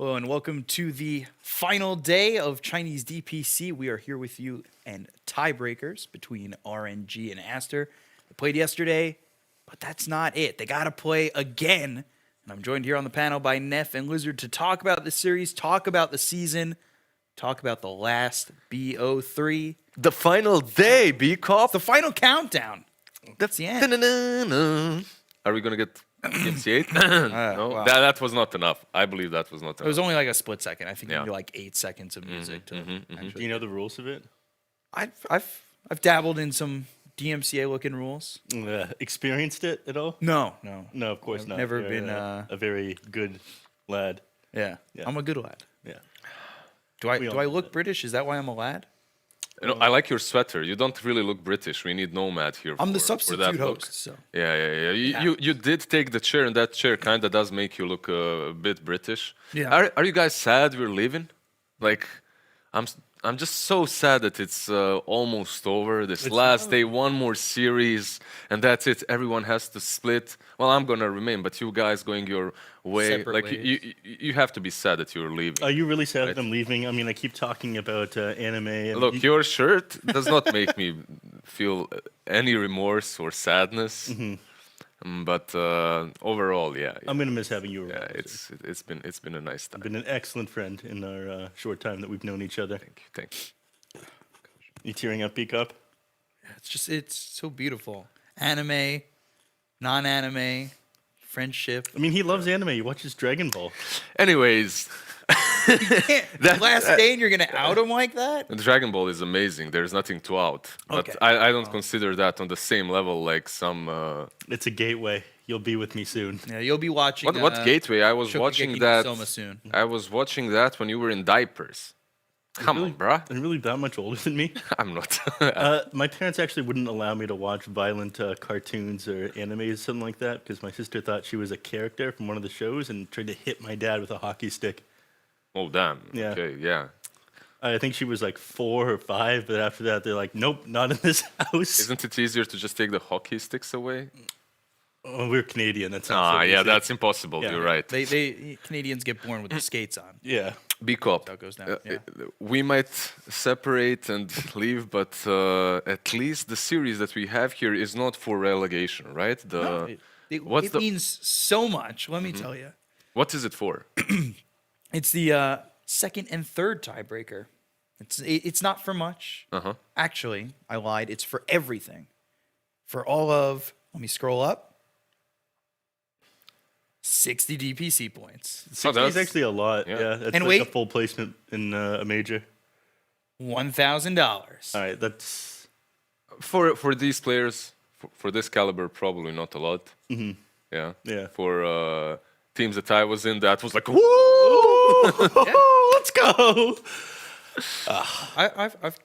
Hello and welcome to the final day of Chinese DPC. We are here with you and tiebreakers between RNG and Aster. They played yesterday, but that's not it. They got to play again. And I'm joined here on the panel by Neff and Lizard to talk about the series, talk about the season, talk about the last BO3. The final day, B-Cop. The final countdown. That's the end. Are we going to get DPC 8? No, wow. that was not enough. I believe that was not It was enough. only like a split second. I think Yeah. maybe like 8 seconds of music to Do actually. you know the rules of it? I've dabbled in some DMCA looking rules. Experienced it at all? No. No, of course I've not. never You're been, a very good lad. Yeah. Yeah. I'm a good lad. Yeah. Do I We all do I know look that. British? Is that why I'm a lad? You know, I like your sweater. You don't really look British. We need Nomad here. I'm the for substitute that look. host. So Yeah. You did take the chair, and that chair kind of does make you look a bit British. Yeah. Are you guys sad we're leaving? Like, I'm just so sad that it's almost over. This last day, one more series, and that's it. Everyone has to split. Well, I'm gonna remain, but you guys going your way. Separate Like ways. you have to be sad that you're leaving. Are you really sad Right. that I'm leaving? I mean, I keep talking about anime. And Look, your shirt does not make me feel any remorse or sadness. But overall, yeah, I'm gonna miss having you around. it's been a nice time. You've been an excellent friend in our short time that we've known each other. Thank you. You tearing up, Peacup? it's so beautiful. Anime, non-anime, friendship. I mean, he loves anime. He watches Dragon Ball. Anyways, The last day and you're gonna out him like that? Dragon Ball is amazing. There's nothing to out, but Okay. I don't consider that on the same level like some. It's a gateway. You'll be with me soon. Yeah, you'll be watching. What gateway? I was watching Shokugeki no that. Soma soon. I was watching that when you were in diapers. Come on, bruh. Are you really that much older than me? I'm not. My parents actually wouldn't allow me to watch violent cartoons or anime or something like that because my sister thought she was a character from one of the shows and tried to hit my dad with a hockey stick. Oh damn. Yeah. Okay. Yeah. I think she was like 4 or 5, but after that they're like, nope, not in this house. Isn't it easier to just take the hockey sticks away? Oh, we're Canadian. That sounds so Yeah, easy. that's impossible. Yeah. You're right. They Canadians get born with the skates on. Yeah. B-Cop. How it goes down, yeah. We might separate and leave, but at least the series that we have here is not for relegation, right? What's It the means so much. Let me tell you. what is it for? It's the second and third tiebreaker. It's not for much. Uh-huh. Actually, I lied. It's for everything. For all of, let me scroll up. 60 DPC points. 60 is actually a lot. Yeah. Yeah. That's And like a wait. full placement in a major. $1,000. All right. That's. For these players, for this caliber, probably not a lot. Yeah. Yeah. For teams that I was in, that was like, woo! Let's go. I've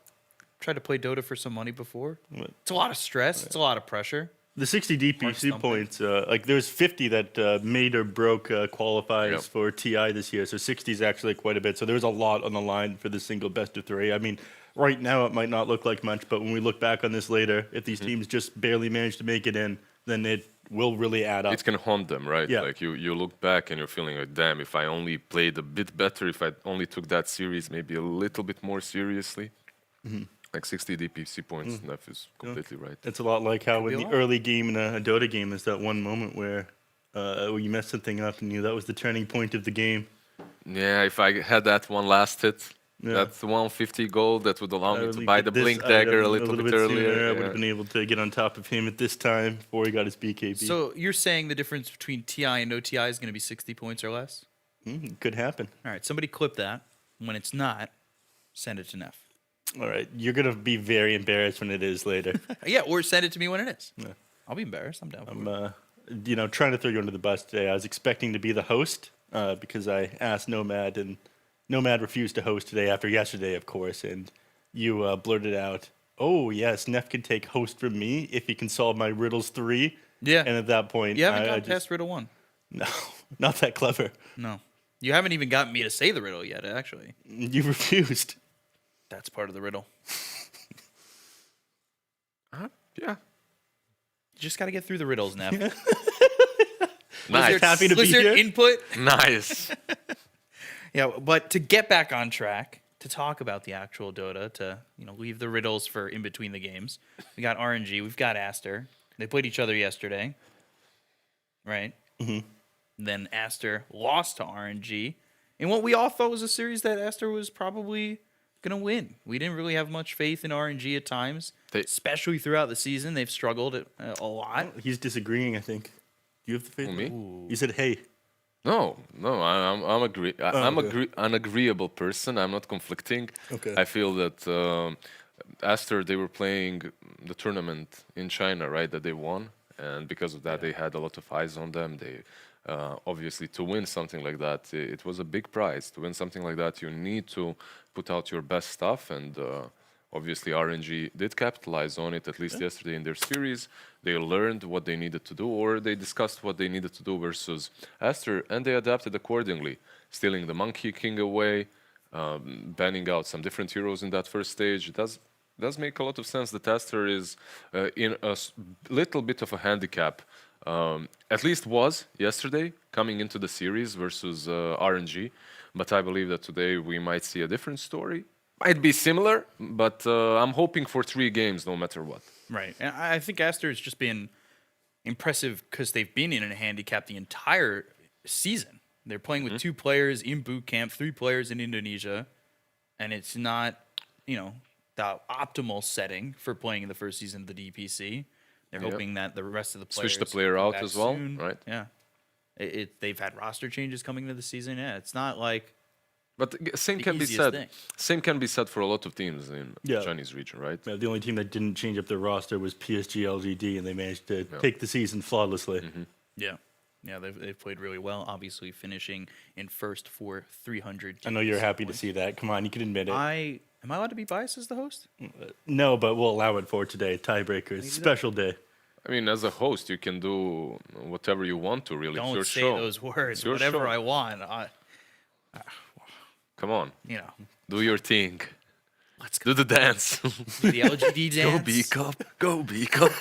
tried to play Dota for some money before. It's a lot of stress. It's a lot of pressure. The 60 DPC stumping. points, like there's 50 that made or broke qualifies Yep. for TI this year. So 60 is actually quite a bit. So there's a lot on the line for the single best of 3. I mean, right now it might not look like much, but when we look back on this later, if these teams just barely manage to make it in, then it will really add up. It can haunt them, right? Yeah. Like you look back and you're feeling like, damn, if I only played a bit better, if I only took that series maybe a little bit more seriously. Like 60 DPC points, Neff is completely right. It's a lot like how be in a the lot. early game in a Dota game, there's that one moment where you messed something up and that was the turning point of the game. Yeah, if I had that one last hit, Yeah. that's 150 gold, that would allow me to really buy get the this Blink Dagger a item little bit sooner. earlier. I would have been able to get on top of him at this time before he got his BKB. So you're saying the difference between TI and no TI is going to be 60 points or less? Could happen. All right, somebody clip that. When it's not, send it to Neff. All right, you're gonna be very embarrassed when it is later. Yeah, or send it to me when it is. I'll be embarrassed. I'm down for it. I'm, trying to throw you under the bus today. I was expecting to be the host because I asked Nomad, and Nomad refused to host today after yesterday, of course. And you blurted out, "Oh yes, Neff can take host from me if he can solve my riddles 3." Yeah. And at that point, You haven't I got just past riddle 1. no, not that clever. No. You haven't even gotten me to say the riddle yet, actually. You refused. That's part of the riddle. Yeah. You just got to get through the riddles, Neff. Nice. Happy to be Lizard here. input. Nice. Yeah, but to get back on track, to talk about the actual Dota, to leave the riddles for in between the games, we got RNG, we've got Aster. They played each other yesterday, right? Mm-hmm. Then Aster lost to RNG in what we all thought was a series that Aster was probably gonna win. We didn't really have much faith in RNG at times, especially throughout the season. They've struggled a lot. He's disagreeing, I think. Do you have the faith? Me? You said, hey. No, I'm okay. an agreeable person. I'm not conflicting. Okay. I feel that after they were playing the tournament in China, right, that they won, and because of that, they had a lot of eyes on them. They obviously to win something like that, it was a big prize. To win something like that, you need to put out your best stuff, and obviously RNG did capitalize on it. At least yesterday in their series, they learned what they needed to do, or they discussed what they needed to do versus Aster, and they adapted accordingly, stealing the Monkey King away, banning out some different heroes in that first stage. It does make a lot of sense that Aster is in a little bit of a handicap. At least was yesterday coming into the series versus RNG, but I believe that today we might see a different story. Might be similar, but I'm hoping for 3 games no matter what. Right. And I think Aster has just been impressive because they've been in a handicap the entire season. They're playing with 2 players in boot camp, 3 players in Indonesia, and it's not, the optimal setting for playing in the first season of the DPC. They're hoping that the rest of the players Switch the player come out back as well, soon. right? Yeah. They've had roster changes coming into the season. Yeah, it's not like But same the can be easiest said. thing. Same can be said for a lot of teams in Yeah. the Chinese region, right? The only team that didn't change up their roster was PSG LGD, and they managed to take the season flawlessly. Yeah. Yeah, they've played really well, obviously finishing in first for 300. I know you're happy to points. see that. Come on, you can admit it. Am I allowed to be biased as the host? No, but we'll allow it for today. Tiebreakers, special day. I mean, as a host, you can do whatever you want to. Really, it's Don't your say show. those words. It's your Whatever show. I want. Come on, You know, do your thing. let's go. Do the dance. The LGD dance. Go B cup. Go B cup.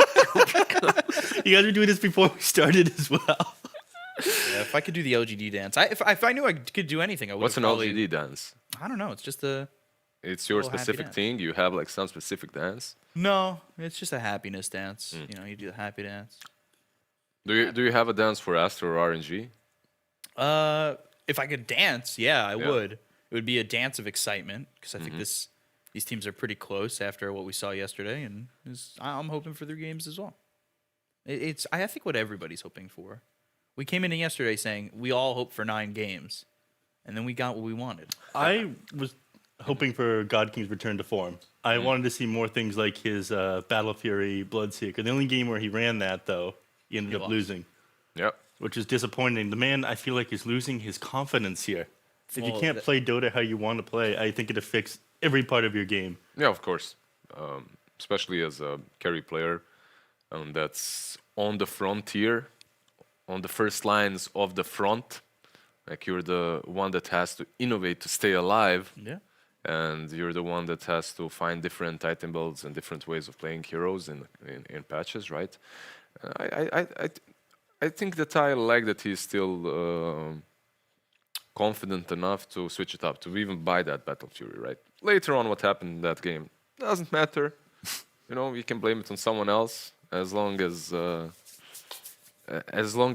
You guys were doing this before we started as well. Yeah, if I could do the LGD dance, if I knew I could do anything, I would. What's an probably, LGD dance? I don't know. It's just a It's your little happy specific dance. thing. You have like some specific dance. no. It's just a happiness dance. You do the happy dance. Do you have a dance for Aster or RNG? If I could dance, yeah, I Yeah. would. It would be a dance of excitement because I think these teams are pretty close after what we saw yesterday, and I'm hoping for their games as well. I think what everybody's hoping for. We came in yesterday saying we all hope for 9 games, and then we got what we wanted. I was hoping for God King's return to form. I wanted to see more things like his Battle Fury, Bloodseeker. The only game where he ran that, though, he ended up lost. losing, Yep. which is disappointing. The man, I feel like, is losing his confidence here. If you Well, can't play Dota how you want to play, I think it affects every part of your game. Yeah, of course. Especially as a carry player, that's on the frontier, on the first lines of the front. Like you're the one that has to innovate to stay alive, Yeah. and you're the one that has to find different item builds and different ways of playing heroes in patches, right? I think that I like that he's still confident enough to switch it up, to even buy that Battle Fury, right? Later on, what happened in that game doesn't matter. You can blame it on someone else as long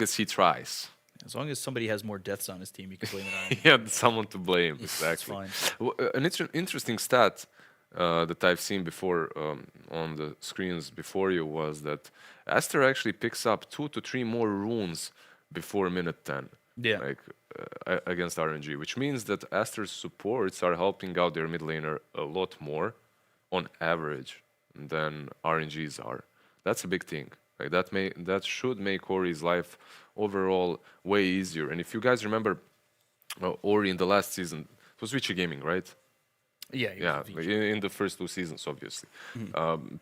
as he tries. As long as somebody has more deaths on his team, you can blame it on him. He had someone to blame. Exactly. fine. An interesting stat that I've seen before on the screens before you was that Aster actually picks up 2 to 3 more runes before minute 10. Yeah. Like against RNG, which means that Aster's supports are helping out their mid laner a lot more on average than RNGs are. That's a big thing. Like that should make Ori's life overall way easier. And if you guys remember, Ori in the last season, it was Richie Gaming, right? Yeah. Yeah, in the first 2 seasons, obviously.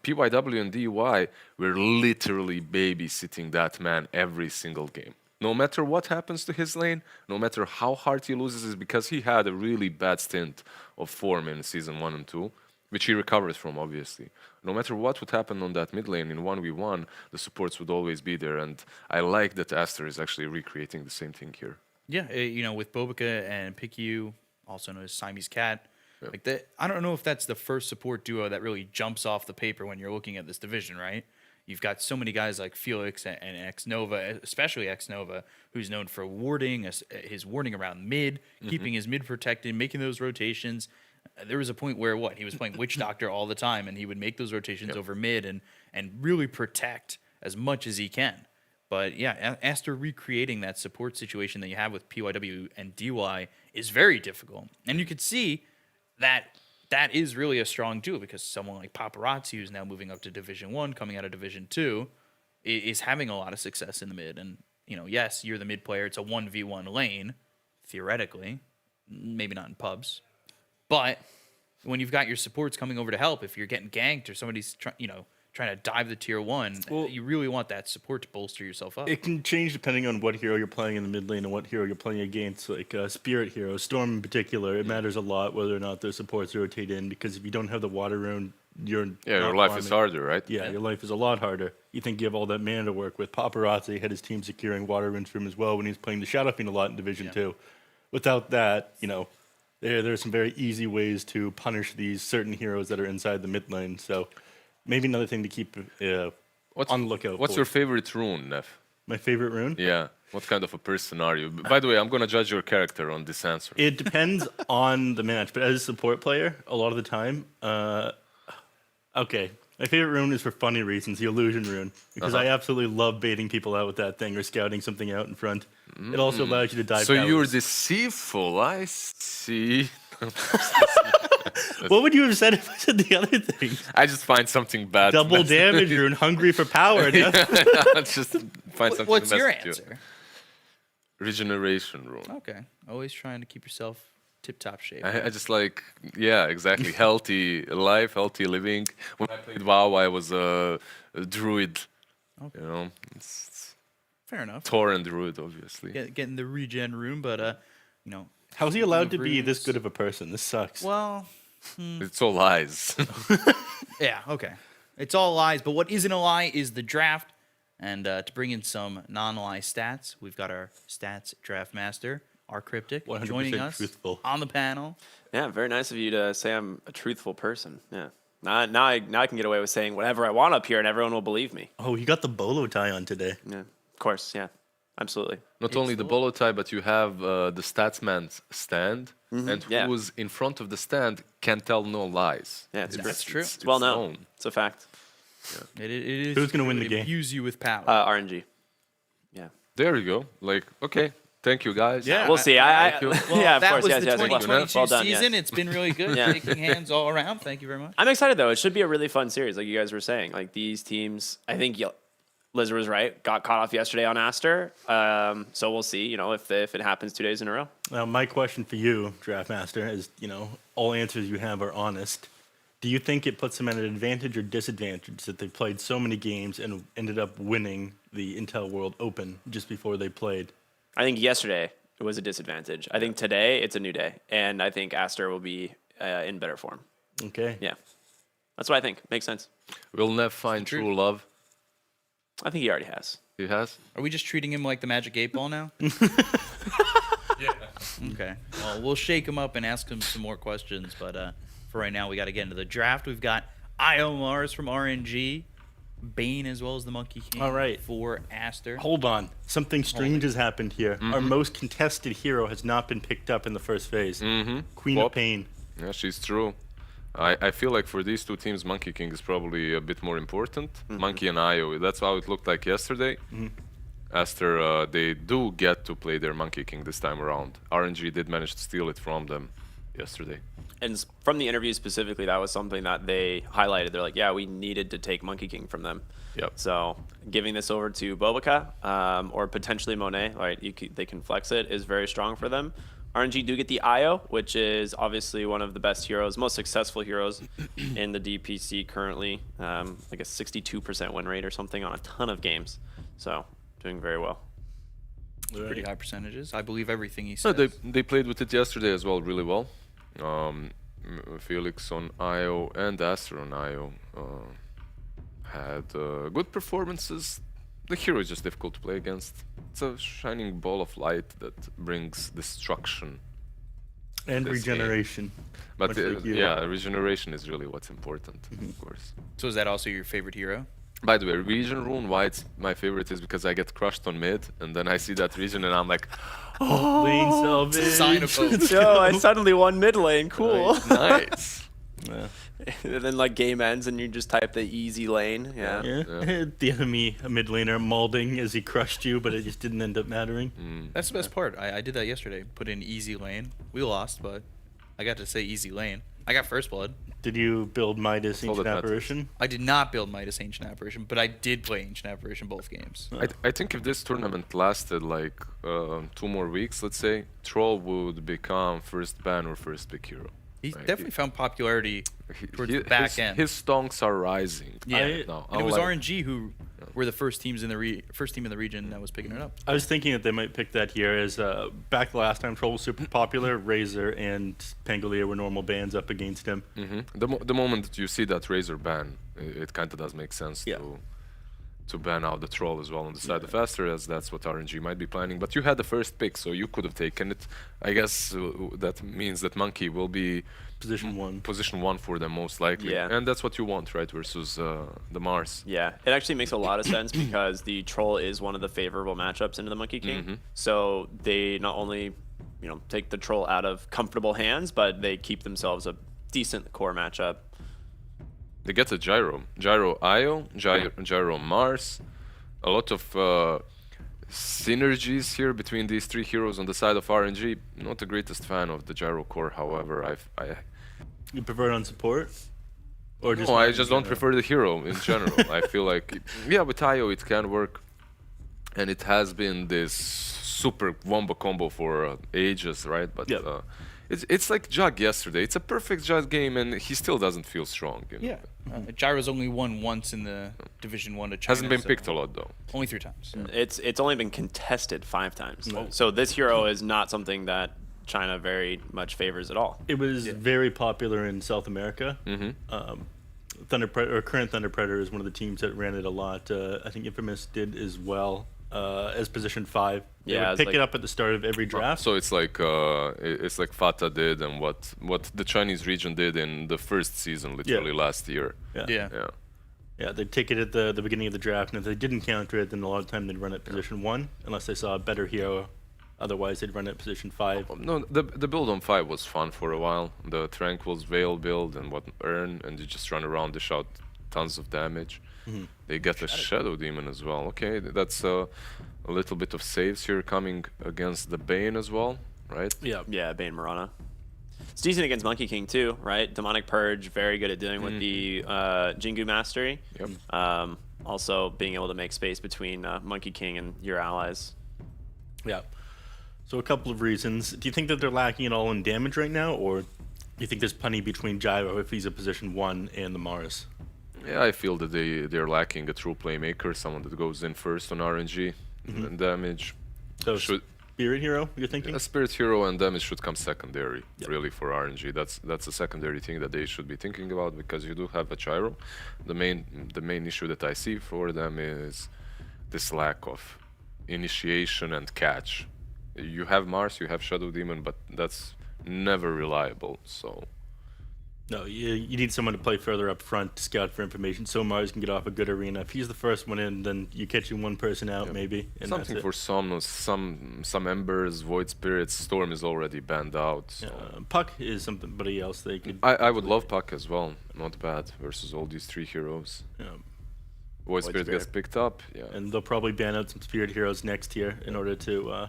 PYW and DY were literally babysitting that man every single game. No matter what happens to his lane, no matter how hard he loses, is because he had a really bad stint of form in season 1 and 2, which he recovered from, obviously. No matter what would happen on that mid lane in 1v1, the supports would always be there, and I like that Aster is actually recreating the same thing here. Yeah, with Bobica and PickU also known as Siamese Cat. Like that, I don't know if that's the first support duo that really jumps off the paper when you're looking at this division, right? You've got so many guys like Felix and X Nova, especially X Nova, who's known for warding, his warding around mid, keeping his mid protected, making those rotations. There was a point where he was playing Witch Doctor all the time, and he would make those rotations over mid and really protect as much as he can. But yeah, Aster recreating that support situation that you have with PYW and DY is very difficult, and you could see that is really a strong duo because someone like Paparazzi, who's now moving up to Division 1, coming out of Division 2, is having a lot of success in the mid. And, yes, you're the mid player. It's a 1v1 lane, theoretically. Maybe not in pubs. But when you've got your supports coming over to help, if you're getting ganked or somebody's trying to dive the tier 1, you really want that support to bolster yourself up. It can change depending on what hero you're playing in the mid lane and what hero you're playing against. Like Spirit Hero, Storm in particular, it matters a lot whether or not their supports rotate in, because if you don't have the water rune, your life is harder, right? Yeah, your life is a lot harder. You think you have all that mana to work with. Paparazzi had his team securing water runes for him as well when he was playing the Shadow Fiend a lot in Division 2. Without that, there are some very easy ways to punish these certain heroes that are inside the mid lane. So maybe another thing to keep on the lookout for. What's your favorite rune, Neff? My favorite rune? Yeah. What kind of a person are you? By the way, I'm going to judge your character on this answer. It depends on the match, but as a support player, a lot of the time, okay, my favorite rune is for funny reasons, the Illusion rune, because I absolutely love baiting people out with that thing or scouting something out in front. It also allows you to dive. So you're deceitful, I see. What would you have said if I said the other thing? I just find something bad. Double damage rune, hungry for power. Just find something. What's your message answer? Regeneration rune. Okay. Always trying to keep yourself tip-top shape. I just like, exactly. Healthy life, healthy living. When I played WoW, I was a druid. Okay. It's Fair enough. Tauren druid, obviously. Getting the regen rune, but How's he allowed to be this good of a person? This sucks. well, It's all lies. yeah, okay. It's all lies, but what isn't a lie is the draft. And to bring in some non-lie stats, we've got our stats draft master, our Cryptic, 100% joining us truthful. on the panel. Yeah, very nice of you to say I'm a truthful person. Yeah. Now I can get away with saying whatever I want up here, and everyone will believe me. Oh, you got the bolo tie on today. Yeah, of course. Yeah, absolutely. Not only the bolo tie, but you have the statsman's stand, and who's in front of the stand can tell no lies. Yeah, That's true. It's well known. It's a fact. It is. Who's gonna win the game? Imbue you with power. RNG. Yeah. There you go. Like, okay, thank you guys. Yeah. We'll see. Well, yeah, of that course. was Yes, the yes. 2022 Well done. season. Yes. It's been really good. Yeah. Shaking hands all around. Thank you very much. I'm excited though. It should be a really fun series, like you guys were saying. Like these teams, I think Lizer was right. Got caught off yesterday on Aster. So we'll see. If it happens 2 days in a row. Now, my question for you, Draft Master, is all answers you have are honest. Do you think it puts them at an advantage or disadvantage that they played so many games and ended up winning the Intel World Open just before they played? I think yesterday it was a disadvantage. I think today it's a new day, and I think Aster will be in better form. Okay. Yeah, that's what I think. Makes sense. Will Nev find true love? I think he already has. He has? Are we just treating him like the Magic 8 Ball now? Yeah. Okay. Well, we'll shake him up and ask him some more questions, but for right now, we got to get into the draft. We've got Io Mars from RNG, Bane as well as the Monkey King. All right. For Aster. Hold on. Something strange has happened here. Our most contested hero has not been picked up in the first phase. Queen of Pain. Yeah, she's true. I feel like for these two teams, Monkey King is probably a bit more important. Monkey and Io, that's how it looked like yesterday. Aster, they do get to play their Monkey King this time around. RNG did manage to steal it from them yesterday. And from the interview specifically, that was something that they highlighted. They're like, yeah, we needed to take Monkey King from them. Yep. So giving this over to Bobica or potentially Monet, right? They can flex it, is very strong for them. RNG do get the Io, which is obviously one of the best heroes, most successful heroes in the DPC currently. Like a 62% win rate or something on a ton of games. So doing very well. Pretty high percentages. I believe everything he No, says. they played with it yesterday as well really well. Felix on Io and Aster on Io had good performances. The hero is just difficult to play against. It's a shining ball of light that brings destruction. And this game. regeneration. But much like you. yeah, regeneration is really what's important, of course. So is that also your favorite hero? By the way, region rune, why it's my favorite is because I get crushed on mid, and then I see that region, and I'm like, Lane salvage. Sign of hope. Yo, I suddenly won mid lane. Cool. nice. Yeah. And then like game ends and you just type the easy lane. Yeah. Yeah. The enemy mid laner mauling as he crushed you, but it just didn't end up mattering. That's the best part. I did that yesterday. Put in easy lane. We lost, but I got to say easy lane. I got first blood. Did you build Midas all Ancient that matters. Apparition? I did not build Midas Ancient Apparition, but I did play Ancient Apparition both games. I think if this tournament lasted like 2 more weeks, let's say, Troll would become first ban or first big hero. He Right. definitely found popularity towards the His- back end. His stonks are rising. Yeah. right now. And it was Unlike- RNG who were the first teams in the first team in the region that was picking it up. I was thinking that they might pick that here as back the last time Troll was super popular, Razor and Pangolier were normal bans up against him. The moment that you see that Razor ban, it kind of does make sense Yeah. to ban out the Troll as well on the side of Aster, as that's what RNG might be planning. But you had the first pick, so you could have taken it. I guess that means that Monkey will be Position 1. position 1 for them most likely. Yeah. And that's what you want, right, versus the Mars. Yeah, it actually makes a lot of sense because the Troll is one of the favorable matchups into the Monkey King. So they not only, take the Troll out of comfortable hands, but they keep themselves a decent core matchup. They get a Gyro. Gyro Io, Gyro Mars. A lot of synergies here between these 3 heroes on the side of RNG. Not the greatest fan of the Gyro core, however. You prefer it on support? Or just No, I in just don't general? prefer the hero in general. I feel like, yeah, with Io it can work. And it has been this super wombo combo for ages, right? But Yep. it's like Jug yesterday. It's a perfect Jug game, and he still doesn't feel strong. Yeah. Gyro's only won once in the Division 1 to China. Hasn't been so picked a lot, though. Only 3 times. It's only been contested 5 times. So this hero is not something that China very much favors at all. It was very popular in South America. Current Thunder Predator is one of the teams that ran it a lot. I think Infamous did as well as position 5. They Yeah, would as pick like- it up at the start of every draft. So it's like Fata did and what the Chinese region did in the first season, literally last year. Yeah. Yeah, they'd take it at the beginning of the draft, and if they didn't counter it, then a lot of time they'd run it position 1, unless they saw a better hero. Otherwise, they'd run it position 5. No, the build on 5 was fun for a while. The Tranquil's Veil build and what Earn, and you just run around, dish out tons of damage. They get a Shadow Demon as well. Okay, that's a little bit of saves here coming against the Bane as well, right? Yeah. Yeah, Bane Marana. It's decent against Monkey King too, right? Demonic Purge, very good at dealing with the Jingu Mastery. Yep. Also being able to make space between Monkey King and your allies. Yeah. So a couple of reasons. Do you think that they're lacking at all in damage right now, or do you think there's plenty between Gyro if he's a position 1 and the Mars? Yeah, I feel that they're lacking a true playmaker, someone that goes in first on RNG and damage. So Should Spirit Hero, you're thinking? a Spirit Hero and damage should come secondary, really, for RNG. That's a secondary thing that they should be thinking about, because you do have a Gyro. The main issue that I see for them is this lack of initiation and catch. You have Mars, you have Shadow Demon, but that's never reliable. So No, you need someone to play further up front to scout for information so Mars can get off a good arena. If he's the first one in, then you catching one person out maybe. And something that's for Somnus, some Embers, Void Spirits. Storm is already banned out. So. Puck is somebody else they could. I would love Puck as well. Not bad versus all these 3 heroes. Void Spirit gets Spirit. picked up. Yeah. And they'll probably ban out some Spirit Heroes next year in order to.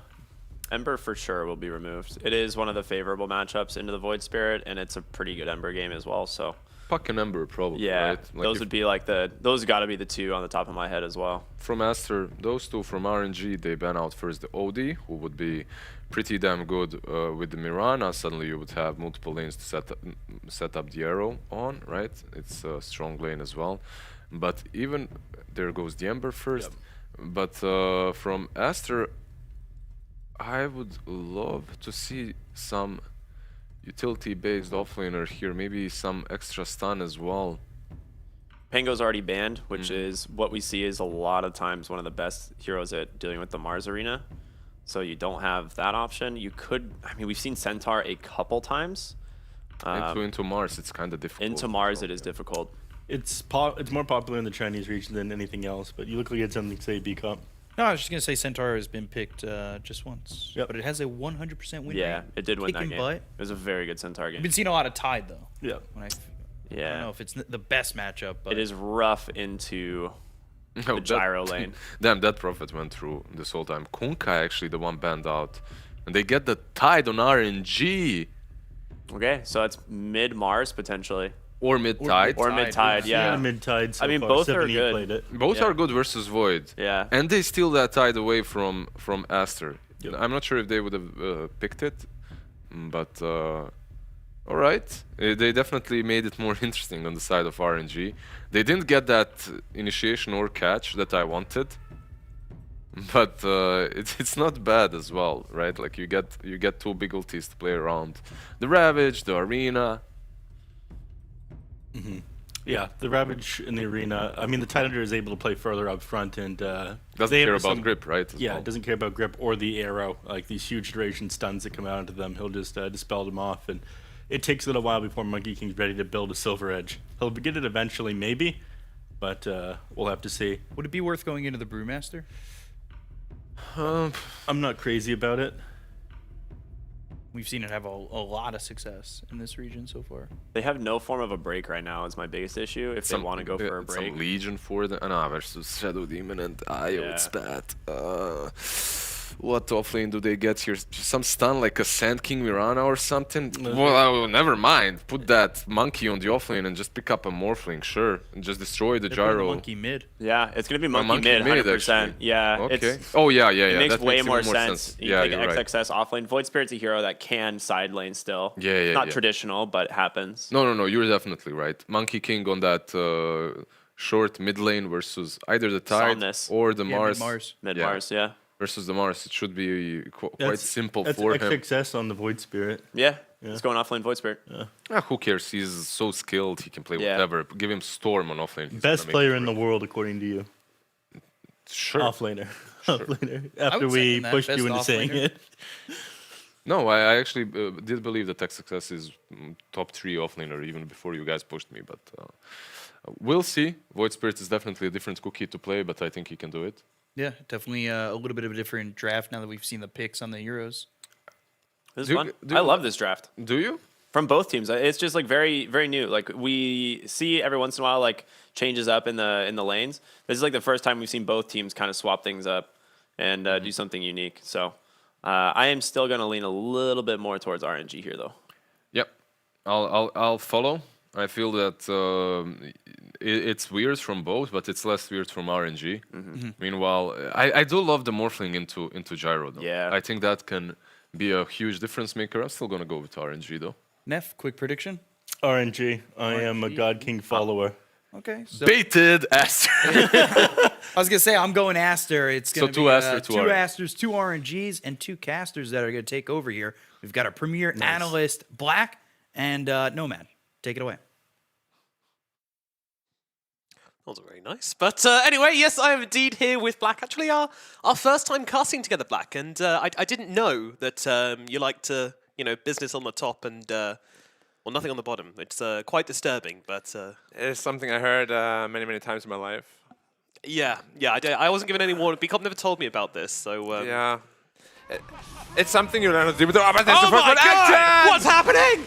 Ember for sure will be removed. It is one of the favorable matchups into the Void Spirit, and it's a pretty good Ember game as well. So Puck and Ember probably. yeah, Right? Like those if- would be like those got to be the 2 on the top of my head as well. From Aster, those 2 from RNG, they ban out first the OD, who would be pretty damn good with the Mirana. Suddenly you would have multiple lanes to set up the arrow on, right? It's a strong lane as well. But even there goes the Ember first. But from Aster, I would love to see some utility-based offlaner here, maybe some extra stun as well. Pango's already banned, which is what we see is a lot of times one of the best heroes at dealing with the Mars arena. So you don't have that option. You could, I mean, we've seen Centaur a couple times. Into Mars, it's kind of difficult. Into Mars, it is difficult. It's more popular in the Chinese region than anything else, but you look like it's something, say, B-Cup. No, I was just gonna say Centaur has been picked just once. Yep. But it has a 100% win Yeah, rate. it did win that Kicking game. butt. It was a very good Centaur I've game. been seeing a lot of Tide though. Yeah. When I don't Yeah, know if it's the best matchup, but it is rough into No, the gyro lane. Damn, that Prophet went through this whole time. Kunkai actually the one banned out. And they get the Tide on RNG. Okay, so it's mid Mars potentially. Or mid-tide. Or mid-tide, yeah. Mid-tide so I mean, far. both are 7-8 good. played it. Both Yeah. are good versus Void. Yeah. And they steal that Tide away from Aster. Yep. I'm not sure if they would have picked it, but all right. They definitely made it more interesting on the side of RNG. They didn't get that initiation or catch that I wanted, but it's not bad as well, right? Like you get two big ultis to play around the Ravage, the Arena. Yeah, the Ravage in the arena. I mean, the Tidehunter is able to play further up front and Doesn't they care have about some- grip, right? as Yeah, well. doesn't care about grip or the arrow. Like these huge duration stuns that come out into them, he'll just dispel them off. And it takes a little while before Monkey King's ready to build a Silver Edge. He'll get it eventually, maybe, but we'll have to see. would it be worth going into the Brewmaster? I'm not crazy about it. We've seen it have a lot of success in this region so far. They have no form of a break right now is my biggest issue if they want to go for a break. Some Legion for the versus Shadow Demon and Io, it's Yeah. bad. What offlane do they get here? Some stun like a Sand King Mirana or something? Well, never mind. Put that monkey on the offlane and just pick up a Morphling, sure. And just destroy the They're putting gyro. Monkey mid. Yeah, it's gonna be monkey, Monkey mid, mid, 100%. actually. Yeah, Okay. it's, Oh, yeah. it makes That way even more sense. You Yeah, take you're right. XXS offlane. Void Spirit's a hero that can side lane still. Yeah, Not yeah. traditional, but it happens. No, you're definitely right. Monkey King on that short mid lane versus either the Tide Somnus. or the Yeah, Mars. mid-Mars. Mid Yeah. Mars, yeah. Versus the Mars, it should be quite That's- simple That's for him. XXS on the Void Spirit. Yeah, it's going offlane Void Spirit. Who cares? He's so skilled. He can play Yeah. whatever. Give him Storm on offlane. He's Best gonna make player it in the work. world, according to you. Sure. Offlaner. Offlaner. After would we second that, pushed best you into saying offlaner. it. No, I actually did believe that XXS is top 3 offlaner even before you guys pushed me. But we'll see. Void Spirit is definitely a different cookie to play, but I think he can do it. Yeah, definitely a little bit of a different draft now that we've seen the picks on the Euros. This is Do- fun. do- I love this draft. Do you? From both teams. It's just like very, very new. Like we see every once in a while like changes up in the lanes. This is like the first time we've seen both teams kind of swap things up and do something unique. So I am still gonna lean a little bit more towards RNG here though. Yep. I'll follow. I feel that it's weird from both, but it's less weird from RNG. Meanwhile, I do love the morphling into gyro though. Yeah. I think that can be a huge difference maker. I'm still gonna go with RNG though. Neff, quick prediction. RNG. I am a RNG. God King follower. Okay. So Baited Aster. I was gonna say I'm going Aster. It's gonna two be Aster, two two RNG. Asters, 2 RNGs, and 2 casters that are gonna take over here. We've got a premier analyst, Black, and Nomad. Take it away. That was very nice. But anyway, yes, I am indeed here with Black. Actually, our first time casting together, Black. And I didn't know that you like to, business on the top and, well, nothing on the bottom. It's quite disturbing, but... It's something I heard many, many times in my life. Yeah, I wasn't given any warning. BCOP never told me about this, so... Yeah. It's something you learn to do with the Oh my god! What's happening?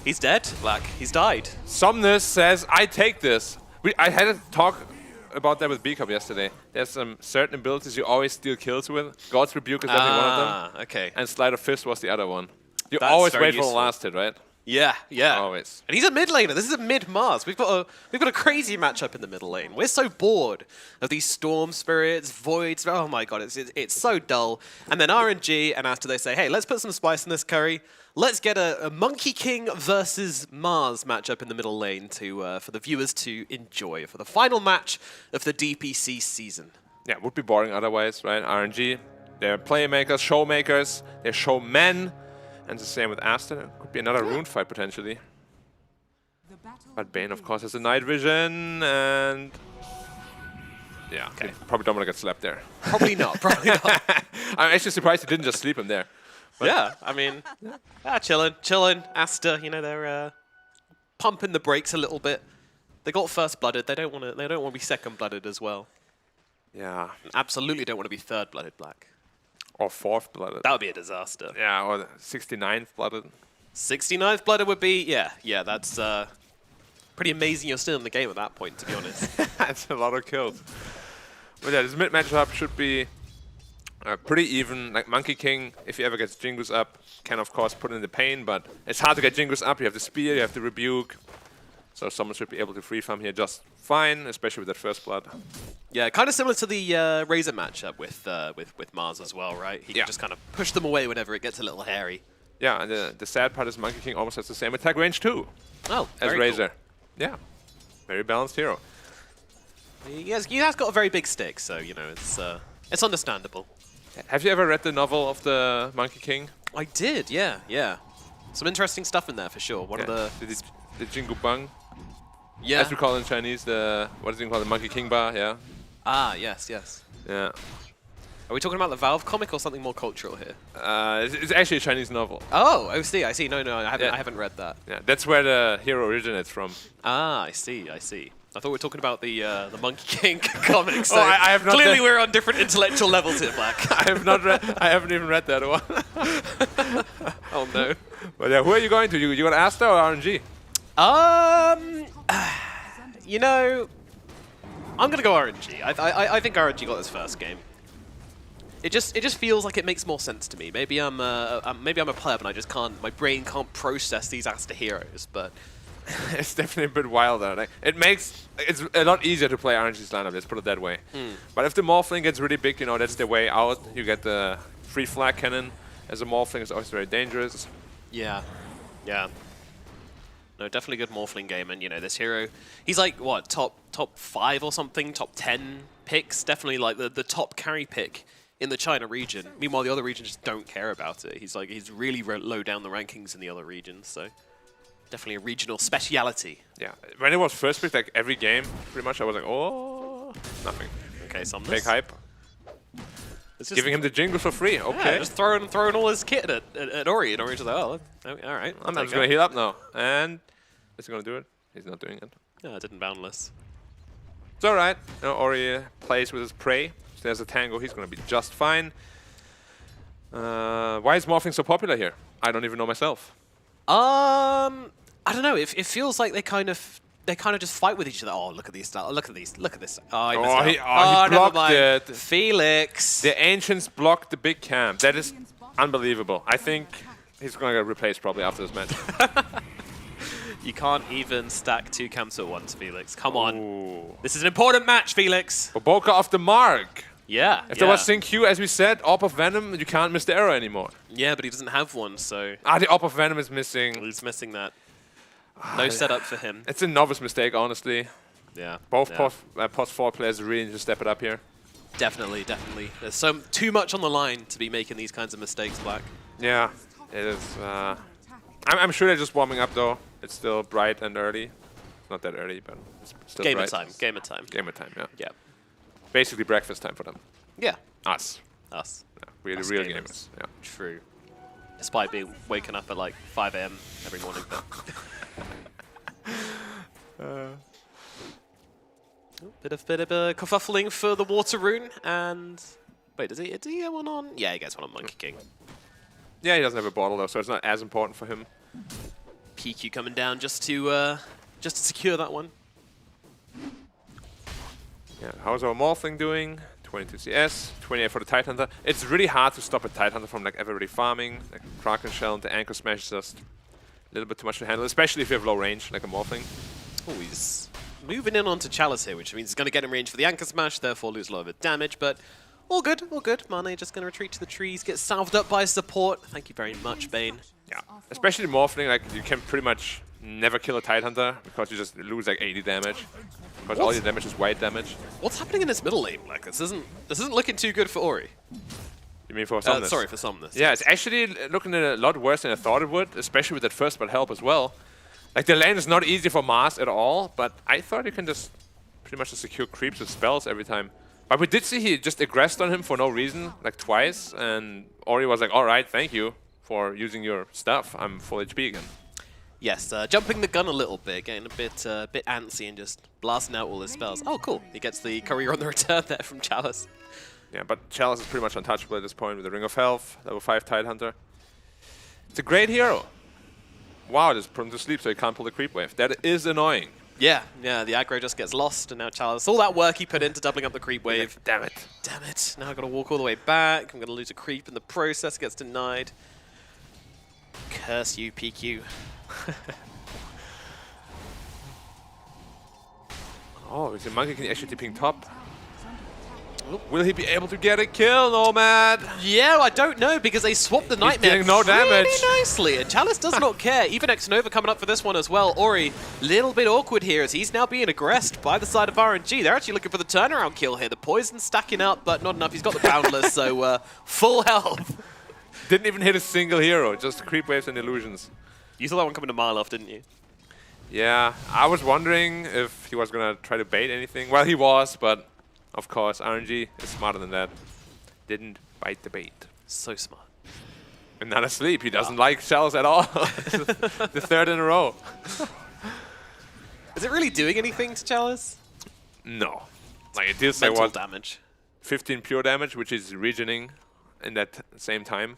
He's dead, Black. He's died. Somnus says, I take this. I had a talk about that with B-Cup yesterday. There's some certain abilities you always steal kills with. God's Rebuke is definitely one of them. Okay. And Sleight of Fist was the other one. You That's always very wait for useful. the last hit, right? Yeah. Always. And he's a mid laner. This is a mid Mars. We've got a crazy matchup in the middle lane. We're so bored of these storm spirits, voids. Oh my god, it's so dull. And then RNG and after they say, hey, let's put some spice in this curry. Let's get a Monkey King versus Mars matchup in the middle lane to for the viewers to enjoy for the final match of the DPC season. Yeah, it would be boring otherwise, right? RNG, they're playmakers, showmakers, they're showmen. And the same with Aster. It could be another rune fight potentially. But Bane, of course, has a night vision and... Yeah, Okay. he probably don't want to get slapped there. Probably not. Probably not. I'm actually surprised he didn't just sleep him there. Yeah, I mean, chilling. Aster, you know, they're pumping the brakes a little bit. They got first blooded. They don't want to. They don't want to be second blooded as well. Yeah, Absolutely don't want to be third blooded black. or fourth blooded. That would be a disaster. Yeah, or the 69th blooded. 69th blooded would be yeah. That's pretty amazing. You're still in the game at that point, to be honest. That's a lot of kills. But yeah, this mid matchup should be pretty even. Like Monkey King, if he ever gets Jingus up, can of course put in the pain, but it's hard to get Jingus up. You have the spear, you have the rebuke. So someone should be able to free farm here just fine, especially with that first blood. Yeah, kind of similar to the Razor matchup with Mars as well, right? He Yeah. can just kind of push them away whenever it gets a little hairy. Yeah, and the sad part is Monkey King almost has the same attack range too Oh, as very Razor. Yeah, very balanced hero. Cool. He has got a very big stick, so you know it's understandable. Have you ever read the novel of the Monkey King? I did, yeah. Some interesting stuff in there for sure. One of the the Jingu Bang, yeah. as we call it in Chinese. The what is it called? The Monkey King bar. Yeah, Yes. yeah. Are we talking about the Valve comic or something more cultural here? It's actually a Chinese novel. Oh, I see. No, I Yeah. haven't read that. Yeah, that's where the hero originates from. I see. I thought we were talking about the Monkey King comic. So I have not clearly read- we're on different intellectual levels here, Black. I have not read. I haven't even read that one. Oh no. But yeah, who are you going to? You got Aster or RNG? You know, I'm gonna go RNG. I think RNG got this first game. It just feels like it makes more sense to me. Maybe I'm a pleb and I just can't. My brain can't process these Aster heroes. But It's definitely a bit wilder. Like, it's a lot easier to play RNG's lineup. Let's put it that way. But if the Morphling gets really big, you know that's the way out. You get the free flag cannon as a Morphling is always very dangerous. yeah. No, definitely good Morphling game, and you know this hero, he's like what top 5 or something, top 10 picks, definitely like the top carry pick in the China region. Meanwhile, the other regions just don't care about it. He's really low down the rankings in the other regions, so definitely a regional speciality. Yeah, when it was first picked, like every game, pretty much, I was like, oh, nothing. Okay, some Big hype. It's just, Giving him the Jingle for free. yeah, Okay. just throwing all his kit at Ori, and Ori's just like, oh, all right. I'm just gonna heal up now. And is he gonna do it? He's not doing it. Yeah, I didn't boundless. It's alright. You know, Ori plays with his prey. So there's a Tango. He's gonna be just fine. Why is Morphling so popular here? I don't even know myself. I don't know. It feels like they kind of just fight with each other. Oh, look at these! Look at these! Look at this! Oh, I messed up. he never blocked mind. it. Felix. The Ancients blocked the big camp. That is unbelievable. I think he's gonna get replaced probably after this match. You can't even stack 2 camps at once, Felix. Come on. Ooh. This is an important match, Felix. Boboka off the mark. Yeah. If there was Sync Q, as we said, Orb of Venom, you can't miss the arrow anymore. Yeah, but he doesn't have one, so The Orb of Venom is missing. he's missing that. No setup for him. It's a novice mistake, honestly. Yeah. Both yeah. post 4 players really need to step it up here. Definitely. There's too much on the line to be making these kinds of mistakes, Black. Yeah, it is. I'm sure they're just warming up, though. It's still bright and early. Not that early, but it's still Game bright. of time. Game of time. Game of time, yeah. Yeah. Basically breakfast time for them. Yeah. Us. Us. Yeah, really Us real gamers. gamers. Yeah. True. Despite being waking up at like 5 AM every morning. Bit of a kerfuffling for the Water Rune, and wait, does he get one on? Yeah, he gets one on Monkey King. Yeah, he doesn't have a bottle, though, so it's not as important for him. PQ coming down just to secure that one. Yeah, how's our Morphling doing? 22 CS, 28 for the Tidehunter. It's really hard to stop a Tidehunter from like ever really farming. Like Kraken Shell and the Anchor Smash is just a little bit too much to handle, especially if you have low range, like a Morphling. Oh, he's moving in onto Chalice here, which means he's going to get in range for the Anchor Smash, therefore lose a lot of damage, but all good, all good. Mane just going to retreat to the trees, get salved up by support. Thank you very much, Bane. Yeah, especially the Morphling, like you can pretty much never kill a Tidehunter because you just lose like 80 damage. Because all your damage is white damage. What's happening in this middle lane? Like this isn't looking too good for Ori. You mean for Summoners? Sorry, for Summoners. Yeah, it's actually looking a lot worse than I thought it would, especially with that first spell help as well. Like the lane is not easy for Mars at all, but I thought you can just pretty much just secure creeps with spells every time. But we did see he just aggressed on him for no reason, like twice, and Ori was like, all right, thank you for using your stuff. I'm full HP again. Yes, jumping the gun a little bit, getting a bit antsy and just blasting out all his spells. Oh, cool. He gets the career on the return there from Chalice. Yeah, but Chalice is pretty much untouchable at this point with the Ring of Health, level 5 Tidehunter. It's a great hero. Wow, just put him to sleep so he can't pull the creep wave. That is annoying. Yeah, the aggro just gets lost, and now Chalice, all that work he put into doubling up the creep wave. Damn it. Damn it. Now I've got to walk all the way back. I'm going to lose a creep in the process. Gets denied. Curse you, PQ. Oh, is the Monkey King actually tipping top? Will he be able to get a kill, Nomad? Yeah, I don't know, because they swapped the Nightmare dealing no damage. really nicely, and Chalice does not care. Even Xnova coming up for this one as well. Ori, little bit awkward here as he's now being aggressed by the side of RNG. They're actually looking for the turnaround kill here. The poison stacking up, but not enough. He's got the Boundless, so full health. Didn't even hit a single hero, just creep waves and illusions. You saw that one coming a mile off, didn't you? Yeah, I was wondering if he was gonna try to bait anything. Well, he was, but of course, RNG is smarter than that. Didn't bite the bait. So smart. And not asleep. He doesn't like Chalice at all. The third in a row. Is it really doing anything to Chalice? No. Like, it did say Mental what? damage. 15 pure damage, which is regening in that same time.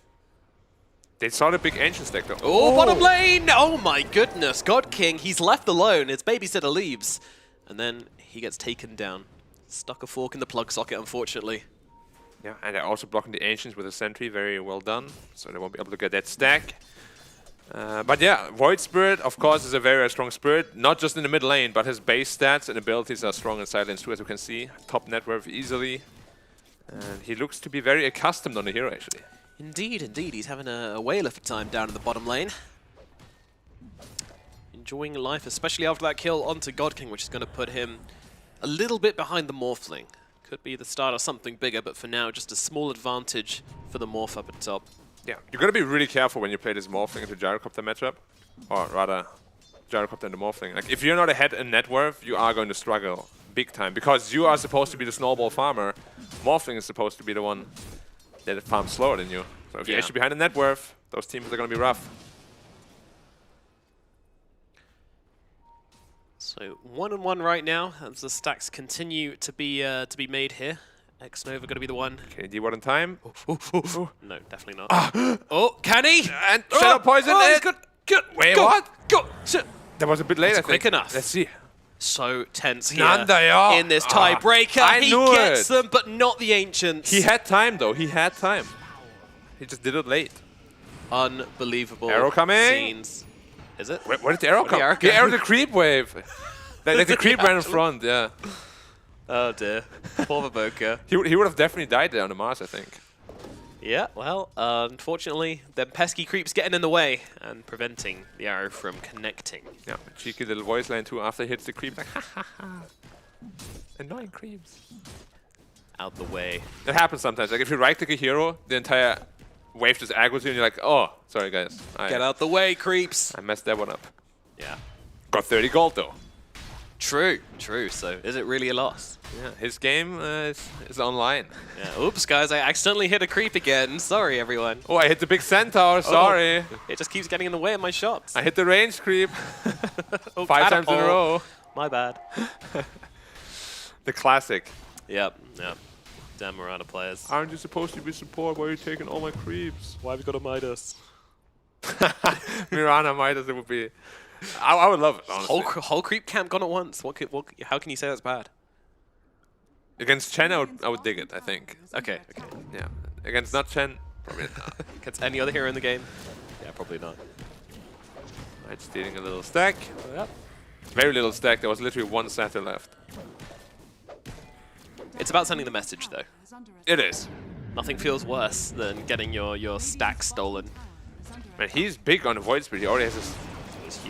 They saw the big ancient stack though. Oh, bottom lane! Oh my goodness, God King, he's left alone. His babysitter leaves. And then he gets taken down. Stuck a fork in the plug socket, unfortunately. Yeah, and they're also blocking the ancients with a sentry. Very well done. So they won't be able to get that stack. But yeah, Void Spirit, of course, is a very, very strong spirit. Not just in the mid lane, but his base stats and abilities are strong in side lanes too, as you can see. Top net worth easily. And he looks to be very accustomed on the hero, actually. Indeed, indeed. He's having a whale of a time down in the bottom lane. Enjoying life, especially after that kill onto God King, which is going to put him a little bit behind the Morphling. Could be the start of something bigger, but for now, just a small advantage for the Morph up at top. Yeah, you're going to be really careful when you play this Morphling into Gyrocopter matchup. Or rather, Gyrocopter and the Morphling. Like, if you're not ahead in net worth, you are going to struggle big time. Because you are supposed to be the snowball farmer. Morphling is supposed to be the one that farms slower than you. So if you're actually behind in net worth, those teams are going to be rough. So 1-on-1 right now, as the stacks continue to be made here. Xnova going to be the one. Okay, D1 in time. No, definitely not. Oh, can he? And Shadow Poison he's it. good. Wait, Go, what? Go. That was a bit late, I think. Quick enough. Let's see. So tense here Nanda, ja. in this tiebreaker. I He knew gets it. them, but not the Ancients. He had time, though. He had time. He just did it late. Unbelievable Arrow coming. scenes. Is it? Where did the arrow come? the arrow He go? arrowed the creep wave. like the creep ran in front, yeah. Oh dear. Poor Vaboka. He would have definitely died there on the Mars, I think. Yeah, well, unfortunately, the pesky creeps getting in the way and preventing the arrow from connecting. Yeah, cheeky little voice line too after he hits the creep. Like, ha ha ha. Annoying creeps. Out the way. That happens sometimes. Like, if you right-click a hero, the entire wave just aggroes you and you're like, oh, sorry guys. Get out the way, creeps. I messed that one up. Yeah. Got 30 gold though. True, true. So is it really a loss? Yeah, his game is online. Yeah. Oops, guys, I accidentally hit a creep again. Sorry, everyone. Oh, I hit the big centaur, sorry. It just keeps getting in the way of my shots. I hit the range creep Oh, 5 times in a catapult. row. My bad. The classic. Yep. Damn Mirana players. Aren't you supposed to be support? Why are you taking all my creeps? Why have we got a Midas? Mirana Midas, it would be... I would love it, honestly. Whole creep camp gone at once. How can you say that's bad? Against Chen, I would dig it, I think. Okay. Yeah. Against not Chen, probably not. Against any other hero in the game? Yeah, probably not. Right, stealing a little stack. Yep. Very little stack. There was literally one Satyr left. It's about sending the message, though. It is. Nothing feels worse than getting your stack stolen. Man, he's big on the Void Spirit. He already has his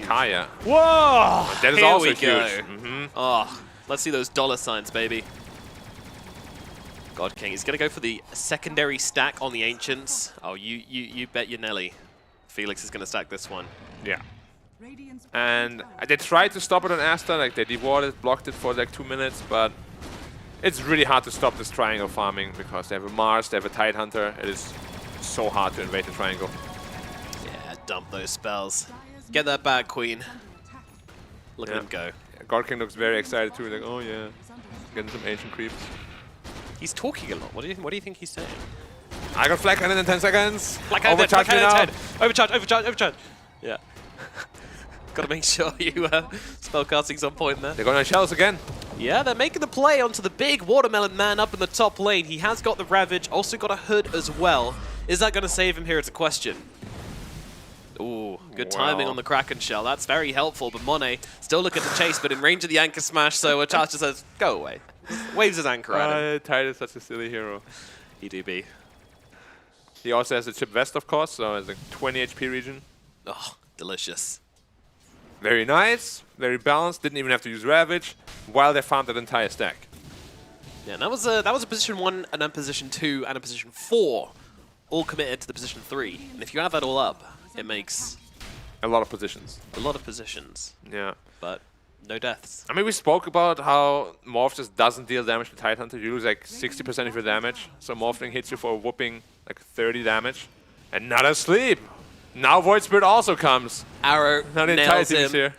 Kaya. Whoa! That is Here also we huge. go. Oh, let's see those dollar signs, baby. God King, he's gonna go for the secondary stack on the Ancients. Oh, you bet your Nelly. Felix is gonna stack this one. Yeah. And they tried to stop it on Aster, like they dewarded, blocked it for like 2 minutes, but it's really hard to stop this triangle farming because they have a Mars, they have a Tidehunter. It is so hard to invade the triangle. Yeah, dump those spells. Get that back, Queen. Look at him go. Yeah, God King looks very excited too. Like, oh yeah, getting some ancient creeps. He's talking a lot. What do you think he's saying? I got Flag Cannon in 10 seconds. Overcharge me now. Overcharge. Yeah. Gotta make sure you spellcasting's on point there. They're going on shells again. Yeah, they're making the play onto the big watermelon man up in the top lane. He has got the Ravage, also got a Hood as well. Is that going to save him here? It's a question. Ooh, good timing on the Kraken shell. That's very helpful, but Monet still looking to chase, but in range of the anchor smash, so Charge just says, go away. Waves his anchor at him. Tide is such a silly hero. He do be. He also has a chip vest, of course, so it's a 20 HP region. Oh, delicious. Very nice, very balanced. Didn't even have to use Ravage while they farmed that entire stack. Yeah, that was a position 1 and a position 2 and a position 4, all committed to the position 3. And if you add that all up, it makes A lot of positions. a lot of positions, Yeah. but no deaths. I mean, we spoke about how Morph just doesn't deal damage to Tidehunter. You lose like 60% of your damage. So Morphling hits you for a whooping like 30 damage. And not asleep. Now Void Spirit also comes. Arrow Now the entire nails team is him. here.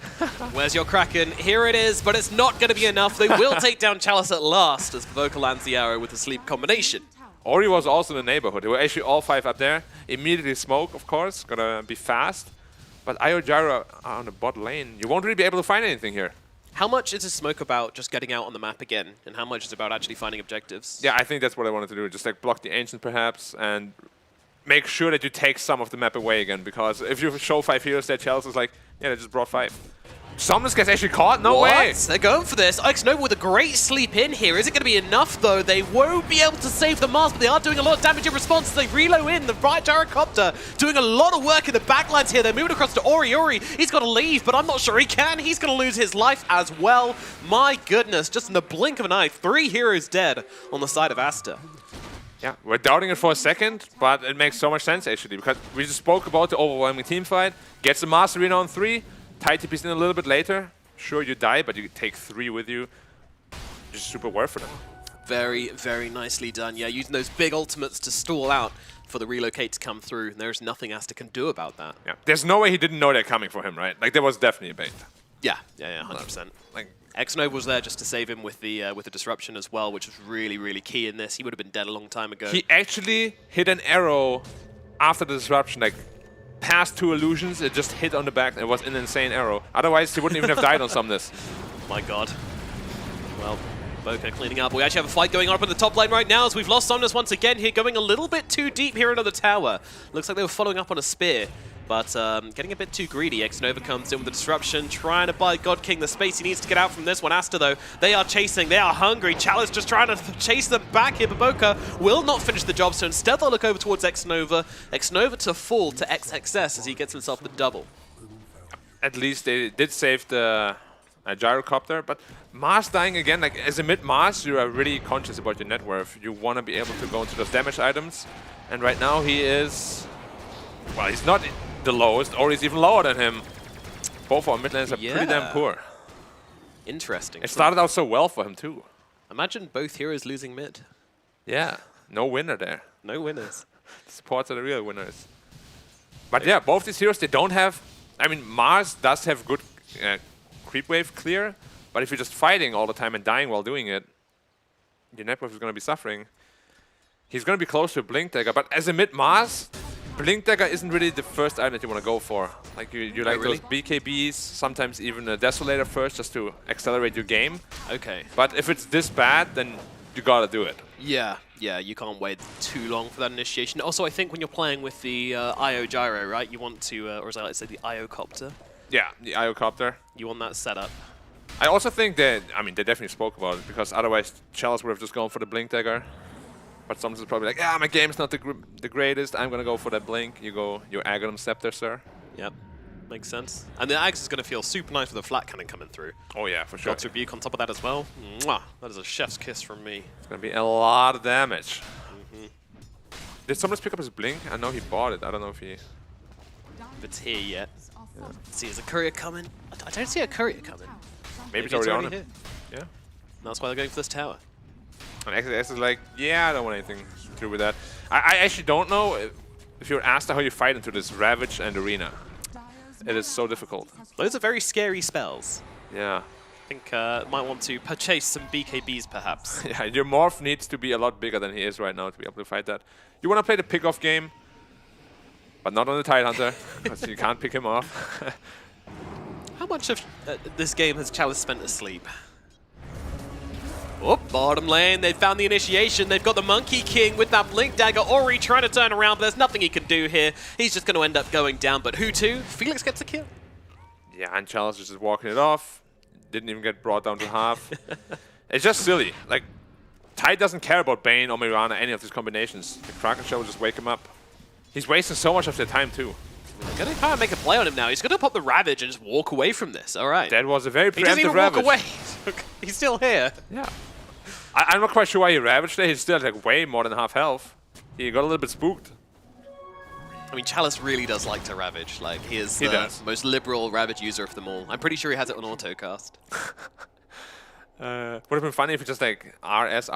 Where's your Kraken? Here it is, but it's not going to be enough. They will take down Chalice at last as Vocal lands the arrow with the sleep combination. Ori was also in the neighborhood. They were actually all 5 up there. Immediately smoke, of course. Gotta be fast. But Io Gyro on the bot lane. You won't really be able to find anything here. How much is this smoke about just getting out on the map again? And how much is about actually finding objectives? Yeah, I think that's what I wanted to do. Just like block the Ancient perhaps and make sure that you take some of the map away again. Because if you show 5 heroes there, Chalice is like, yeah, they just brought 5. Summoners gets actually caught? No way! They're going for this. Nova with a great sleep in here. Is it going to be enough, though? They won't be able to save the Mars, but they are doing a lot of damage in response. They reload in. The right gyrocopter doing a lot of work in the backlines here. They're moving across to Ori. Ori, he's got to leave, but I'm not sure he can. He's going to lose his life as well. My goodness, just in the blink of an eye, 3 heroes dead on the side of Aster. Yeah, we're doubting it for a second, but it makes so much sense actually, because we just spoke about the overwhelming team fight. Gets the Master Arena on 3. Tide TPs in a little bit later. Sure, you die, but you take 3 with you. Just super worth for them. Very, very nicely done. Yeah, using those big ultimates to stall out for the relocate to come through. And there's nothing Aster can do about that. Yeah, there's no way he didn't know they're coming for him, right? Like, there was definitely a bait. Yeah, 100%. Like, Xnova was there just to save him with the disruption as well, which was really, really key in this. He would have been dead a long time ago. he actually hit an arrow after the disruption, like, past 2 illusions, it just hit on the back. It was an insane arrow. Otherwise, he wouldn't even have died on some of this. My god. Well, Boca cleaning up. We actually have a fight going on up in the top lane right now as we've lost Somnus once again here, going a little bit too deep here into the tower. Looks like they were following up on a spear, but getting a bit too greedy. Xnova comes in with the disruption, trying to buy God King the space he needs to get out from this one. Aster, though, they are chasing. They are hungry. Chalice just trying to chase them back here, but Boca will not finish the job, so instead they'll look over towards Xnova. Xnova to fall to XXS as he gets himself the double. At least they did save the gyrocopter, but Mars dying again, like as a mid-Mars, you are really conscious about your net worth. You want to be able to go into those damage items, and right now he is, well, he's not the lowest, or he's even lower than him. Both our mid laners are pretty damn poor. Interesting. It started out so well for him too. Imagine both heroes losing mid. Yeah, no winner there. No winners. The supports are the real winners. But yeah, both these heroes, they don't have, I mean, Mars does have good creep wave clear, but if you're just fighting all the time and dying while doing it, your net worth is going to be suffering. He's going to be close to a Blink Dagger, but as a mid-Mars, Blink Dagger isn't really the first item that you want to go for. Like you like really? those BKBs, sometimes even a Desolator first just to accelerate your game. Okay. But if it's this bad, then you gotta do it. Yeah, you can't wait too long for that initiation. Also, I think when you're playing with the Io Gyro, right, you want to, or as I like to say, the Io Copter, Yeah, the Io Copter. you want that setup. I also think that, I mean, they definitely spoke about it, because otherwise Chalice would have just gone for the Blink Dagger. But someone's probably like, yeah, my game's not the greatest, I'm gonna go for that Blink. You go your Aghanim Scepter, sir. Yep, makes sense. And the Axe is going to feel super nice with the flat cannon coming through. Oh yeah, for sure. God's Rebuke on top of that as well. Mwah, that is a chef's kiss from me. It's gonna be a lot of damage. Did someone just pick up his Blink? I know he bought it, I don't know if he... If it's here yet. See, is a courier coming? I don't see a courier coming. Maybe it's already on him. here. Yeah. That's why they're going for this tower. And XXS is like, yeah, I don't want anything to do with that. I actually don't know if you're asked how you fight into this Ravage and Arena. It is so difficult. Those are very scary spells. Yeah. I think might want to purchase some BKBs perhaps. Yeah, your Morph needs to be a lot bigger than he is right now to be able to fight that. You want to play the pick-off game, but not on the Tidehunter, because you can't pick him off. How much of this game has Chalice spent asleep? Oh, bottom lane, they've found the initiation. They've got the Monkey King with that Blink Dagger. Ori trying to turn around, but there's nothing he can do here. He's just going to end up going down, but who to? Felix gets a kill. Yeah, and Chalice is just walking it off. Didn't even get brought down to half. It's just silly. Like, Tide doesn't care about Bane or Mirana, any of these combinations. The Kraken Shell will just wake him up. He's wasting so much of their time, too. Gonna try and make a play on him now. He's gonna pop the Ravage and just walk away from this. All right. That was a very He doesn't preemptive even Ravage. walk away. He's still here. Yeah. I'm not quite sure why he Ravaged there. He's still like way more than half health. He got a little bit spooked. I mean, Chalice really does like to Ravage. Like, he is He the does. most liberal Ravage user of them all. I'm pretty sure he has it on autocast. Would have been funny if he just like RS.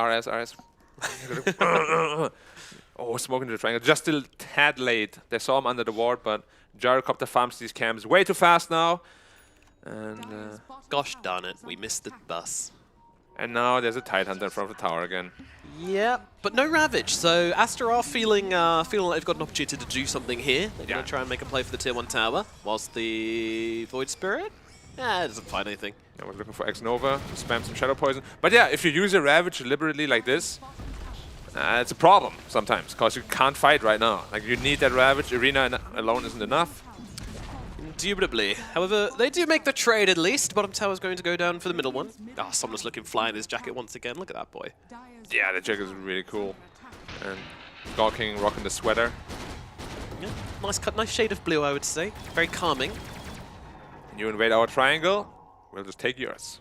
Oh, smoking to the triangle. Just still tad late. They saw him under the ward, but Gyrocopter farms these camps way too fast now. And Gosh darn it, we missed the bus. now there's a Tidehunter in front of the tower again. Yeah, but no Ravage. So Aster are feeling like they've got an opportunity to do something here. They're going to try and make a play for the tier 1 tower, whilst the Void Spirit, it doesn't find anything. I was looking for X-Nova to spam some Shadow Poison. But yeah, if you use a Ravage deliberately like this, it's a problem sometimes, because you can't fight right now. Like, you need that Ravage. Arena alone isn't enough. Indubitably. However, they do make the trade at least. Bottom tower's going to go down for the middle one. Ah, someone's looking fly in his jacket once again. Look at that boy. Yeah, the jacket is really cool. And Gawking rocking the sweater. Yeah, nice cut, nice shade of blue, I would say. Very calming. You invade our triangle, we'll just take yours.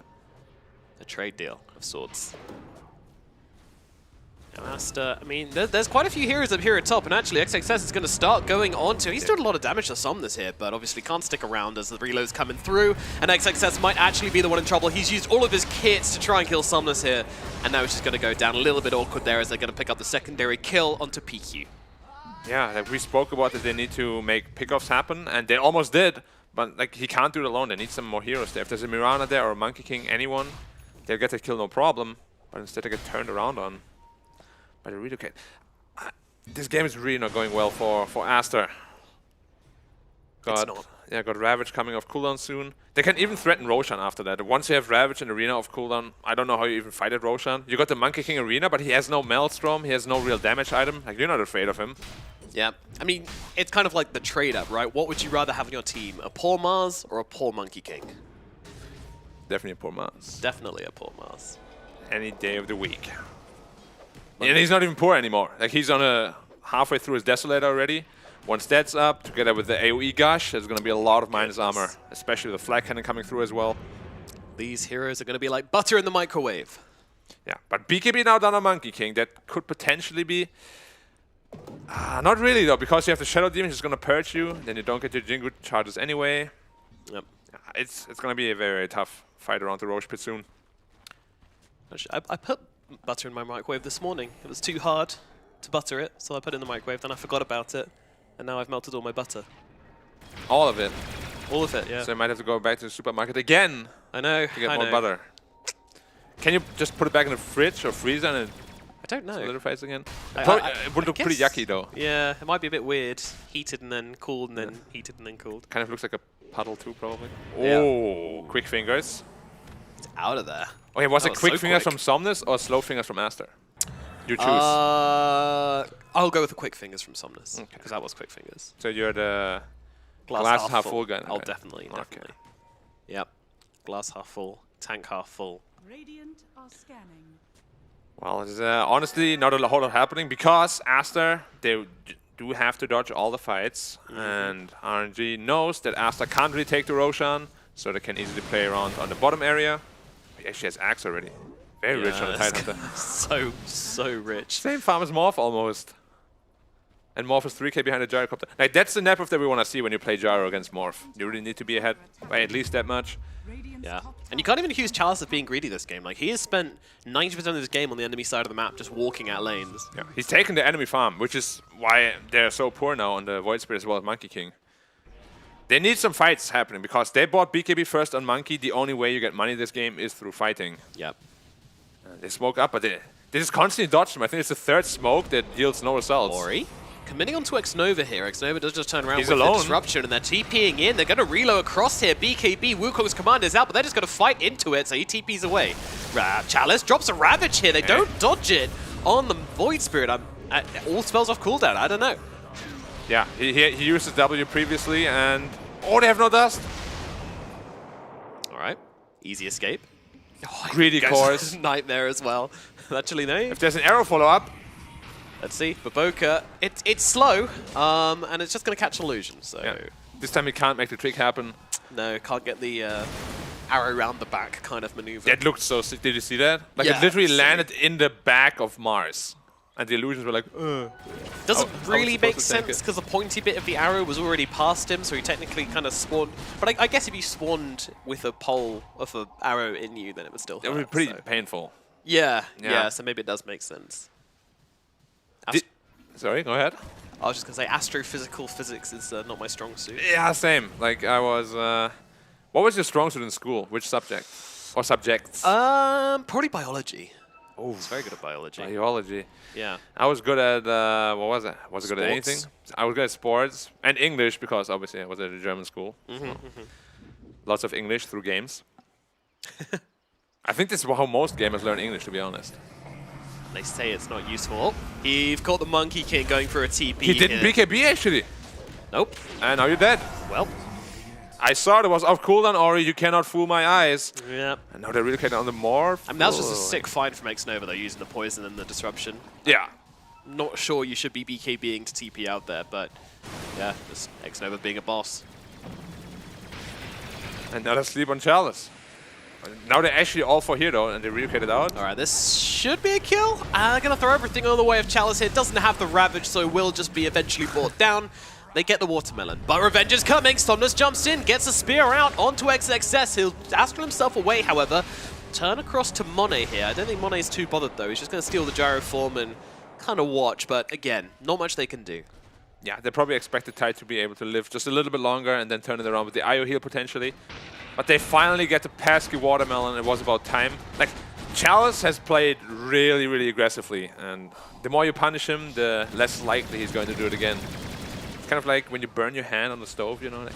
A trade deal of sorts. Now Aster, I mean, there's quite a few heroes up here at top, and actually XXS is going to start going on to. He's doing a lot of damage to Somnus here, but obviously can't stick around as the reload's coming through, and XXS might actually be the one in trouble. He's used all of his kits to try and kill Somnus here, and now he's just going to go down a little bit awkward there as they're going to pick up the secondary kill onto PQ. Yeah, like we spoke about that they need to make pickoffs happen, and they almost did, but like he can't do it alone. They need some more heroes there. If there's a Mirana there or a Monkey King, anyone, they'll get the kill no problem, but instead they get turned around on. But relocate. This game is really not going well for Aster. It's not. Yeah, got Ravage coming off cooldown soon. They can even threaten Roshan after that. Once you have Ravage in Arena off cooldown, I don't know how you even fight at Roshan. You got the Monkey King Arena, but he has no Maelstrom, he has no real damage item. Like, you're not afraid of him. Yeah, I mean, it's kind of like the trade-up, right? What would you rather have on your team, a poor Mars or a poor Monkey King? Definitely a poor Mars. Definitely a poor Mars. Any day of the week. And he's not even poor anymore. Like, he's on a halfway through his Desolator already. Once that's up, together with the AoE Gush, there's going to be a lot of minus armor, especially with the Flag Cannon coming through as well. These heroes are going to be like butter in the microwave. Yeah, but BKB now down on Monkey King. That could potentially be... not really, though, because you have the Shadow Demon, who's going to purge you. Then you don't get your Jingu charges anyway. Yep. It's going to be a very, very tough fight around the Roche Pit soon. I put butter in my microwave this morning. It was too hard to butter it, so I put it in the microwave, then I forgot about it, and now I've melted all my butter. All of it. All of it, yeah. So you might have to go back to the supermarket again I know, to get I more know. butter. Can you just put it back in the fridge or freezer and it I don't know. solidifies again? I It would look pretty guess- yucky, though. Yeah, it might be a bit weird. Heated and then cooled and then heated and then cooled. Kind of looks like a puddle, too, probably. Yeah. Oh, quick fingers. It's out of there. Okay, was That it was quick so fingers quick. from Somnus or slow fingers from Aster? You choose. I'll go with the quick fingers from Somnus, Okay. because that was quick fingers. So you're the glass half full guy. Oh, Okay. definitely, Okay. definitely. Yep. Glass half full, tank half full. Radiant are scanning. Well, there's honestly not a whole lot happening because Aster, they do have to dodge all the fights. And RNG knows that Aster can't really take the Roshan, so they can easily play around on the bottom area. He actually has Axe already. Very rich on the Yeah, Tidehunter. so rich. Same farm as Morph almost. and Morph is 3k behind the Gyrocopter. Like, that's the network that we want to see when you play Gyro against Morph. You really need to be ahead by at least that much. Yeah. And you can't even accuse Chalice of being greedy this game. Like, he has spent 90% of this game on the enemy side of the map just walking at lanes. Yeah. He's taken the enemy farm, which is why they're so poor now on the Void Spirit as well as Monkey King. They need some fights happening because they bought BKB first on Monkey. The only way you get money this game is through fighting. Yep. They smoke up, but they just constantly dodge them. I think it's the third smoke that yields no results. Ori committing onto Xnova here. Xnova does just turn around He's with alone. the disruption, and they're TPing in. They're going to reload across here. BKB, Wukong's command is out, but they're just going to fight into it, so he TPs away. Chalice drops a Ravage here. They don't dodge it on the Void Spirit. All spells off cooldown. I don't know. Yeah, he used his W previously, and... Oh, they have no dust! All right. Easy escape. Oh, Greedy course. Nightmare as well. Actually, no. If there's an arrow follow-up... Let's see. Baboka, it's slow, and it's just going to catch illusion. So Yeah. This time he can't make the trick happen. no, can't get the arrow round the back kind of maneuver. That looked so sick. Did you see that? Like, Yeah, it literally sick. landed in the back of Mars. And the illusions were like, Doesn't I was really supposed make to take sense it. because the pointy bit of the arrow was already past him, so he technically kind of spawned. But I guess if you spawned with a pole of an arrow in you, then it would still it would be hurt, pretty so. painful. Yeah, Yeah. yeah, so maybe it does make sense. Sorry, go ahead. I was just going to say astrophysical physics is not my strong suit. Yeah, same. Like, I was... what was your strong suit in school? Which subject? Or subjects? Probably biology. Oh, it's very good at biology. Biology. Yeah. I was good at, what was it? Was I good at anything? Sports. I was good at sports and English because obviously I was at a German school. Lots of English through games. I think this is how most gamers learn English, to be honest. They say it's not useful. Oh, you've caught the Monkey King going for a TP. He didn't here. BKB actually. Nope. And now you're dead. Well. I saw it was off cooldown, Ori. You cannot fool my eyes. Yeah. And now they're really getting on the morph. I mean, that was just a sick find from Xnova, though, using the poison and the disruption. Yeah. Not sure you should be BKBing to TP out there, but yeah, just Xnova being a boss. And now they sleep on Chalice. Now they're actually all for here, though, and they relocated out. All right, this should be a kill. Gonna throw everything on the way of Chalice here. Doesn't have the Ravage, so will just be eventually brought down. They get the Watermelon, but revenge is coming. Somnus jumps in, gets a spear out onto XXS. He'll astral himself away, however. Turn across to Monet here. I don't think Monet's too bothered, though. He's just going to steal the gyro form and kind of watch, but again, not much they can do. Yeah, they probably expected Tide to be able to live just a little bit longer and then turn it around with the IO heal potentially. But they finally get the pesky Watermelon. It was about time. Like, Chalice has played really, really aggressively, and the more you punish him, the less likely he's going to do it again. It's kind of like when you burn your hand on the stove, you know, like,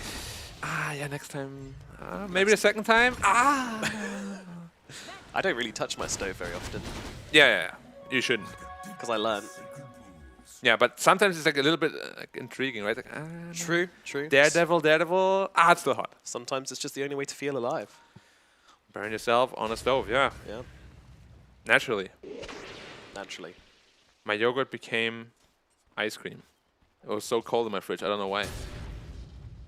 yeah, next time, maybe the second time, I don't really touch my stove very often, Yeah, you shouldn't. because I learned. Yeah, but sometimes it's like a little bit like, intriguing, right? Like, True, true. Daredevil, it's still hot. Sometimes it's just the only way to feel alive. Burn yourself on a stove, yeah. Yeah, Naturally. naturally. My yogurt became ice cream. It was so cold in my fridge, I don't know why.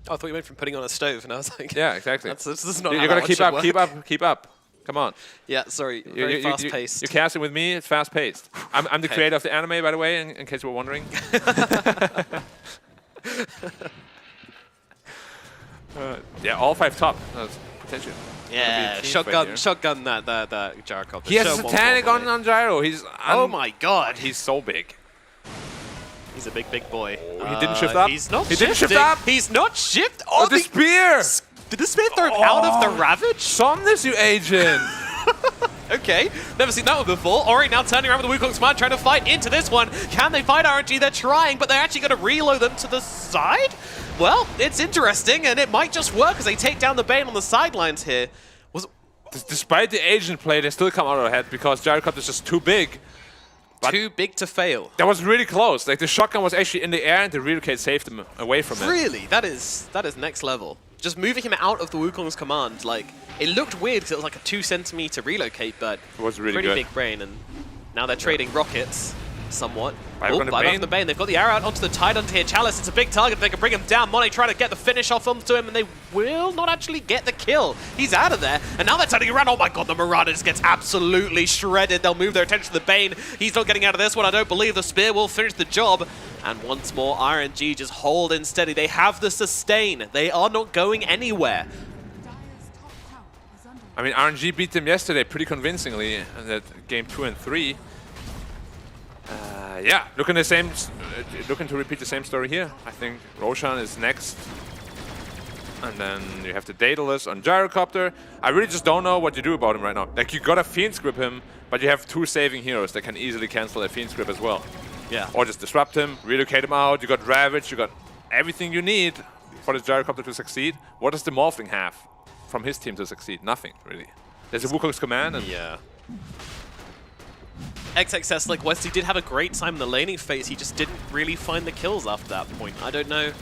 Oh, I thought you meant from putting on a stove, and I was like, Yeah, exactly. this is not You how gotta that keep should up, work. keep up. Come on. Yeah, sorry, very fast-paced. You're casting with me, it's fast-paced. I'm the Okay. creator of the anime, by the way, in case you were wondering. Yeah, all 5 top. That's potential. Yeah, shotgun that gyrocopter. He has Show a one satanic properly. on gyro. He's Oh my god, he's so big. he's a big boy. He didn't shift up? He's not He didn't shift shifting. up? He's not shift. Oh, the spear! Did the spear throw out of the Ravage? Somnus, you agent! Okay, never seen that one before. Ori now turning around with the Wukong's command, trying to fight into this one. Can they fight RNG? They're trying, but they're actually going to reload them to the side? Well, it's interesting, and it might just work as they take down the Bane on the sidelines here. Despite the agent play, they still come out ahead because Gyrocopter is just too big. But too big to fail. that was really close. Like, the shotgun was actually in the air and the relocate saved them away from it. Really? That is next level. Just moving him out of the Wukong's command, like, it looked weird because it was like a 2 centimeter relocate, but It was really pretty good. big brain, and now they're trading rockets somewhat. Buyback Oh, on the buyback Bane. on the Bane. They've got the arrow out onto the Tidehunter here. Chalice, it's a big target. They can bring him down. Monet trying to get the finish off onto him, and they will not actually get the kill. He's out of there, and now they're turning around. Oh my god, the Marauder just gets absolutely shredded. They'll move their attention to the Bane. He's not getting out of this one. I don't believe the spear will finish the job. And once more, RNG just holding steady. They have the sustain. They are not going anywhere. I mean, RNG beat them yesterday pretty convincingly in that game 2 and 3. Yeah, looking to repeat the same story here. I think Roshan is next. And then you have the Daedalus on Gyrocopter. I really just don't know what you do about him right now. Like, you gotta Fiend's Grip him, but you have 2 saving heroes that can easily cancel a Fiend's Grip as well. Yeah. Or just disrupt him, relocate him out. You got Ravage, you got everything you need for the Gyrocopter to succeed. What does the Morphling have from his team to succeed? Nothing, really. There's a Wukong's command and... Yeah. XXS, like Wesley, did have a great time in the laning phase. He just didn't really find the kills after that point. I don't know.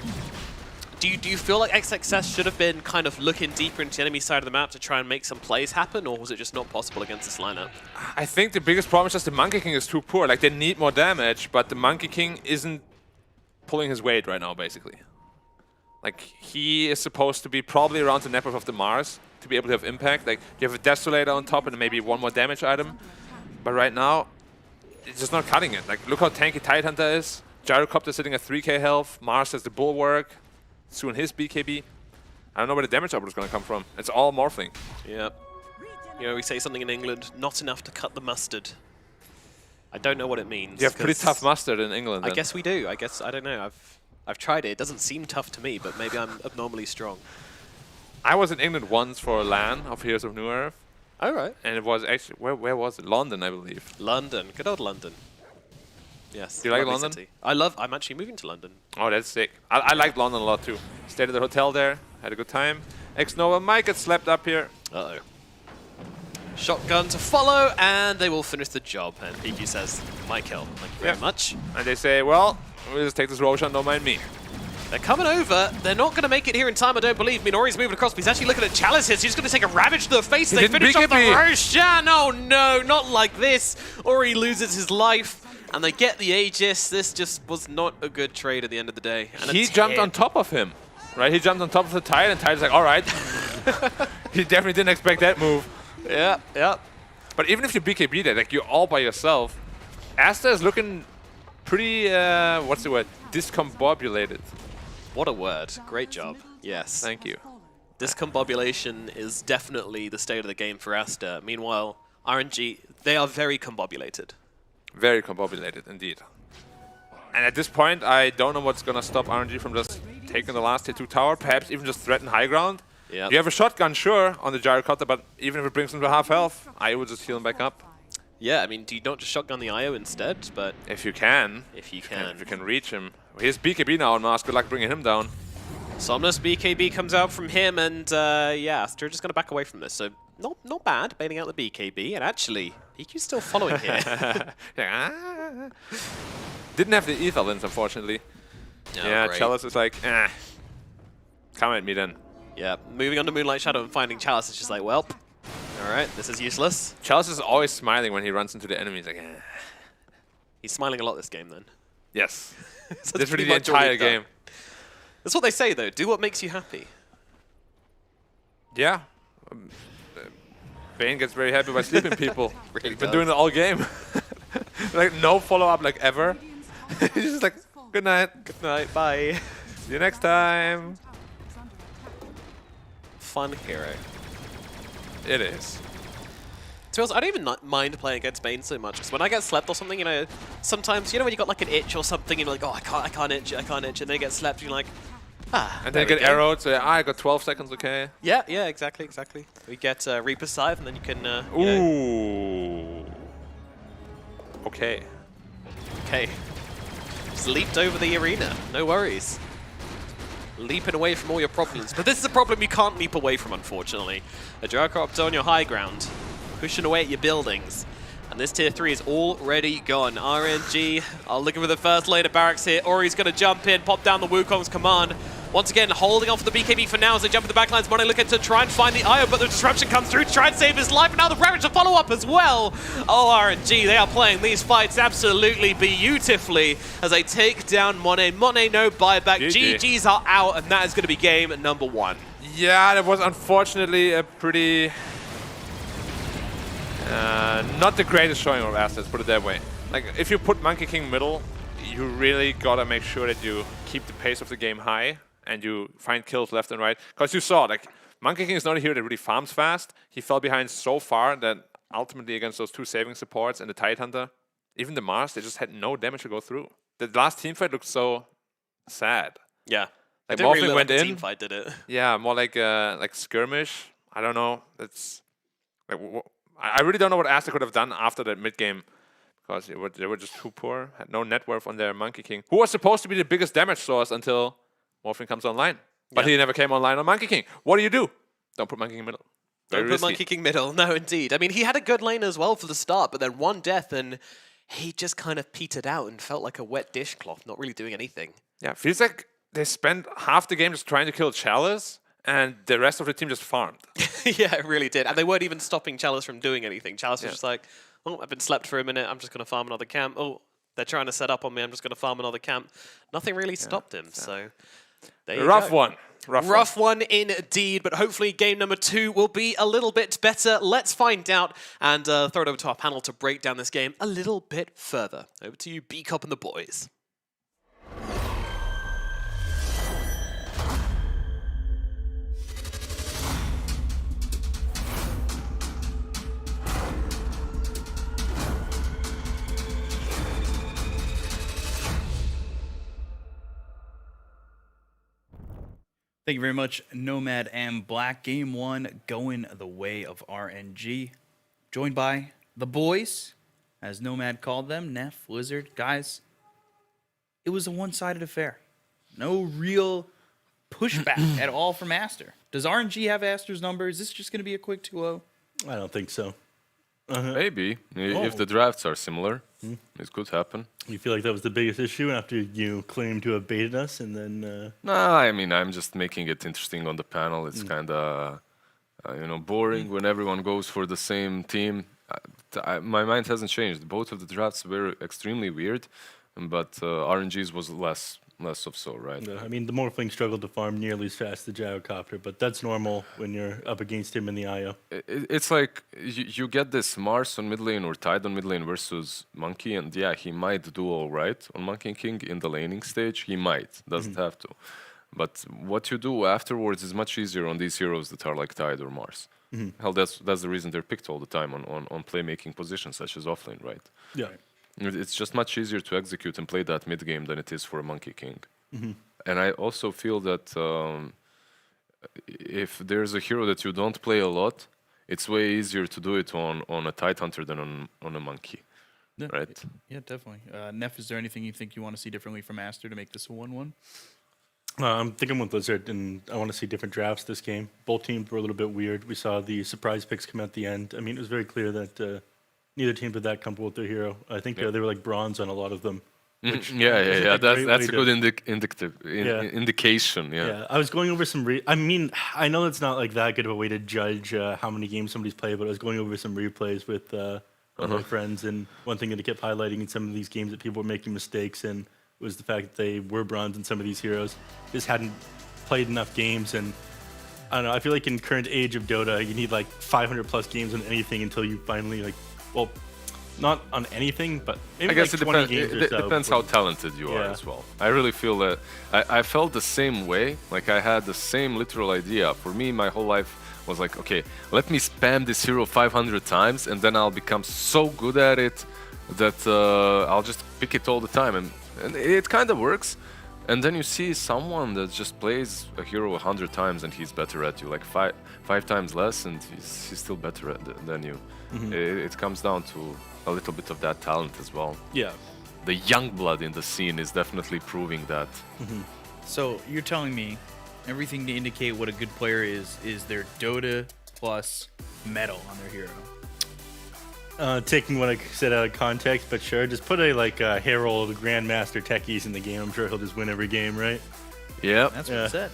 Do you feel like XXS should have been kind of looking deeper into the enemy side of the map to try and make some plays happen, or was it just not possible against this lineup? I think the biggest problem is just the Monkey King is too poor. Like, they need more damage, but the Monkey King isn't pulling his weight right now, basically. Like, he is supposed to be probably around the network of the Mars to be able to have impact. Like, you have a Desolator on top and maybe one more damage item. But right now, it's just not cutting it. Like, look how tanky Tidehunter is. Gyrocopter sitting at 3k health. Mars has the Bulwark. Soon his BKB. I don't know where the damage output is going to come from. It's all Morphling. Yep. You know, we say something in England, not enough to cut the mustard. I don't know what it means. You have pretty tough mustard in England. I guess we do. I don't know. I've tried it. It doesn't seem tough to me, but maybe I'm abnormally strong. I was in England once for a LAN of Heroes of New Earth. Oh, right. And it was actually, where was it? London, I believe. London. Good old London. Yes. Do you like lovely London? City. I'm actually moving to London. Oh, that's sick. I liked London a lot too. Stayed at the hotel there, had a good time. X-Nova might get slapped up here. Uh-oh. Shotgun to follow, and they will finish the job. And PQ says, my kill. Thank you very much. And they say, well, we'll just take this Roshan, don't mind me. They're coming over. They're not going to make it here in time, I don't believe. Minori's moving across, but he's actually looking at Chalice here. So he's going to take a Ravage to the face. They finish off the Roshan. Oh, no, not like this. Ori loses his life. And they get the Aegis. This just was not a good trade at the end of the day. And he jumped on top of him, right? He jumped on top of the Tide, and Tide's like, all right. He definitely didn't expect that move. Yeah, yeah. But even if you BKB there, like, you're all by yourself, Aster is looking pretty, what's the word? Discombobulated. What a word. Great job. Yes. Thank you. Discombobulation is definitely the state of the game for Aster. Meanwhile, RNG, they are very combobulated. Very combobulated, indeed. And at this point, I don't know what's going to stop RNG from just taking the last tier 2 tower, perhaps even just threaten high ground. Yep. You have a shotgun, sure, on the Gyrocopter, but even if it brings him to half health, I would just heal him back up. Yeah, I mean, do you not just shotgun the IO instead? But if you can. If you can. If you can reach him. Here's BKB now on Mars. Good luck bringing him down. Somnus BKB comes out from him, and yeah, Aster just going to back away from this. So not bad, bailing out the BKB, and actually, PQ's still following here. Didn't have the Ether lens, unfortunately. Oh, yeah, great. Chalice is like, come at me then. Yeah, moving on to Moonlight Shadow and finding Chalice is just like, well, all right, this is useless. Chalice is always smiling when he runs into the enemies. Like, He's smiling a lot this game, then. Yes. So Literally the entire game. That's what they say, though. Do what makes you happy. Yeah. Bane gets very happy by sleeping people. Really He's been doing it all game. Like, no follow-up, like, ever. He's just like, good night. Good night, bye. See you next time. Fun hero. It is. To be honest, I don't even mind playing against Bane so much, because when I get slept or something, you know, sometimes, you know when you got like an itch or something, and you're like, oh, I can't itch, and then you get slept, and you're like, and then you get arrowed, so I got 12 seconds, okay. Yeah, exactly. We get Reaper Scythe, and then you can, you know. Okay. Okay. Just leaped over the arena, no worries. Leaping away from all your problems. But this is a problem you can't leap away from, unfortunately. A Gyrocopter on your high ground, pushing away at your buildings. And this tier 3 is already gone. RNG are looking for the first lane of barracks here. Ori's going to jump in, pop down the Wukong's command. Once again, holding on for the BKB for now as they jump in the backlines. Mono looking to try and find the IO, but the disruption comes through to try and save his life. And now the Ravage to follow up as well. Oh, RNG, they are playing these fights absolutely beautifully as they take down Monet. Monet, no buyback. GGs are out, and that is going to be game number 1. Yeah, that was unfortunately a pretty... not the greatest showing of assets, put it that way. Like, if you put Monkey King middle, you really gotta make sure that you keep the pace of the game high and you find kills left and right. Because you saw, like, Monkey King is not a hero that really farms fast. He fell behind so far that ultimately against those two saving supports and the Tidehunter, even the Mars, they just had no damage to go through. The last teamfight looked so sad. Yeah. Like, It didn't really Morphling look went like a in. team fight, did it? Yeah, more like skirmish. I don't know. It's like I really don't know what Aster could have done after that mid game, because they were just too poor. Had no net worth on their Monkey King, who was supposed to be the biggest damage source until Morphling comes online. But Yeah. he never came online on Monkey King. What do? Don't put Monkey King in the middle. Very Don't put risky. Monkey King middle. No, indeed. I mean, he had a good lane as well for the start, but then one death and he just kind of petered out and felt like a wet dishcloth, not really doing anything. Yeah, feels like they spent half the game just trying to kill Chalice, and the rest of the team just farmed. Yeah, it really did. And they weren't even stopping Chalice from doing anything. Chalice was Yeah. just like, oh, I've been slept for a minute. I'm just going to farm another camp. Oh, they're trying to set up on me. I'm just going to farm another camp. Nothing really stopped him. So there you Rough go. one. Rough one indeed, but hopefully game number 2 will be a little bit better. Let's find out and throw it over to our panel to break down this game a little bit further. Over to you, B-Cop and the boys. Thank you very much, Nomad and Black. Game 1 going the way of RNG. Joined by the boys, as Nomad called them, Neff, Lizard. Guys, it was a one-sided affair. No real pushback at all from Aster. Does RNG have Aster's number? Is this just going to be a quick 2-0? I don't think so. Maybe. If the drafts are similar, it could happen. You feel like that was the biggest issue after you claimed to have baited us, and then Nah, I mean, I'm just making it interesting on the panel. It's kind of, boring when everyone goes for the same team. My mind hasn't changed. Both of the drafts were extremely weird, but RNG's was less of so, right? I mean, the Morphling struggled to farm nearly as fast as the Gyrocopter, but that's normal when you're up against him in the IO. It's like you get this Mars on mid lane or Tide on mid lane versus Monkey, and yeah, he might do all right on Monkey King in the laning stage. He might, doesn't have to. But what you do afterwards is much easier on these heroes that are like Tide or Mars. Hell, that's the reason they're picked all the time on playmaking positions such as offlane, right? Yeah. It's just much easier to execute and play that mid game than it is for a Monkey King. And I also feel that if there's a hero that you don't play a lot, it's way easier to do it on a Tidehunter than on a Monkey, Yeah. right? Yeah, definitely. Neff, is there anything you think you want to see differently from Aster to make this a 1-1? I'm thinking with Lizard, and I want to see different drafts this game. Both teams were a little bit weird. We saw the surprise picks come at the end. I mean, it was very clear that neither team was that comfortable with their hero. I think they were like bronze on a lot of them. Yeah. a great That's way a good indication. Yeah. Yeah, I was going over some. I mean, I know it's not like that good of a way to judge how many games somebody's played, but I was going over some replays with one of my friends, and one thing that I kept highlighting in some of these games that people were making mistakes in was the fact that they were bronze in some of these heroes. Just hadn't played enough games, and I don't know. I feel like in current age of Dota, you need like 500 plus games on anything until you finally well, not on anything, but maybe I guess like it 20 depends. games or It so depends how before- talented you are Yeah. as well. I really feel that I felt the same way. Like I had the same literal idea. For me, my whole life was like, okay, let me spam this hero 500 times, and then I'll become so good at it that I'll just pick it all the time, and it kind of works. And then you see someone that just plays a hero 100 times and he's better at you, like five times less, and he's still better than you. It comes down to a little bit of that talent as well. Yeah. The young blood in the scene is definitely proving that. So you're telling me everything to indicate what a good player is their Dota plus metal on their hero. Taking what I said out of context, but sure, just put a Herald Grandmaster techies in the game. I'm sure he'll just win every game, right? Yeah, That's what Yeah. it said.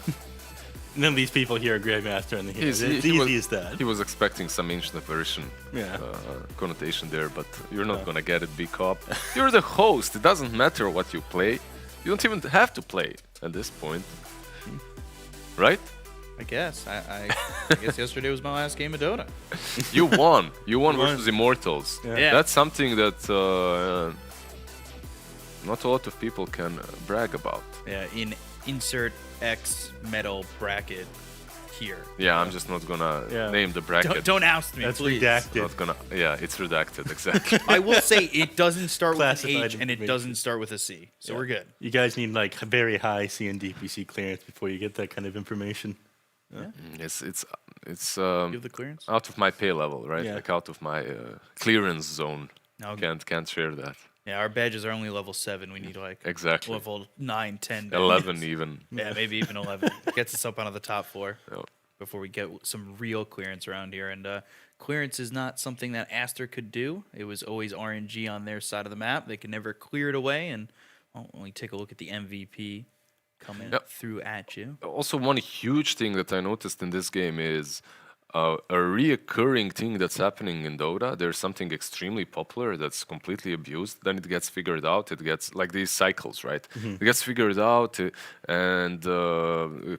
None of these people here are Grandmaster in the game. It's he easy was- as that. he was expecting some ancient aversion Yeah. connotation there, but you're not gonna get it, big cop. You're the host. It doesn't matter what you play. You don't even have to play at this point, right? I guess. I guess yesterday was my last game of Dota. You won. You won Won. versus Immortals. Yeah. Yeah. That's something that not a lot of people can brag about. In insert X metal bracket here. Yeah, I'm just not gonna Yeah. name the bracket. Don't oust me, That's please. redacted. Not gonna. Yeah, it's redacted exactly. I will say it doesnesn't start with an Classified H and it information. doesn't start with a C, so we're good. You guys need like very high C and DPC clearance before you get that kind of information. it's Give the clearance. out of my pay level, right? Yeah. Like out of my clearance zone. No, Can't share that. yeah, our badges are only level 7. We need like Exactly. level 9, 10, badges. 11 even. Yeah, maybe even 11. Gets us up onto the top 4 Yep. before we get some real clearance around here. And clearance is not something that Aster could do. It was always RNG on their side of the map. They could never clear it away. And when we take a look at the MVP coming Yep. through at you. Also, one huge thing that I noticed in this game is a reoccurring thing that's happening in Dota. There's something extremely popular that's completely abused. Then it gets figured out. It gets like these cycles, right? It gets figured out and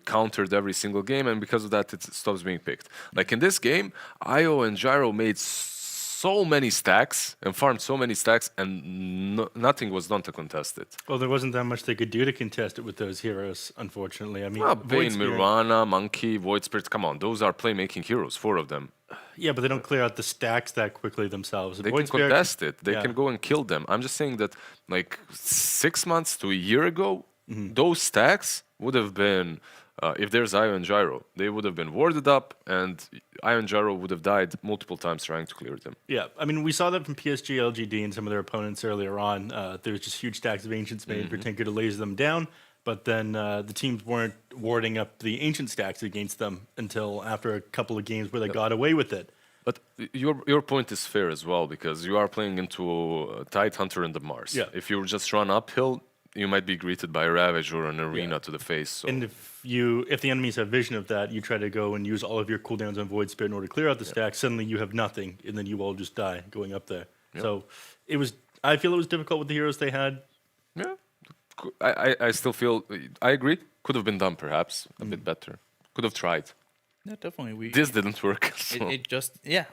countered every single game, and because of that, it stops being picked. Like in this game, IO and Gyro made so many stacks and farmed so many stacks, and nothing was done to contest it. Well, there wasn't that much they could do to contest it with those heroes, unfortunately. I mean, Well, Void Bane, Spirit- Mirana, Monkey, Void Spirit, come on, those are playmaking heroes, 4 of them. Yeah, but they don't clear out the stacks that quickly themselves. They Void can Spirit- contest it. They yeah. can go and kill them. I'm just saying that, like 6 months to a year ago, those stacks would have been, if there's Io and Gyro, they would have been warded up, and Io and Gyro would have died multiple times trying to clear them. Yeah, I mean, we saw that from PSG, LGD, and some of their opponents earlier on. There was just huge stacks of Ancients made for Tinker to laser them down, but then the teams weren't warding up the Ancient stacks against them until after a couple of games where they got away with it. But your point is fair as well, because you are playing into a Tide Hunter and the Mars. Yeah. If you just run uphill, you might be greeted by a Ravage or an Arena to the face. So. And if the enemies have vision of that, you try to go and use all of your cooldowns on Void Spirit in order to clear out the stack. Suddenly you have nothing, and then you all just die going up there. So it was. I feel it was difficult with the heroes they had. Yeah, I still feel, I agree, could have been done perhaps a bit better. Could have tried. Yeah, definitely. This didn't work. So. It just, it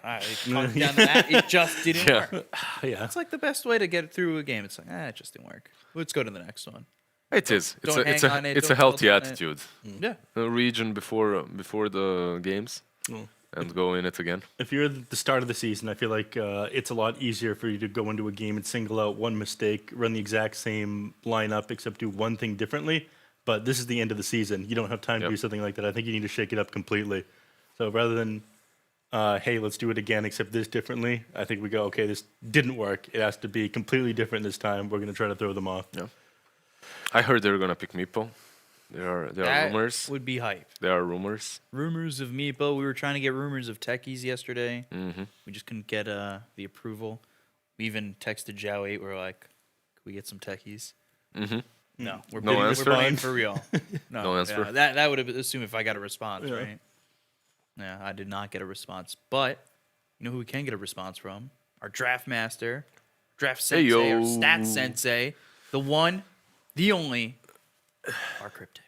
comes down to that. It just didn't Yeah. work. Yeah, It's like the best way to get through a game. It's like, it just didn't work. Let's go to the next one. It is. Don't hang on it, It's a don't healthy build on it. attitude. Yeah. A region before the games, and go in it again. if you're at the start of the season, I feel like it's a lot easier for you to go into a game and single out one mistake, run the exact same lineup, except do one thing differently. But this is the end of the season. You don't have time to Yep. do something like that. I think you need to shake it up completely. So rather than, hey, let's do it again, except this differently, I think we go, okay, this didn't work. It has to be completely different this time. We're going to try to throw them off. Yeah. I heard they were gonna pick Meepo. There are That rumors. would be hype. There are rumors. Rumors of Meepo. We were trying to get rumors of techies yesterday. Mm-hmm. We just couldn't get the approval. We even texted Zhao8. We're like, "Can we get some techies?" Mm-hmm. No, we're No bidding, answer? we're buying for real. No answer? yeah, that would have assumed if I got a response, right? Yeah, I did not get a response. But you know who we can get a response from? Our draft master, draft sensei, Heyo. our stat sensei, the one, the only, our cryptic.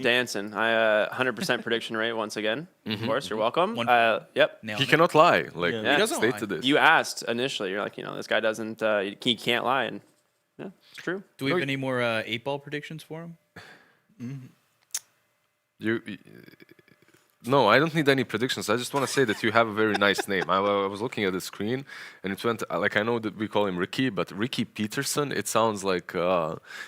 Dancing. 100% prediction rate once again. Of course, you're welcome. One- Yep. Nailed He it. cannot lie. Like Yeah. we He doesn't stated lie. this. You asked initially. You're like, this guy doesn't. He can't lie, and yeah, it's true. Do we have any more 8-ball predictions for him? No, I don't need any predictions. I just want to say that you have a very nice name. I was looking at the screen, and it went like, I know that we call him Ricky, but Ricky Peterson. It sounds like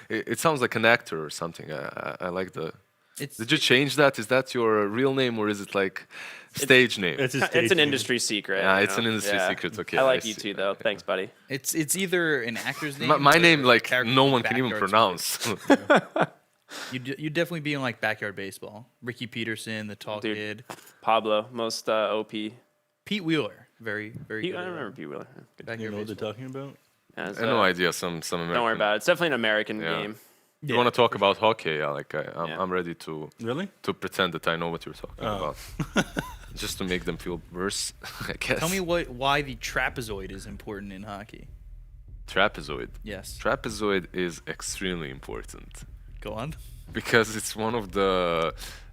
it sounds like an actor or something. I like the. It's Did you change that? Is that your real name, or is it like stage name? It's, It's an industry secret. Yeah, you it's know? an industry Yeah. secret. Okay, I like you see. too, though. Thanks, buddy. it's either an actor's name. My or name, a like character no from one can even Backyard Sports. pronounce. You'd definitely be in like backyard baseball. Ricky Peterson, the tall Dude. kid. Pablo, most OP. Pete Wheeler, very good. I at, remember Pete Wheeler. Good. You backyard know what they're baseball. talking about? Yeah, I it's, have no idea. Some American. Don't worry about it. It's definitely an American Yeah. game. You want to talk about hockey? Yeah, like Yeah. I'm ready to Really? pretend that I know what you're talking about, just to make them feel worse. I guess. Tell me why the trapezoid is important in hockey. Trapezoid. Yes, Trapezoid is extremely important Go on. Because it's one of the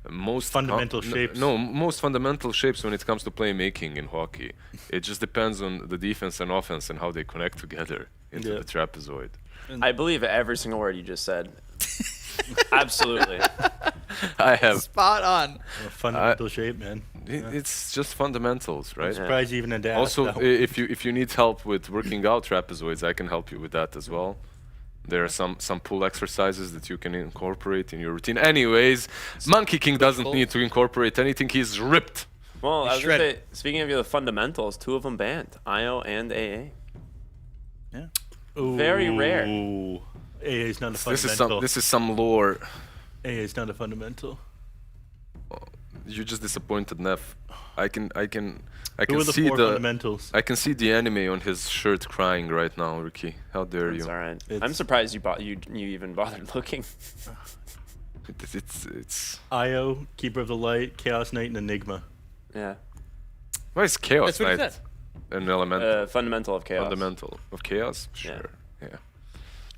most Fundamental shapes. No, most fundamental shapes when it comes to playmaking in hockey. It just depends on the defense and offense and how they connect together into Yeah. the trapezoid. I believe every single word you just said. Absolutely. I have. Spot on. A fundamental shape, man. It's just fundamentals, right? Surprised you even had to ask Also, that one. if you need help with working out trapezoids, I can help you with that as well. There are some pull exercises that you can incorporate in your routine. Anyways, Monkey King doesn't need to incorporate anything. He's ripped. Well, I was gonna shredded. say, speaking of the fundamentals, 2 of them banned, IO and AA. Yeah. very rare. Ooh. AA is not a This fundamental. is some lore. AA is not a fundamental. You're just disappointed, Neff. I can Who are the see four the fundamentals? I can see the anime on his shirt crying right now, Ricky. How dare It's you? all right. I'm It's- surprised you even bothered looking. It's Io, Keeper of the Light, Chaos Knight, and Enigma. Yeah. why is Chaos That's what he Knight said. an elemental Fundamental of chaos. fundamental of chaos? Yeah. Sure. Yeah.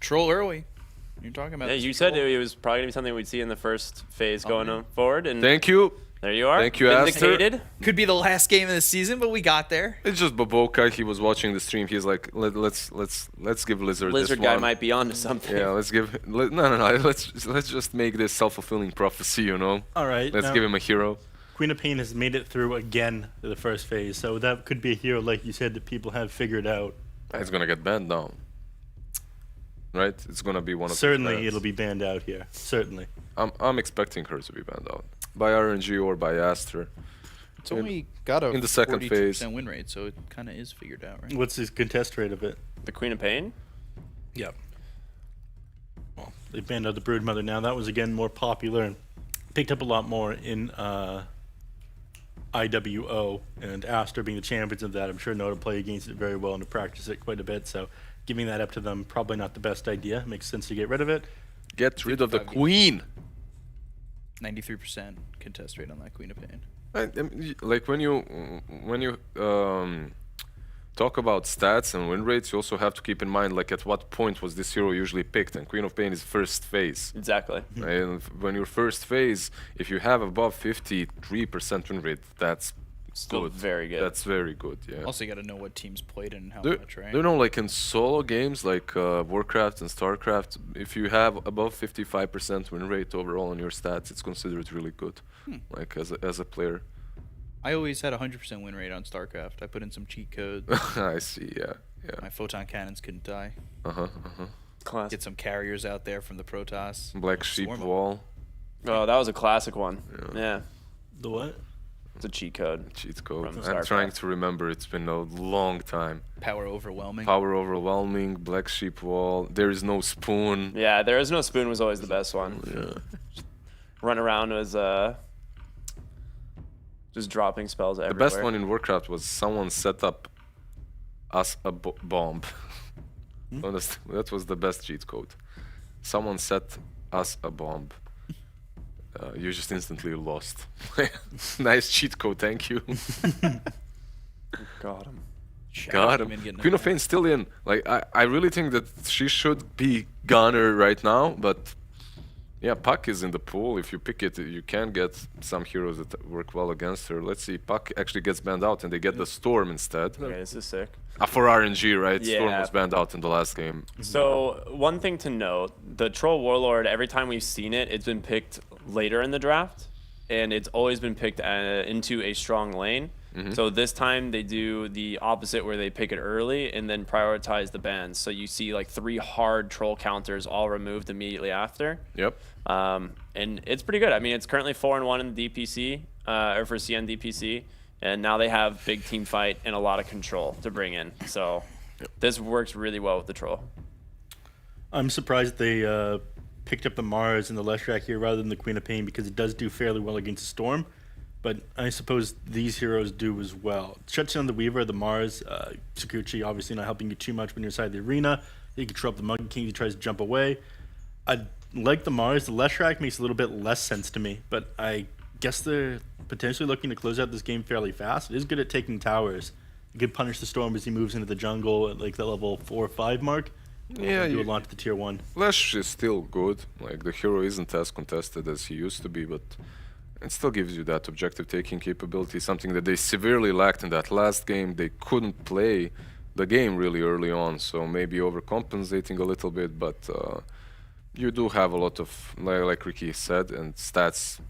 Troll early. You're talking about. Yeah, this you said troll. it was probably gonna be something we'd see in the first phase going on forward, and Thank you. there you are. Thank you, Aster. Vindicated. Could be the last game of the season, but we got there. It's just Baboka. He was watching the stream. He's like, let's give Lizard Lizard this guy one. might be onto something. Yeah, let's give. No. Let's just make this self-fulfilling prophecy. You know. All right. Let's now, give him a hero. Queen of Pain has made it through again to the first phase, so that could be a hero, like you said, that people have figured out. It's gonna get banned down. Right? It's gonna be one of. Certainly, the it'll be banned out here. Certainly. I'm expecting her to be banned out by RNG or by Aster. It's only got a in the second 42% phase. win rate, so it kind of is figured out, right? What's the contest rate of it? The Queen of Pain. Yep. Well, they banned out the Broodmother now. That was again more popular and picked up a lot more in IWO, and Aster being the champions of that, I'm sure know to play against it very well and to practice it quite a bit. So giving that up to them probably not the best idea. Makes sense to get rid of it. Get rid of the 55 queen. 93% contest rate on that Queen of Pain. Like when you talk about stats and win rates, you also have to keep in mind like at what point was this hero usually picked. And Queen of Pain is first phase. Exactly. And when you're first phase, if you have above 53% win rate, that's Still good. very good. That's very good. Yeah. Also, you got to know what teams played and how Do much, right? you know, like in solo games like Warcraft and Starcraft, if you have above 55% win rate overall on your stats, it's considered really good. Like as a player. I always had a 100% win rate on StarCraft. I put in some cheat codes. I see. Yeah. My photon cannons couldn't die. Classic. Get some carriers out there from the Protoss. Black Sheep Swarm 'em. Wall, Oh, that was a classic one. Yeah. The what? It's a cheat code. cheat code. From I'm trying StarCraft. to remember. It's been a long time. Power overwhelming. Power overwhelming. Black Sheep Wall. There is no spoon. Yeah, there is no spoon was always the best one. Yeah. Run around was just dropping spells everywhere. The best one in Warcraft was someone set up us a bomb. Honestly, that was the best cheat code. Someone set us a bomb. You just instantly lost. Nice cheat code, thank you. Got him. Got him. Queen of Pain's still in. Like I really think that she should be Gunner right now, but yeah, Puck is in the pool. If you pick it, you can get some heroes that work well against her. Let's see, Puck actually gets banned out and they get the Storm instead. Okay, this is sick. For RNG, right? Storm Yeah. was banned out in the last game. So one thing to note, the Troll Warlord, every time we've seen it, it's been picked later in the draft, and it's always been picked into a strong lane. So this time they do the opposite where they pick it early and then prioritize the bans. So you see like 3 hard troll counters all removed immediately after. Yep. And it's pretty good. I mean, it's currently 4-1 in the DPC, or for CN DPC, and now they have big team fight and a lot of control to bring in. So this works really well with the troll. I'm surprised they picked up the Mars and the Leshrac here rather than the Queen of Pain because it does do fairly well against the Storm. But I suppose these heroes do as well. Shuts down the Weaver, the Mars, Sakuchi obviously not helping you too much when you're inside the arena. You control up the Monkey King, he tries to jump away. I like the Mars. The Leshrac makes a little bit less sense to me, but I guess they're potentially looking to close out this game fairly fast. It is good at taking towers. You can punish the Storm as he moves into the jungle at like the level 4 or 5 mark. Yeah, do a launch to tier 1. Flash is still good. Like, the hero isn't as contested as he used to be, but it still gives you that objective taking capability, something that they severely lacked in that last game. They couldn't play the game really early on, so maybe overcompensating a little bit, but you do have a lot of, like Ricky said, and stats,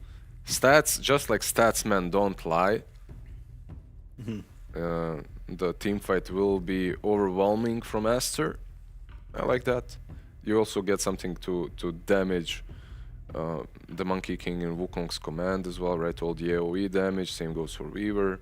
just like statsmen don't lie. The team fight will be overwhelming from Aster. I like that. You also get something to damage the Monkey King and Wukong's command as well, right? All the AoE damage, same goes for Weaver.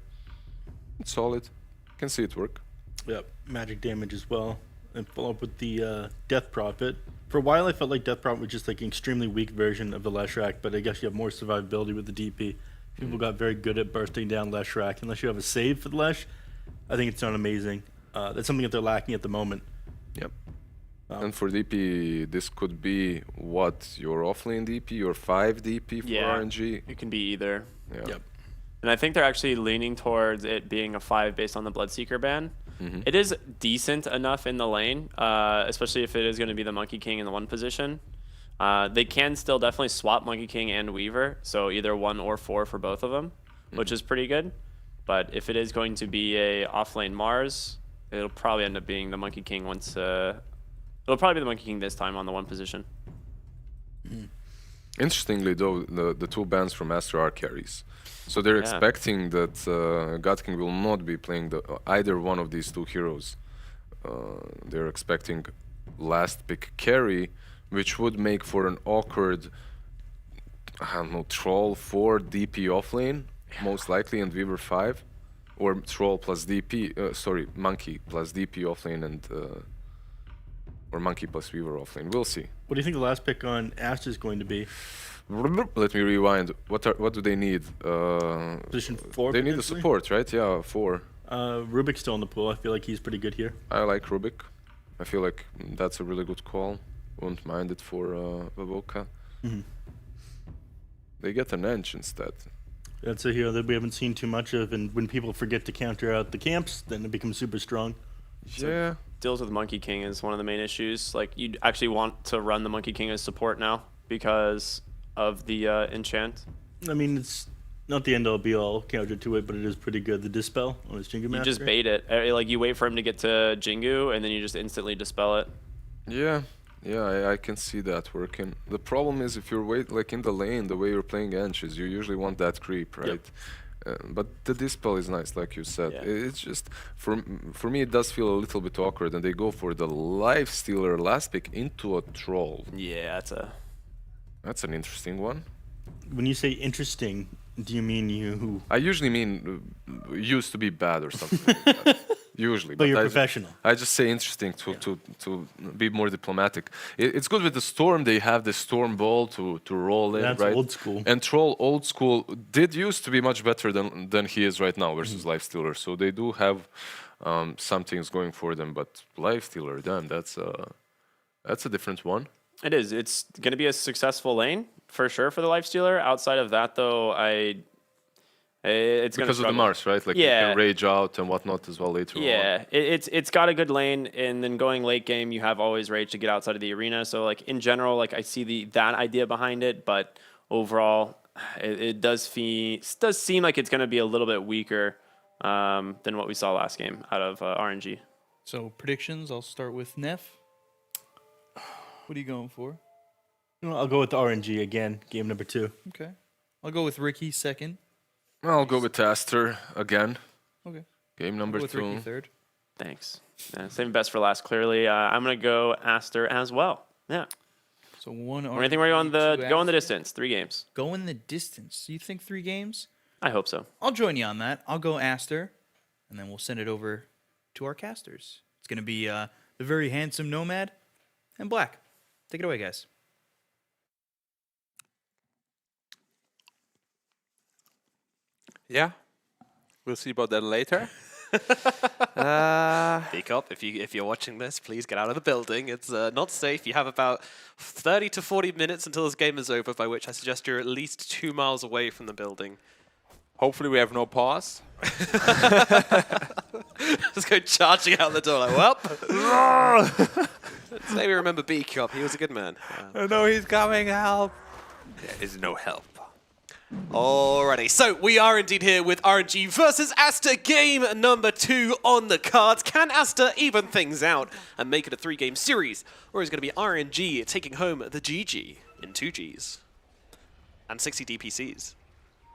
It's solid. Can see it work. Yep, magic damage as well. And follow up with the Death Prophet. For a while, I felt like Death Prophet was just like an extremely weak version of the Leshrac, but I guess you have more survivability with the DP. People got very good at bursting down Leshrac. Unless you have a save for the Lesh, I think it's not amazing. That's something that they're lacking at the moment. Yep. And for DP, this could be what, your offlane DP, your 5 DP for RNG? It can be either. Yeah. Yep. And I think they're actually leaning towards it being a 5 based on the Bloodseeker ban. It is decent enough in the lane, especially if it is going to be the Monkey King in the 1 position. They can still definitely swap Monkey King and Weaver, so either 1 or 4 for both of them, which is pretty good. But if it is going to be a offlane Mars, it'll probably end up being the Monkey King once... it'll probably be the Monkey King this time on the 1 position. Interestingly, though, the 2 bans from Aster are carries. So they're expecting that God King will not be playing either one of these 2 heroes. They're expecting last pick carry, which would make for an awkward, I don't know, Troll 4 DP offlane, most likely, and Weaver 5. Or Troll plus DP, sorry, Monkey plus DP offlane and... or Monkey plus Weaver offlane. We'll see. What do you think the last pick on Aster is going to be? Let me rewind. What do they need? Position 4? They need the support, right? Yeah, 4. Rubik's still in the pool. I feel like he's pretty good here. I like Rubik. I feel like that's a really good call. Wouldn't mind it for Baboka. They get an edge instead. That's a hero that we haven't seen too much of, and when people forget to counter out the camps, then it becomes super strong. Yeah. Deals with Monkey King is one of the main issues. Like, you actually want to run the Monkey King as support now because of the enchant. I mean, it's not the end-all be-all counter to it, but it is pretty good. The Dispel on his Jingu Master. You just bait it. Like, you wait for him to get to Jingu, and then you just instantly dispel it. Yeah. Yeah, I can see that working. The problem is if you're like in the lane, the way you're playing Enches, you usually want that creep, right? But the Dispel is nice, like you said. It's just, for me, it does feel a little bit awkward, and they go for the Lifestealer last pick into a Troll. Yeah, That's an interesting one. When you say interesting, do you mean you... I usually mean used to be bad or something like that. Usually. But you're professional. I just say interesting to be more diplomatic. It's good with the Storm. They have the Storm Ball to roll in, That's right? old school. And Troll, old school, did used to be much better than he is right now versus Lifestealer. So they do have some things going for them. But Lifestealer, damn, that's a different one. It is. It's going to be a successful lane for sure for the Lifestealer. Outside of that, though, it's because of the Mars, right? Like you can rage out and whatnot as well later on. Yeah, it's got a good lane, and then going late game, you have always rage to get outside of the arena. So like in general, like I see that idea behind it, but overall, it does seem like it's going to be a little bit weaker than what we saw last game out of RNG. So predictions. I'll start with Neff. What are you going for? I'll go with the RNG again, game number 2. Okay. I'll go with Ricky second. I'll go with Aster again. Okay. Game number I'll go with 2. Ricky third. Thanks. Saving best for last, clearly. I'm going to go Aster as well. Yeah. So one. Or anything where you go on the distance. 3 games. Go in the distance. You think 3 games? I hope so. I'll join you on that. I'll go Aster, and then we'll send it over to our casters. It's going to be the very handsome Nomad and Black. Take it away, guys. Yeah, we'll see about that later. Speak up. If you're watching this, please get out of the building. It's not safe. You have about 30 to 40 minutes until this game is over, by which I suggest you're at least 2 miles away from the building. Hopefully we have no pause. Just go charging out the door like, well. Let's maybe remember B-Cop. He was a good man. No, he's coming. Help. There is no help. Alrighty, so we are indeed here with RNG versus Aster, game number 2 on the cards. Can Aster even things out and make it a 3-game series? Or is it going to be RNG taking home the GG in 2 Gs and 60 DPCs?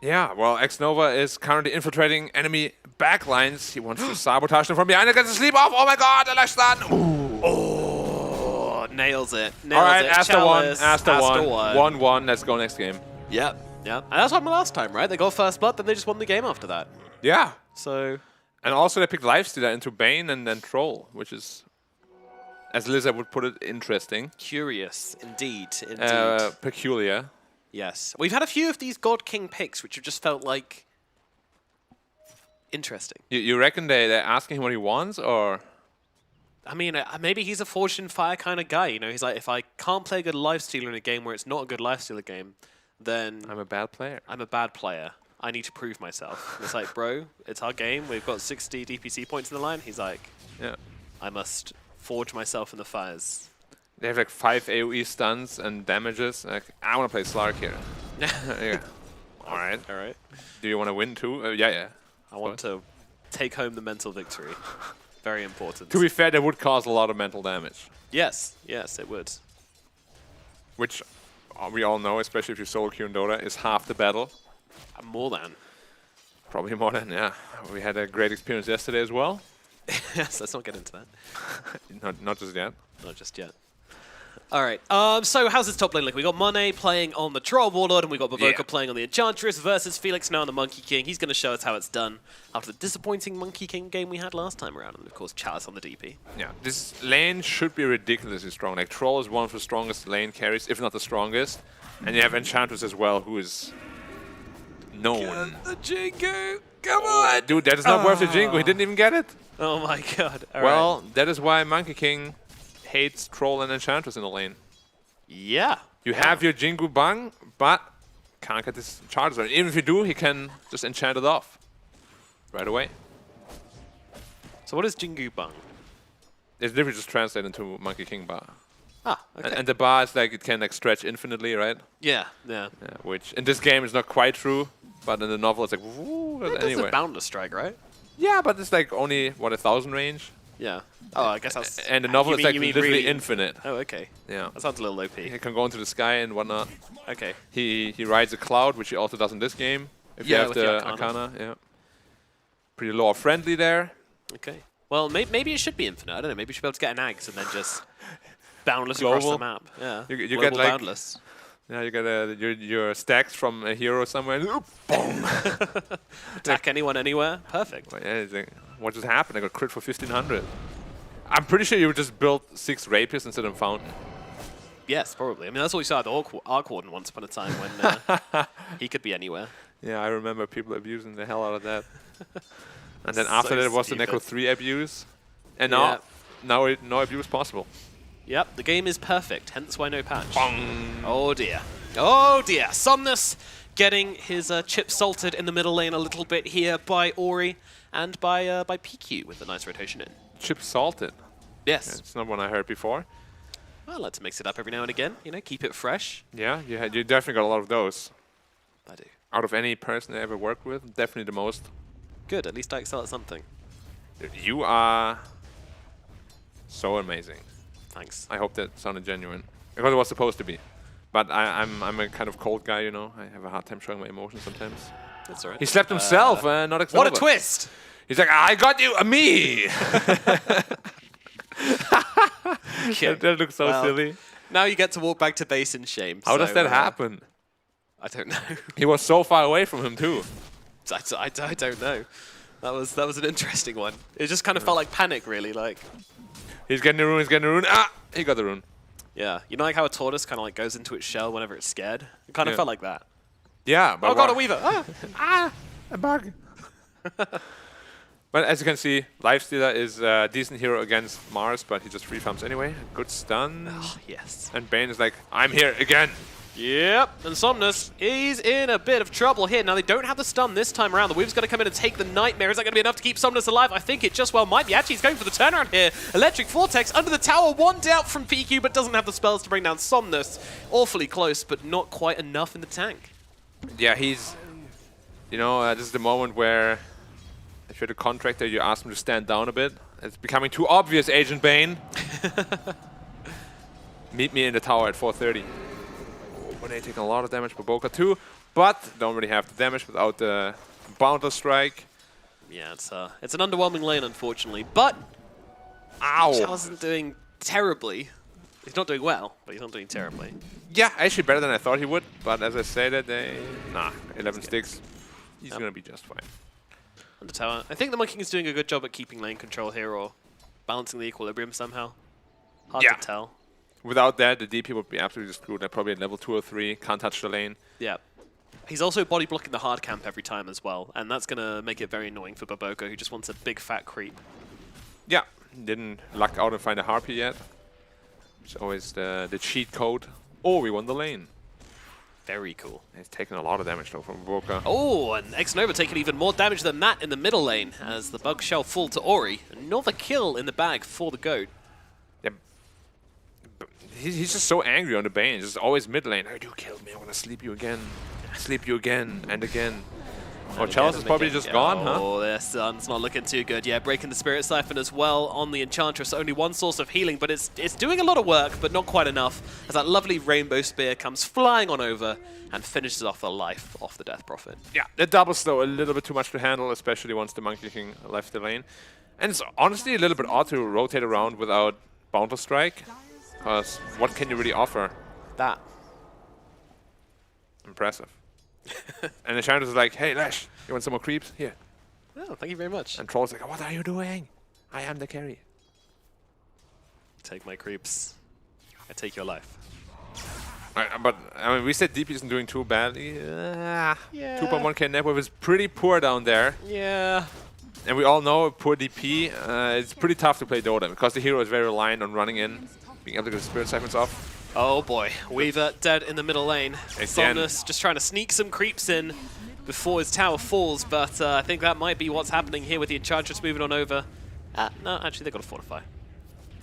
Yeah, well, X-Nova is currently infiltrating enemy backlines. He wants to sabotage them from behind. He gets a sleep off. Oh my god, the lash stun. Ooh. Oh, nails it. All right, Aster won. Chalice, Aster won. 1-1. Let's go next game. Yep. And that's what happened last time, right? They got first blood, then they just won the game after that. Yeah. So, And also they picked Lifestealer into Bane and then Troll, which is, as Lizard would put it, interesting. curious, indeed. Peculiar. Yes. We've had a few of these God King picks, which have just felt like interesting. You reckon they're asking him what he wants, or? I mean, maybe he's a Forged in Fire kind of guy. You know, he's like, if I can't play a good Lifestealer in a game where it's not a good Lifestealer game, then I'm a bad player. I'm a bad player. I need to prove myself. And it's like, bro, it's our game. We've got 60 DPC points in the line. He's like, Yeah. I must forge myself in the fires. They have like 5 AoE stuns and damages. Like, I want to play Slark here. Yeah. All right. All right. Do you want to win too? Yeah. I want to take home the mental victory. Very important. To be fair, that would cause a lot of mental damage, Yes, it would. which we all know, especially if you solo queue in Dota, is half the battle. More than. Probably more than, yeah. We had a great experience yesterday as well. Yes, let's not get into that. Not just yet. Not just yet. All right. So how's this top lane look? We got Monet playing on the Troll Warlord, and we got BO3 playing on the Enchantress versus Felix now on the Monkey King. He's going to show us how it's done after the disappointing Monkey King game we had last time around, and of course Chalice on the DP. Yeah, this lane should be ridiculously strong. Like, Troll is one of the strongest lane carries, if not the strongest. And you have Enchantress as well, who is known. The Jingu! Come on! Dude, that is not worth the Jingo. He didn't even get it. Oh my god. All Well, that is why Monkey King hates Troll and Enchantress in the lane. Yeah. You have your Jingu Bang, but can't get this charge zone. Even if you do, he can just enchant it off right away. So what is Jingu Bang? It's literally just translated into Monkey King bar. Ah, okay. And the bar is like, it can like stretch infinitely, right? Yeah. Yeah, which in this game is not quite true, but in the novel it's like, woo, That's anyway. a Boundless Strike, right? Yeah, but it's like only, what, 1,000 range? Yeah. Oh, I guess that's... And the novel is like you mean literally really- infinite. Oh, okay. Yeah. That sounds a little OP. He can go into the sky and whatnot. Okay. He rides a cloud, which he also does in this game. If Yeah, you have with the the Arcana, yeah. Pretty lore friendly there. Okay. Well, maybe it should be infinite. I don't know. Maybe you should be able to get an Axe and then just boundless across the Global. map. Yeah. You Global get like boundless. Yeah, you get your stacks from a hero somewhere. And, boom! Attack anyone, anywhere. Perfect. But yeah, it's like, what just happened? I got crit for 1,500. I'm pretty sure you just built 6 rapiers instead of Fountain. Yes, probably. I mean, that's what we saw at the Arc Warden once upon a time when he could be anywhere. Yeah, I remember people abusing the hell out of that. And then after So that, it was the stupid. Necro 3 abuse. And Yeah. now no abuse possible. Yep, the game is perfect, hence why no patch. Bong. Oh dear. Oh dear. Somnus getting his chip salted in the middle lane a little bit here by Ori and by PQ with a nice rotation in. Chip salted. Yes. It's not one I heard before. I like to mix it up every now and again, you know, keep it fresh. Yeah, you definitely got a lot of those. I do. Out of any person I ever worked with, definitely the most. Good, at least I excel at something. Dude, you are so amazing. Thanks. I hope that sounded genuine. Because it was supposed to be. But I'm a kind of cold guy, you know. I have a hard time showing my emotions sometimes. That's alright. He slapped himself, not X-Nova. What a twist! He's like, I got you, me! Okay. That looks so Well, silly. Now you get to walk back to base in shame. How so, does that happen? I don't know. He was so far away from him too. I don't know. That was an interesting one. It just kind of felt like panic, really. Like, He's getting the rune, he's getting the rune. Ah! He got the rune. yeah, you know, like how a tortoise kind of like goes into its shell whenever it's scared. It kind of Yeah. felt like that. Yeah, but Oh god, wha- a weaver! Ah! a bug. But as you can see, Lifestealer is a decent hero against Mars, but he just free farms anyway. Good stun. Oh, yes. And Bane is like, I'm here again. Yep, and Somnus, he's in a bit of trouble here. Now, they don't have the stun this time around. The Weave's going to come in and take the Nightmare. Is that going to be enough to keep Somnus alive? I think it just well might be. Actually, he's going for the turnaround here. Electric Vortex under the tower, one down from PQ, but doesn't have the spells to bring down Somnus. Awfully close, but not quite enough in the tank. Yeah, he's... You know, this is the moment where if you're the contractor, you ask him to stand down a bit. It's becoming too obvious, Agent Bane. Meet me in the tower at 4:30. When they take a lot of damage by BO3 too, but don't really have the damage without the Boundless Strike. Yeah, it's an underwhelming lane, unfortunately. But Charles isn't doing terribly. He's not doing well, but he's not doing terribly. Yeah, actually better than I thought he would. But as I said, 11 sticks. He's gonna be just fine. On the tower, I think the Monkey King is doing a good job at keeping lane control here, or balancing the equilibrium somehow. Hard to tell. Without that, the DP would be absolutely screwed. They're probably at level 2 or 3, can't touch the lane. Yeah. He's also body blocking the hard camp every time as well, and that's going to make it very annoying for Baboka, who just wants a big fat creep. Yeah, didn't luck out and find a Harpy yet. It's always the cheat code. Oh, we won the lane. Very cool. He's taken a lot of damage though from Baboka. Oh, and X-Nova taking even more damage than that in the middle lane as the bug shell fall to Ori. Another kill in the bag for the GOAT. Yeah. He's just so angry on the Bane. Just always mid lane. Oh, you killed me. I want to sleep you again. Sleep you again and again. Oh, Chalice is probably just gone, huh? Oh, their sun's not looking too good. Yeah, breaking the Spirit Siphon as well on the Enchantress. Only one source of healing, but it's doing a lot of work, but not quite enough. As that lovely Rainbow Spear comes flying on over and finishes off the life off the Death Prophet. Yeah, the doubles though a little bit too much to handle, especially once the Monkey King left the lane. And it's honestly a little bit odd to rotate around without Boundless Strike, because what can you really offer? That. Impressive. And the Enchantress is like, hey Lash, you want some more creeps? Here. Oh, thank you very much. And Troll's like, what are you doing? I am the carry. Take my creeps. I take your life. But I mean, we said DP isn't doing too badly. Yeah. 2.1k net worth is pretty poor down there. Yeah. And we all know poor DP, it's pretty tough to play Dota because the hero is very reliant on running in, being able to get the Spirit Siphons off. Oh boy, Weaver dead in the middle lane. Again. Somnus just trying to sneak some creeps in before his tower falls, but I think that might be what's happening here with the Enchantress moving on over. No, actually they got to fortify.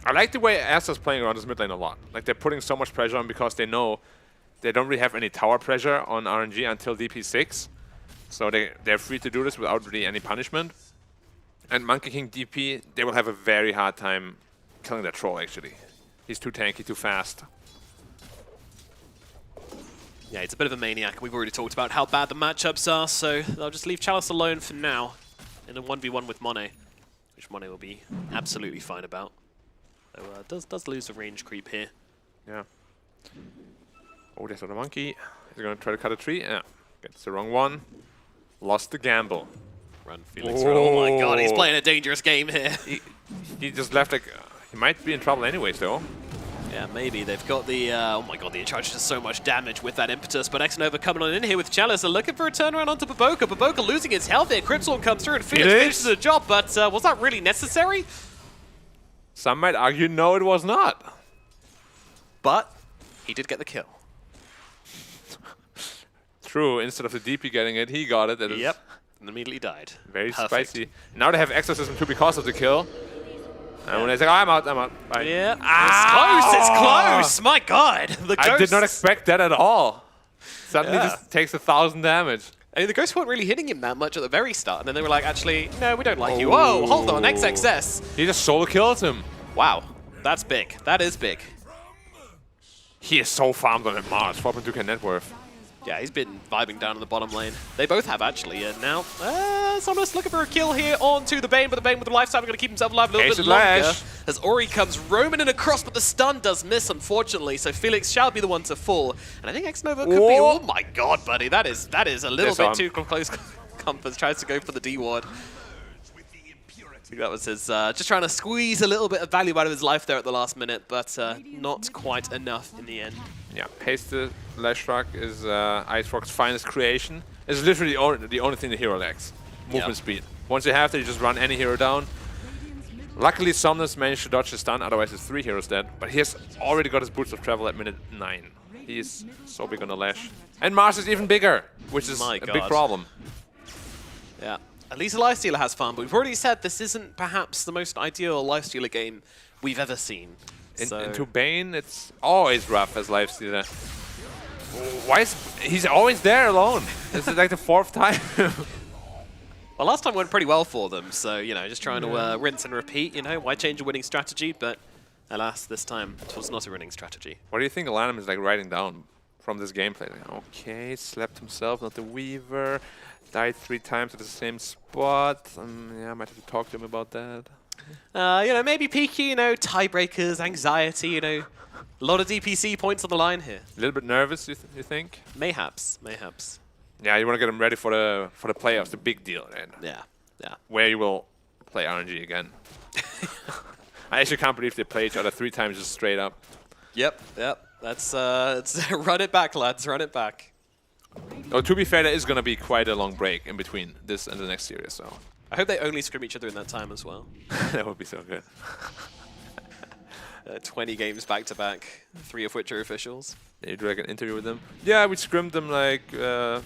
I like the way Aster's playing around this mid lane a lot. Like, they're putting so much pressure on because they know they don't really have any tower pressure on RNG until DP6. So they're free to do this without really any punishment. And Monkey King DP, they will have a very hard time killing that troll, actually. He's too tanky, too fast. Yeah, he's a bit of a maniac. We've already talked about how bad the matchups are, so they'll just leave Chalice alone for now in a 1v1 with Monet, which Monet will be absolutely fine about. So does lose the range creep here. Yeah. Oh, there's another monkey. He's going to try to cut a tree. Yeah, gets the wrong one. Lost the gamble. Run, Felix, run. Oh my god, he's playing a dangerous game here. He just left, like, he might be in trouble anyways, though. Yeah, maybe. They've got the, oh my god, the Enchantress does so much damage with that impetus, but X-Nova coming on in here with Chalice are looking for a turnaround onto Baboka. Baboka losing his health here. Cryptstorm comes through and Felix finishes the job, but was that really necessary? Some might argue no, it was not. But he did get the kill. True, instead of the DP getting it, he got it. Yep, and immediately died. Very Perfect. spicy. Now they have Exorcism too because of the kill. And when they say, oh, I'm out, bye. Yeah, it's close, my god. The I did Ghosts- not expect that at all. Suddenly just takes 1,000 damage. I mean, the Ghosts weren't really hitting him that much at the very start, and then they were like, actually, no, we don't like you. Whoa, hold on, XXS. He just solo kills him. Wow, that's big. That is big. He is so farmed on that Mars, 4.2k net worth. Yeah, he's been vibing down in the bottom lane. They both have, actually, and now Somnus looking for a kill here onto the Bane, but the Bane with the lifetime going to keep himself alive a little bit longer. As Ori comes roaming in across, but the stun does miss, unfortunately, so Felix shall be the one to fall. And I think X-Nova could be... Oh my god, buddy, that is a little bit too close compass. Tries to go for the D-ward. I think that was his, just trying to squeeze a little bit of value out of his life there at the last minute, but not quite enough in the end. Yeah, Haste Lash Rock is Ice Rock's finest creation. It's literally the only thing the hero lacks. Movement speed. Once you have that, you just run any hero down. Luckily, Somnus managed to dodge his stun, otherwise his 3 heroes dead. But he has already got his Boots of Travel at minute 9. He's so big on the Lash. And Mars is even bigger, which is My a big God. problem. Yeah. At least a Lifestealer has fun, but we've already said this isn't perhaps the most ideal Lifestealer game we've ever seen. Into Bane, it's always rough as Lifestealer. Why is he's always there alone? This is like the 4th time. Well, last time went pretty well for them, so, you know, just trying to rinse and repeat, you know, why change a winning strategy? But alas, this time it was not a winning strategy. What do you think Alanum is like writing down from this gameplay? Like, okay, slept himself, not the Weaver, died 3 times at the same spot. Yeah, I might have to talk to him about that. You know, maybe peaky, you know, tiebreakers, anxiety, you know, a lot of DPC points on the line here. A little bit nervous, you think? Mayhaps, mayhaps. Yeah, you want to get him ready for the playoffs, the big deal, right? Yeah, yeah. Where you will play RNG again. I actually can't believe they play each other 3 times just straight up. Yep, yep. That's run it back, lads, run it back. Oh, to be fair, there is going to be quite a long break in between this and the next series, so I hope they only scrim each other in that time as well. that would be so good. 20 games back to back, 3 of which are officials. You do like an interview with them. Yeah, we scrimmed them like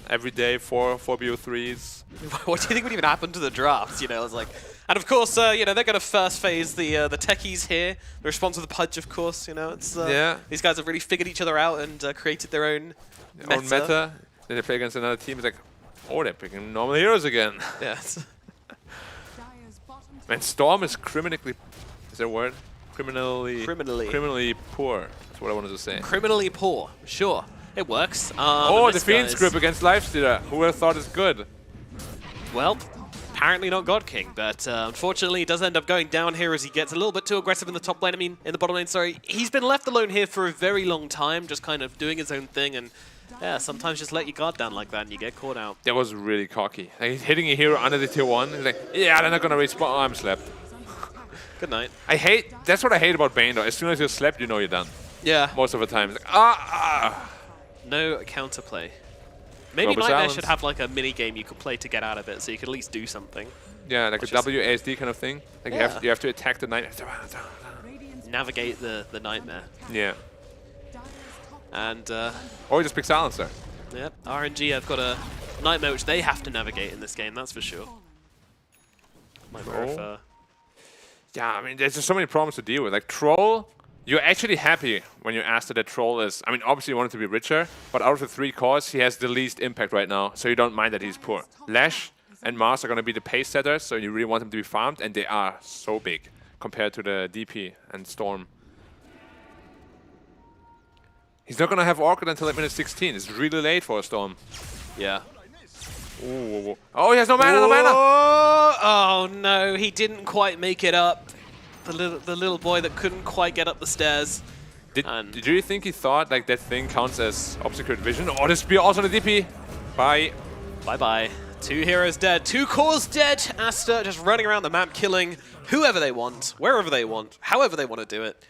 every day, 4 BO3s. What do you think would even happen to the drafts? You know, it's like, and of course, you know, they're going to first phase the techies here. The response with the Pudge, of course. You know, it's Yeah. These guys have really figured each other out and created their own Their own meta. Then they play against another team. It's like, oh, they're picking normal heroes again. Yes. Dire's bottom And Storm is criminally, is there a word? Criminally poor. That's what I wanted to say. Criminally poor. Sure, it works. Oh, and the this Fiend guy's- script against Lifestealer. Who would have thought it's good? Well, apparently not God King, but unfortunately he does end up going down here as he gets a little bit too aggressive in the top lane. I mean, in the bottom lane, sorry. He's been left alone here for a very long time, just kind of doing his own thing, and yeah, sometimes just let your guard down like that and you get caught out. That was really cocky. Like, he's hitting a hero under the tier 1. He's like, yeah, they're not going to respawn. Oh, I'm slept. Good night. That's what I hate about Bane, though. As soon as you're slept, you know you're done. Yeah. Most of the time. It's like, No counterplay. Maybe Global Nightmare silence. should have like a mini game you could play to get out of it, so you could at least do something. Yeah, like Which a is- WASD kind of thing. Like Yeah. you have to attack the Nightmare. Navigate the Nightmare. Yeah. And Or just pick Silencer. yep, RNG have got a Nightmare which they have to navigate in this game, that's for sure. Nightmare of, Yeah, I mean, there's just so many problems to deal with. Like, Troll, you're actually happy when you ask that Troll is... I mean, obviously you want him to be richer, but out of the 3 cores, he has the least impact right now, so you don't mind that he's poor. Lash and Mars are going to be the pace setters, so you really want him to be farmed, and they are so big compared to the DP and Storm. He's not going to have Orchid until like minute 16. It's really late for a Storm. yeah. Ooh. Oh, he has no mana, no mana! Oh no, he didn't quite make it up. The little boy that couldn't quite get up the stairs. Did you think he thought like that thing counts as obscured vision? Oh, the spear also the DP. Bye. Bye-bye. 2 heroes dead, 2 cores dead. Aster just running around the map killing whoever they want, wherever they want, however they want to do it.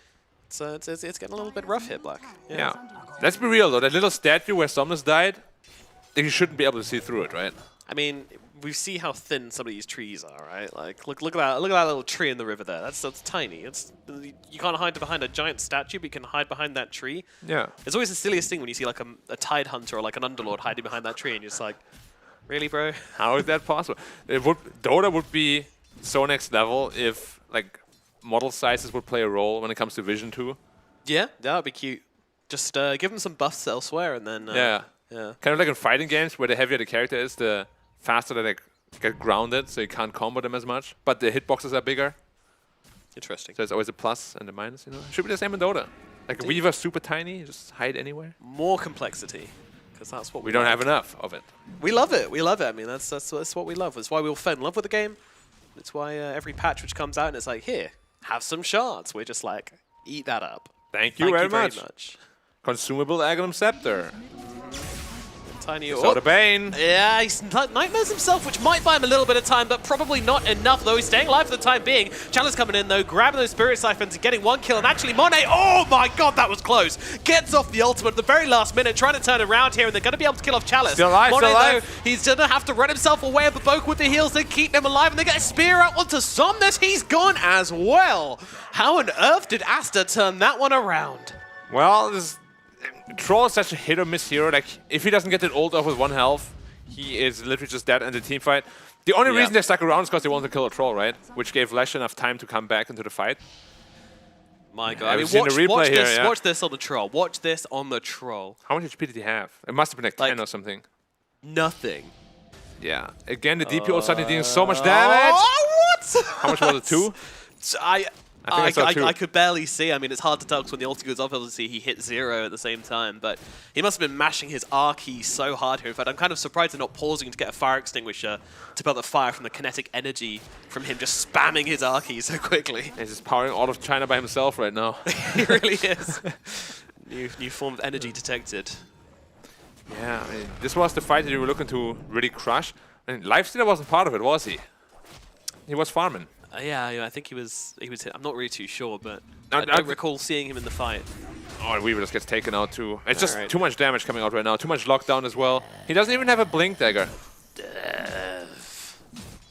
So it's getting a little bit rough here, Black. Yeah. Let's be real though, that little statue where Somnus died, you shouldn't be able to see through it, right? I mean, we see how thin some of these trees are, right? Like, look at that little tree in the river there. That's tiny. You can't hide behind a giant statue, but you can hide behind that tree. Yeah. It's always the silliest thing when you see like a Tide Hunter or like an Underlord hiding behind that tree, and you're just like, really, bro? How is that possible? Dota would be so next level if like model sizes would play a role when it comes to vision too. Yeah, that would be cute. Just give them some buffs elsewhere, and then Yeah. yeah. Kind of like in fighting games where the heavier the character is, the faster they like, get grounded, so you can't combo them as much. But the hitboxes are bigger, Interesting. so it's always a plus and a minus, you know? Should be the same in Dota. Like Weaver super tiny, just hide anywhere. More complexity, because that's what We don't like. have enough of it. We love it. We love it. I mean, that's what we love. It's why we all fell in love with the game. It's why every patch which comes out and it's like, here, have some shards. We're just like, eat that up. Thank you very very much. much. Consumable Agonum Scepter. Tiny. So the Bane. Yeah, he's Nightmares himself, which might buy him a little bit of time, but probably not enough, though. He's staying alive for the time being. Chalice coming in, though, grabbing those Spirit Siphons and getting 1 kill. And actually, Monet, oh my god, that was close. Gets off the ultimate at the very last minute, trying to turn around here, and they're going to be able to kill off Chalice. Still alive, Monet, still alive. though, he's going to have to run himself away at the Boke with the heals to keep them alive, and they get a spear out onto Somnus. He's gone as well. How on earth did Aster turn that one around? Well, Troll is such a hit or miss hero. Like, if he doesn't get that ult off with 1 health, he is literally just dead in the team fight. The only reason they stuck around is because they wanted to kill a Troll, right? Which gave Lesh enough time to come back into the fight. My God. Yeah, I mean, we've seen the replay watch here, this. yeah. Watch this on the troll. Watch this on the troll. How much HP did he have? It must have been like 10 or something. Nothing. Yeah. Again, the DP ult suddenly doing so much damage. What? How much was it? 2? I saw 2. I could barely see. I mean, it's hard to tell because when the ulti goes off, obviously he hit 0 at the same time. But he must have been mashing his R key so hard here. In fact, I'm kind of surprised they're not pausing to get a fire extinguisher to put the fire from the kinetic energy from him just spamming his R key so quickly. He's just powering all of China by himself right now. He really is. New form of energy detected. Yeah, I mean, this was the fight that you were looking to really crush. I mean, Lifestealer wasn't part of it, was he? He was farming. Yeah, I think he was. I'm not really too sure, but No, I don't recall seeing him in the fight. Oh, and Weaver just gets taken out too. It's just Alright. too much damage coming out right now. Too much lockdown as well. He doesn't even have a blink dagger.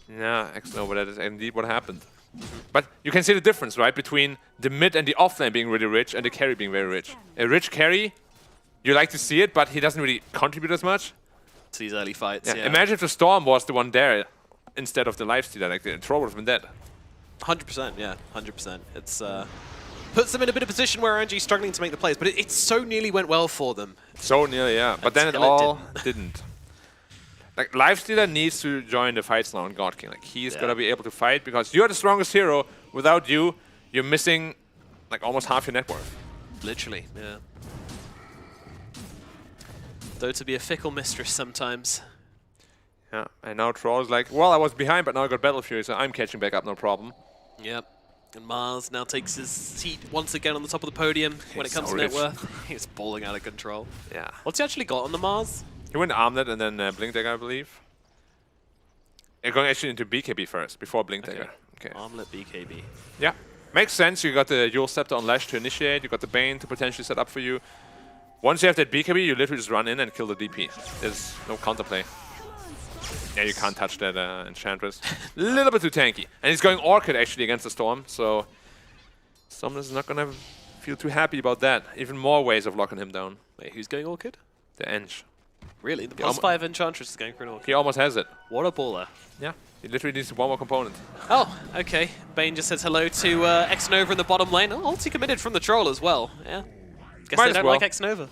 Yeah, X-Nova, that is indeed what happened. But you can see the difference, right, between the mid and the offlane being really rich and the carry being very rich. A rich carry, you like to see it, but he doesn't really contribute as much. To these early fights, yeah. Imagine if the Storm was the one there instead of the Lifestealer. Like, the Troll would have been dead. 100%, yeah, 100%. It's puts them in a bit of position where RNG's struggling to make the plays, but it so nearly went well for them. So nearly, yeah. But then it Until it all didn't. Like, Lifestealer needs to join the fights now on God King. Like, he's got to be able to fight because you're the strongest hero. Without you, you're missing, like, almost half your net worth. Literally, yeah. Though to be a fickle mistress sometimes. Yeah, and now Troll is like, well, I was behind, but now I got Battle Fury, so I'm catching back up, no problem. Yep. And Mars now takes his seat once again on the top of the podium when it comes to net worth. He's balling out of control. Yeah. What's he actually got on the Mars? He went Armlet and then Blink Dagger, I believe. You're going actually into BKB first, before Blink Dagger. Okay. Armlet BKB. Yeah. Makes sense. You got the Dual Scepter on Lash to initiate. You got the Bane to potentially set up for you. Once you have that BKB, you literally just run in and kill the DP. There's no counterplay. Yeah, you can't touch that Enchantress. A little bit too tanky. And he's going Orchid actually against the Storm, so Storm is not going to feel too happy about that. Even more ways of locking him down. Wait, who's going Orchid? The Ench. Really? The plus 5 Enchantress is going for an Orchid. He almost has it. What a baller. Yeah. He literally needs one more component. Oh, okay. Bane just says hello to X-Nova in the bottom lane. Oh, ulti committed from the Troll as well. Yeah. Guess Might they as don't well. like X-Nova.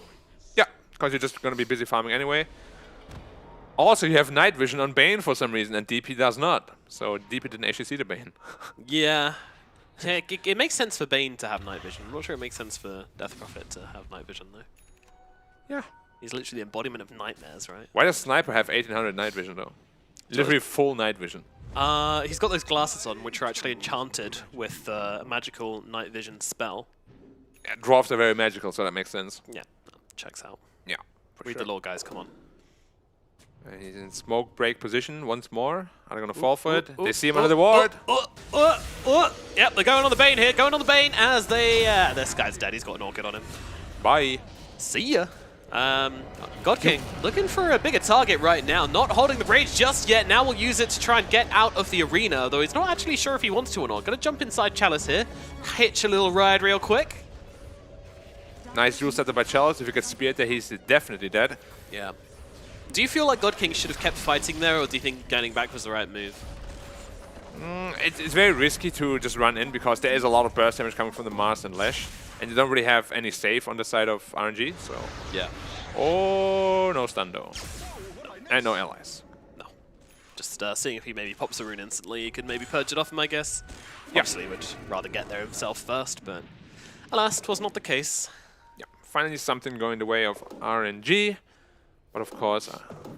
Yeah, because you're just going to be busy farming anyway. Also, you have Night Vision on Bane for some reason, and DP does not. So DP didn't actually see the Bane. Yeah. Yeah, it makes sense for Bane to have night vision. I'm not sure it makes sense for Death Prophet to have night vision, though. Yeah. He's literally the embodiment of nightmares, right? Why does Sniper have 1800 night vision, though? Literally full night vision. He's got those glasses on, which are actually enchanted with a magical night vision spell. Yeah, dwarves are very magical, so that makes sense. Yeah, checks out. Yeah, Read the lore, guys, come on. And he's in smoke break position once more. Are they going to fall for it? They see him under the ward. Yep, they're going on the Bane here, going on the Bane as they... this guy's dead, he's got an Orchid on him. Bye. See ya. God King looking for a bigger target right now, not holding the rage just yet. Now we'll use it to try and get out of the arena, though he's not actually sure if he wants to or not. Gonna jump inside Chalice here, hitch a little ride real quick. Nice duel setup by Chalice. If you get speared there, he's definitely dead. Yeah. Do you feel like God King should have kept fighting there, or do you think going back was the right move? It's very risky to just run in because there is a lot of burst damage coming from the Mars and Lash, and you don't really have any save on the side of RNG, so... Yeah. Oh, no stun though. And no allies. No. Just seeing if he maybe pops a rune instantly, he could maybe purge it off him, I guess. Yeah. Obviously, he would rather get there himself first, but alas, 'twas not the case. Yeah, finally something going the way of RNG. But of course,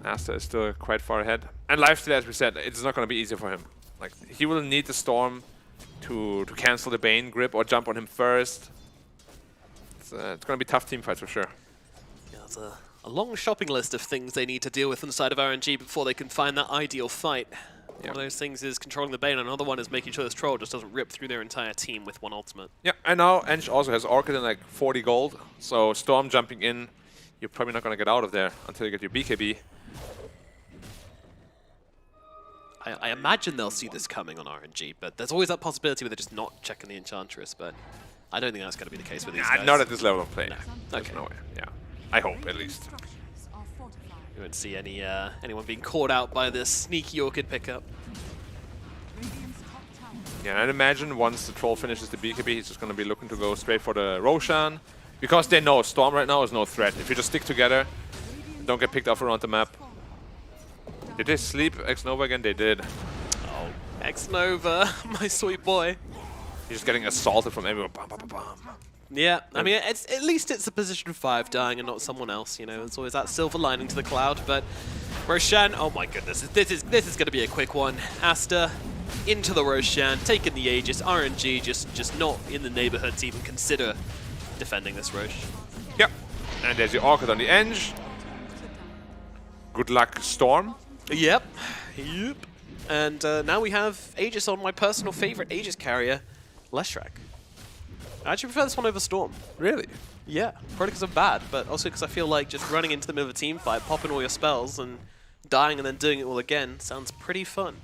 Aster is still quite far ahead. And Lifestealer, as we said, it's not going to be easy for him. Like, he will need the Storm to cancel the Bane grip or jump on him first. It's going to be tough team fights for sure. Yeah, there's a long shopping list of things they need to deal with inside of RNG before they can find that ideal fight. One of those things is controlling the Bane, and another one is making sure this Troll just doesn't rip through their entire team with one ultimate. Yeah, and now Ench also has Orchid in like 40 gold, so Storm jumping in, you're probably not going to get out of there until you get your BKB. I imagine they'll see this coming on RNG, but there's always that possibility where they're just not checking the Enchantress, but I don't think that's going to be the case with these guys. Not at this level of play. No. There's Okay. no way, yeah. I hope, at least. Structures are fortified. You won't see anyone being caught out by this sneaky Orchid pickup. Radiant's top tower. Yeah, I'd imagine once the troll finishes the BKB, he's just going to be looking to go straight for the Roshan. Because they know Storm right now is no threat. If you just stick together, don't get picked off around the map. Did they sleep X-Nova again? They did. Oh, X-Nova, my sweet boy. He's just getting assaulted from everywhere. Bam, bam, bam, bam. Yeah, I mean, at least it's a position 5 dying and not someone else, you know. There's always that silver lining to the cloud, but Roshan, oh my goodness, this is going to be a quick one. Aster into the Roshan, taking the Aegis, RNG just not in the neighborhood to even consider defending this Rosh. Yep. And there's the Orchid on the edge. Good luck, Storm. Yep. And now we have Aegis on my personal favorite Aegis carrier, Leshrac. I actually prefer this one over Storm. Really? Yeah, probably because I'm bad, but also because I feel like just running into the middle of a team fight, popping all your spells, and dying and then doing it all again sounds pretty fun.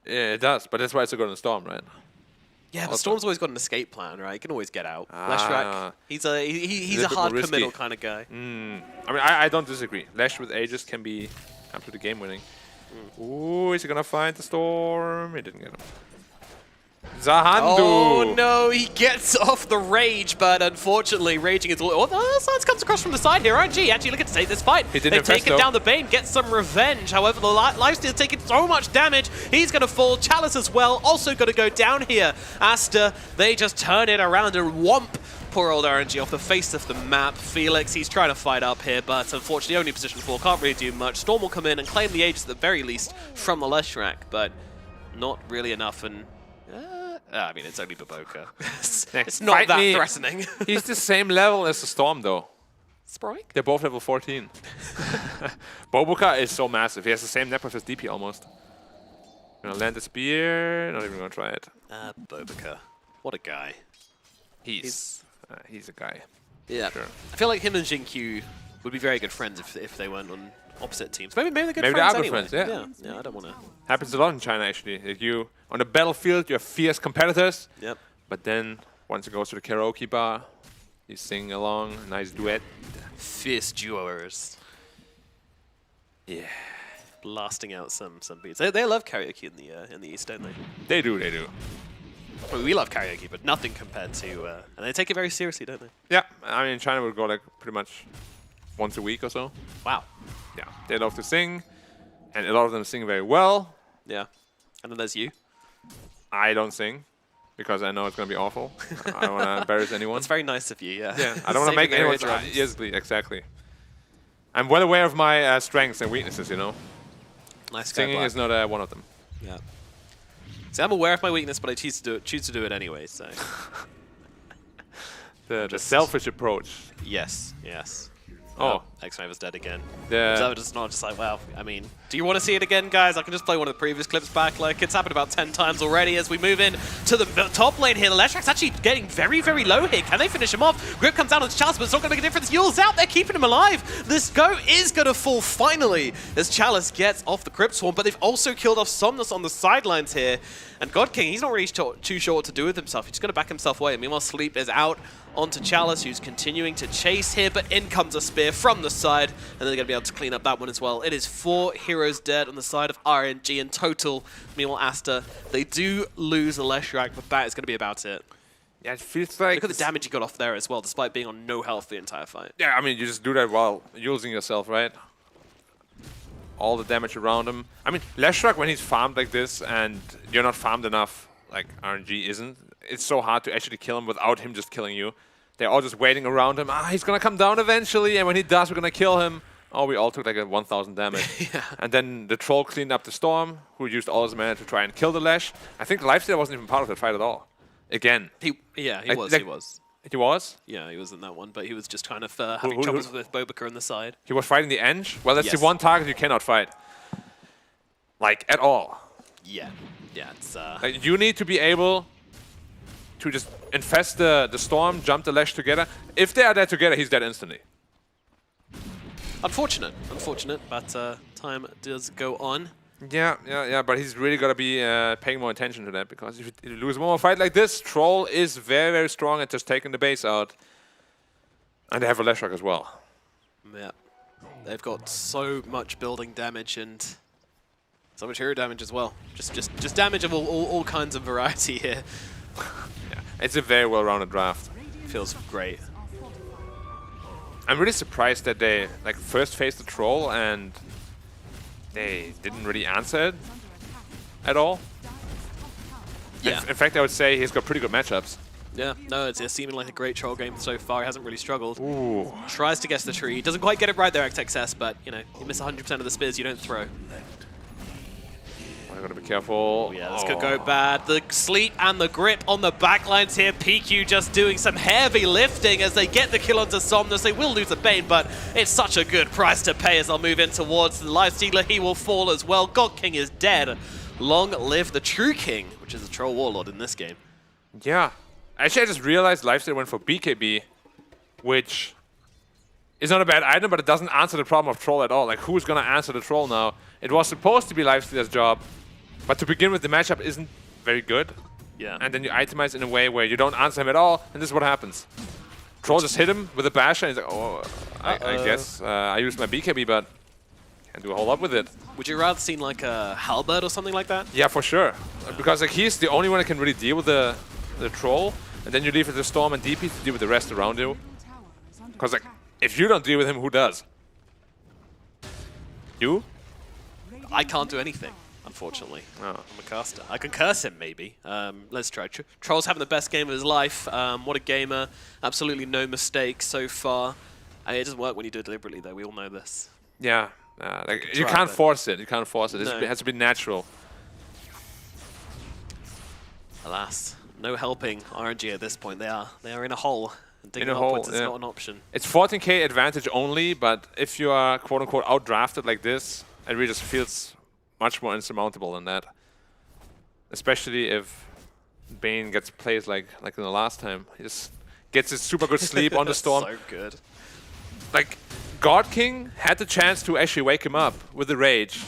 Yeah, it does. But that's why it's a good on Storm, right? Yeah, but Also- Storm's always got an escape plan, right? He can always get out. Ah. Leshrac, he's a Little bit hard more risky. committal kind of guy. I mean, I don't disagree. Lash with Aegis can be absolutely game-winning. Ooh, is he gonna find the Storm? He didn't get him. Zahandu! Oh no, he gets off the rage, but unfortunately, raging is all. Oh, the Silence comes across from the side here. RNG actually looking to take this fight. He didn't They've infest, taken though. down the Bane, get some revenge. However, the Lifesteal's taking so much damage. He's going to fall. Chalice as well, also going to go down here. Aster, they just turn it around and whomp poor old RNG off the face of the map. Felix, he's trying to fight up here, but unfortunately only position 4, can't really do much. Storm will come in and claim the Aegis at the very least from the Leshrac, but not really enough. And I mean, it's only Baboka. It's not Fight that me. threatening. He's the same level as the Storm, though. Sprite? They're both level 14. Bobuka is so massive. He has the same net with his DP almost. Gonna land the spear. Not even gonna try it. Bobuka. What a guy. He's a guy. Yeah. Sure. I feel like him and Jinkyu would be very good friends if they weren't on opposite teams. Maybe they're good Maybe they friends are good anyway. friends, yeah. Yeah, I don't want to. Happens a lot in China, actually. Like you on the battlefield, you have fierce competitors. Yep. But then once it goes to the karaoke bar, you sing along, a nice duet. Fierce duos. Yeah. Blasting out some beats. They love karaoke in the East, don't they? They do, they do. I mean, we love karaoke, but nothing compared to. And they take it very seriously, don't they? Yeah, I mean, in China would go like pretty much once a week or so. Wow. Yeah, they love to sing, and a lot of them sing very well. Yeah. And then there's you. I don't sing because I know it's going to be awful. I don't want to embarrass anyone. That's very nice of you. Yeah. Yeah, I don't want to make Saving anyone. their eardrums. Yes, exactly. I'm well aware of my strengths and weaknesses. You know, Nice guy, singing Black. is not one of them. Yeah. See, I'm aware of my weakness, but I choose to do it anyway. So. The selfish approach. Yes. Yes. Oh. X-Nova's dead again. Yeah. So it's not just like, well, I mean, do you want to see it again, guys? I can just play one of the previous clips back. Like, it's happened about 10 times already as we move in to the top lane here. Leshrac's actually getting very, very low here. Can they finish him off? Grip comes down on Chalice, but it's not going to make a difference. Yule's out there, keeping him alive. This go is going to fall finally as Chalice gets off the Crypt Swarm, but they've also killed off Somnus on the sidelines here. And God King, he's not really too sure what to do with himself. He's just going to back himself away. Meanwhile, Sleep is out onto Chalice, who's continuing to chase here, but in comes a spear from the side, and they're going to be able to clean up that one as well. It is 4 heroes dead on the side of RNG in total. Meanwhile, Aster, they do lose a Leshrac, but that is going to be about it. Yeah, it feels like. Look at the damage he got off there as well, despite being on no health the entire fight. Yeah, I mean, you just do that while using yourself, right? All the damage around him. I mean, Leshrac, when he's farmed like this and you're not farmed enough, like RNG isn't, it's so hard to actually kill him without him just killing you. They're all just waiting around him. He's going to come down eventually, and when he does, we're going to kill him. Oh, we all took like a 1,000 damage. Yeah. And then the troll cleaned up the Storm, who used all his mana to try and kill the Lash. I think the Lifesteal wasn't even part of that fight at all. Again. He Like- was. He was? Yeah, he was in that one, but he was just kind of having who- troubles with Bobuka on the side. He was fighting the Eng? Well, that's Yes. the one target you cannot fight. Like, at all. Yeah. Yeah, it's... Like, you need to be able to just infest the Storm, jump the Lash together. If they are there together, he's dead instantly. Unfortunate, but time does go on. Yeah, but he's really got to be paying more attention to that, because if you lose one more fight like this, Troll is very, very strong at just taking the base out. And they have a Leshrac as well. Yeah. They've got so much building damage and so much hero damage as well. Just damage of all kinds of variety here. Yeah, it's a very well-rounded draft. Feels great. I'm really surprised that they like first faced the troll and they didn't really answer it at all. Yeah. In fact, I would say he's got pretty good matchups. Yeah, no, it's seeming like a great troll game so far. He hasn't really struggled. Ooh. Tries to guess the tree. Doesn't quite get it right there, XXS, but, you know, you miss 100% of the spears you don't throw. I gotta be careful. Oh, yeah, this could go bad. The sleep and the grip on the backlines here. PQ just doing some heavy lifting as they get the kill onto Somnus. They will lose the Bane, but it's such a good price to pay as they'll move in towards the Lifestealer. He will fall as well. God King is dead. Long live the True King, which is a Troll Warlord in this game. Yeah. Actually, I just realized Lifestealer went for BKB, which is not a bad item, but it doesn't answer the problem of Troll at all. Like, who's gonna answer the Troll now? It was supposed to be Lifestealer's job, but to begin with, the matchup isn't very good. Yeah. And then you itemize in a way where you don't answer him at all, and this is what happens. Troll just hit him with a basher, and he's like, oh, I guess I used my BKB, but can't do a whole lot with it. Would you rather seen like a Halberd or something like that? Yeah, for sure. Because like he's the only one that can really deal with the Troll, and then you leave it to Storm and DP to deal with the rest around you. Because like, if you don't deal with him, who does? You? I can't do anything, unfortunately. Oh. I'm a caster. I can curse him, maybe. Let's try. Troll's having the best game of his life. What a gamer. Absolutely no mistakes so far. I mean, it doesn't work when you do it deliberately, though. We all know this. Yeah. Like, you try, can't but- force it. You can't force it. No. It has to be natural. Alas, no helping RNG at this point. They are in a hole. And digging In a hole, upwards is yeah. not an option. It's 14k advantage only, but if you are quote-unquote outdrafted like this, it really just feels much more insurmountable than that. Especially if Bane gets plays like in the last time. He just gets his super good sleep on the Storm. So good. Like, God King had the chance to actually wake him up with the rage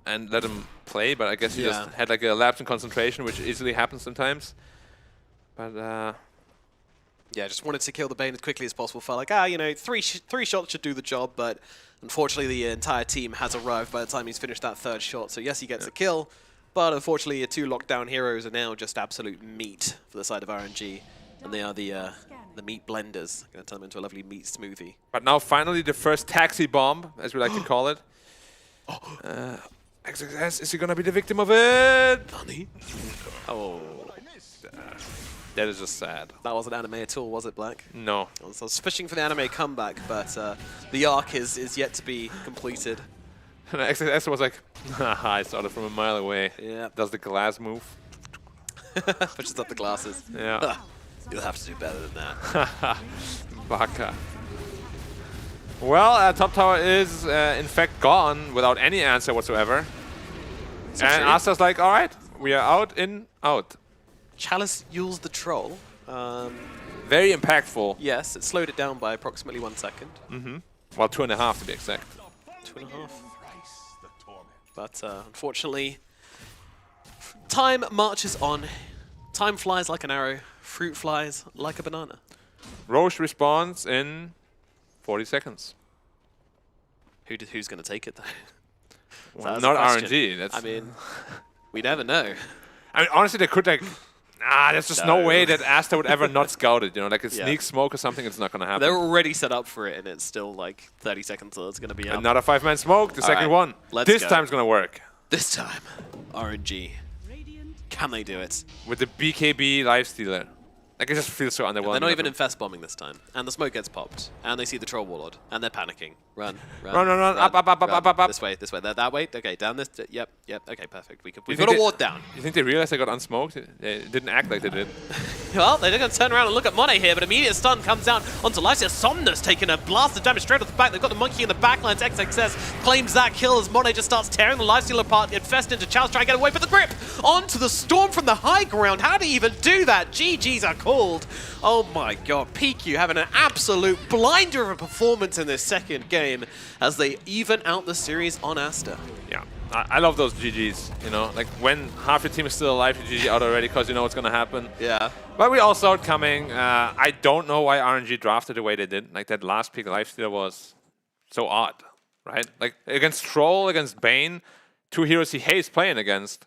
and let him play, but I guess he just had like a lapse in concentration, which easily happens sometimes. But Yeah, just wanted to kill the Bane as quickly as possible. Felt like, you know, three shots should do the job, but unfortunately the entire team has arrived by the time he's finished that third shot. So yes, he gets a kill, but unfortunately your two lockdown heroes are now just absolute meat for the side of RNG, and they are the meat blenders. Going to turn them into a lovely meat smoothie. But now finally the first taxi bomb, as we like to call it. XXS, is he gonna be the victim of it? Honey? Oh, That is just sad. that wasn't anime at all, was it, Black? No. I was fishing for the anime comeback, but the arc is yet to be completed. And XXS was like, haha, I saw it from a mile away. Yeah. Does the glass move? Pushes up the glasses. Yeah. You'll have to do better than that. Baka. Well, top tower is in fact gone without any answer whatsoever. And true. Aster's like, all right, we are out, in, out. Chalice Yules the Troll. Very impactful. Yes, it slowed it down by approximately 1 second. Well, 2.5 to be exact. 2.5. But unfortunately, time marches on. Time flies like an arrow. Fruit flies like a banana. Roche responds in 40 seconds. Who's going to take it, though? Well, That's not the question. RNG. That's, I mean, we never know. I mean, honestly, they could like, there's just no No. way that Aster would ever not scout it. You know, like a Yeah. sneak smoke or something, it's not gonna happen. They're already set up for it, and it's still like 30 seconds till it's going to be up. Another 5-man smoke, the second right, one. let's This go. time's gonna work. This time, RNG. Can they do it? With the BKB Lifestealer. Like, it just feels so underwhelming. They're not even infest bombing this time. And the smoke gets popped. And they see the Troll Warlord. And they're panicking. Run. Run. Up. This way. That way. Okay, down this. Yep. Okay, perfect. We've think got a they- ward down. You think they realized they got unsmoked? They didn't act like they did. Well, they're going to turn around and look at Monet here, but immediate stun comes down onto Lycia. Somnus taking a blast of damage straight off the back. They've got the monkey in the backlines. XXS claims that kill as Monet just starts tearing the Lifestealer apart. Infest into Chalice, trying to get away with the grip. Onto the Storm from the high ground. How do you even do that? GG's are called. Oh my god, PQ having an absolute blinder of a performance in this second game as they even out the series on Aster. Yeah. I love those GGs, you know? Like, when half your team is still alive, you GG out already because you know what's gonna happen. Yeah. But we all saw it coming. I don't know why RNG drafted the way they did. Like, that last pick Lifestealer was so odd, right? Like against Troll, against Bane, 2 heroes he hates playing against.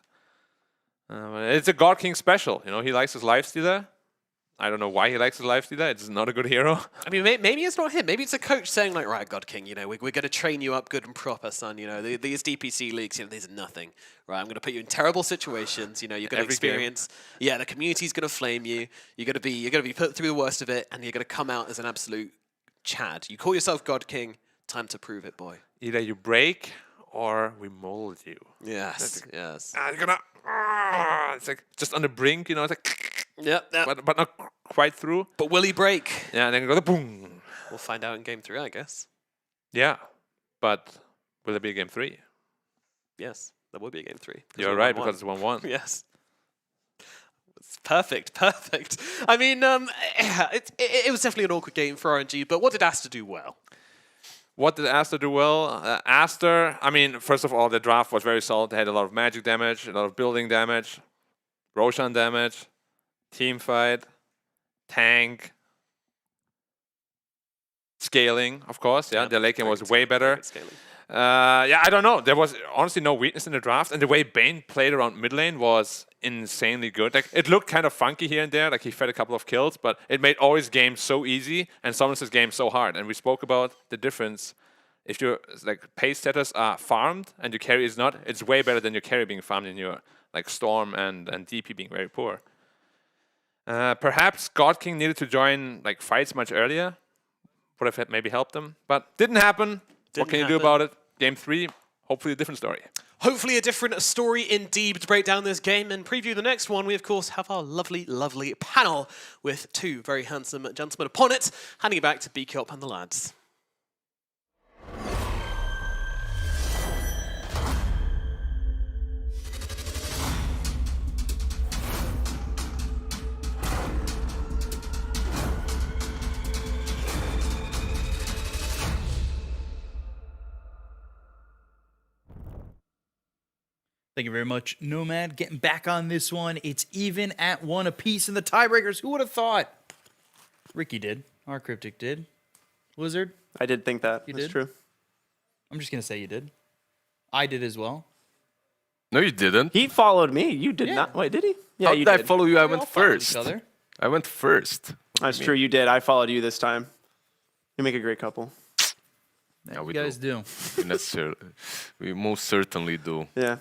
It's a God King special, you know. He likes his lifestealer. I don't know why he likes his lifestealer. It's not a good hero. I mean, maybe it's not him. Maybe it's a coach saying like, right, God King, you know, we're going to train you up good and proper, son. You know, these DPC leagues, you know, these are nothing. Right, I'm going to put you in terrible situations. You know, you're going to Every game. experience. Yeah, the community's going to flame you. You're going to be put through the worst of it, and you're going to come out as an absolute Chad. You call yourself God King. Time to prove it, boy. Either you break or we mold you. Yes, yes. You're gonna. It's like just on the brink, you know. It's like, Yep. but not quite through. But will he break? Yeah, and then you go the boom. We'll find out in game 3, I guess. Yeah, but will it be a game 3? Yes, there will be a game 3. You're right, because it's 1-1. Yes. It's perfect, perfect. I mean, it was definitely an awkward game for RNG, but what did Aster do well? What did Aster do well? Aster, I mean, first of all, the draft was very solid. They had a lot of magic damage, a lot of building damage, Roshan damage, team fight, tank, scaling, of course. Yeah, the late game was way better. Yeah, I don't know. There was honestly no weakness in the draft, and the way Bane played around mid lane was insanely good. Like, it looked kind of funky here and there, like he fed a couple of kills, but it made Ori's game so easy and Summoners' game so hard. And we spoke about the difference. If your like pace setters are farmed and your carry is not, it's way better than your carry being farmed in your like Storm and DP being very poor. Perhaps God King needed to join like fights much earlier. Would have maybe helped them, but didn't happen. What can you do about it? Game 3, hopefully a different story. Hopefully a different story indeed to break down this game and preview the next one. We, of course, have our lovely, lovely panel with 2 very handsome gentlemen upon it. Handing it back to BKOP and the lads. Thank you very much, Nomad. Getting back on this one. It's even at 1 apiece in the tiebreakers. Who would have thought? Ricky did. Our Cryptic did. Wizard, I did think that. You That's did? true. I'm just going to say you did. I did as well. No, you didn't. He followed me. You did Yeah. not. Wait, did he? Yeah, How you did I did. follow you? I We all went followed first. each other. I went first. That's true. You did. I followed you this time. You make a great couple. Yeah, Yeah, you we guys do. We most certainly do. Yeah.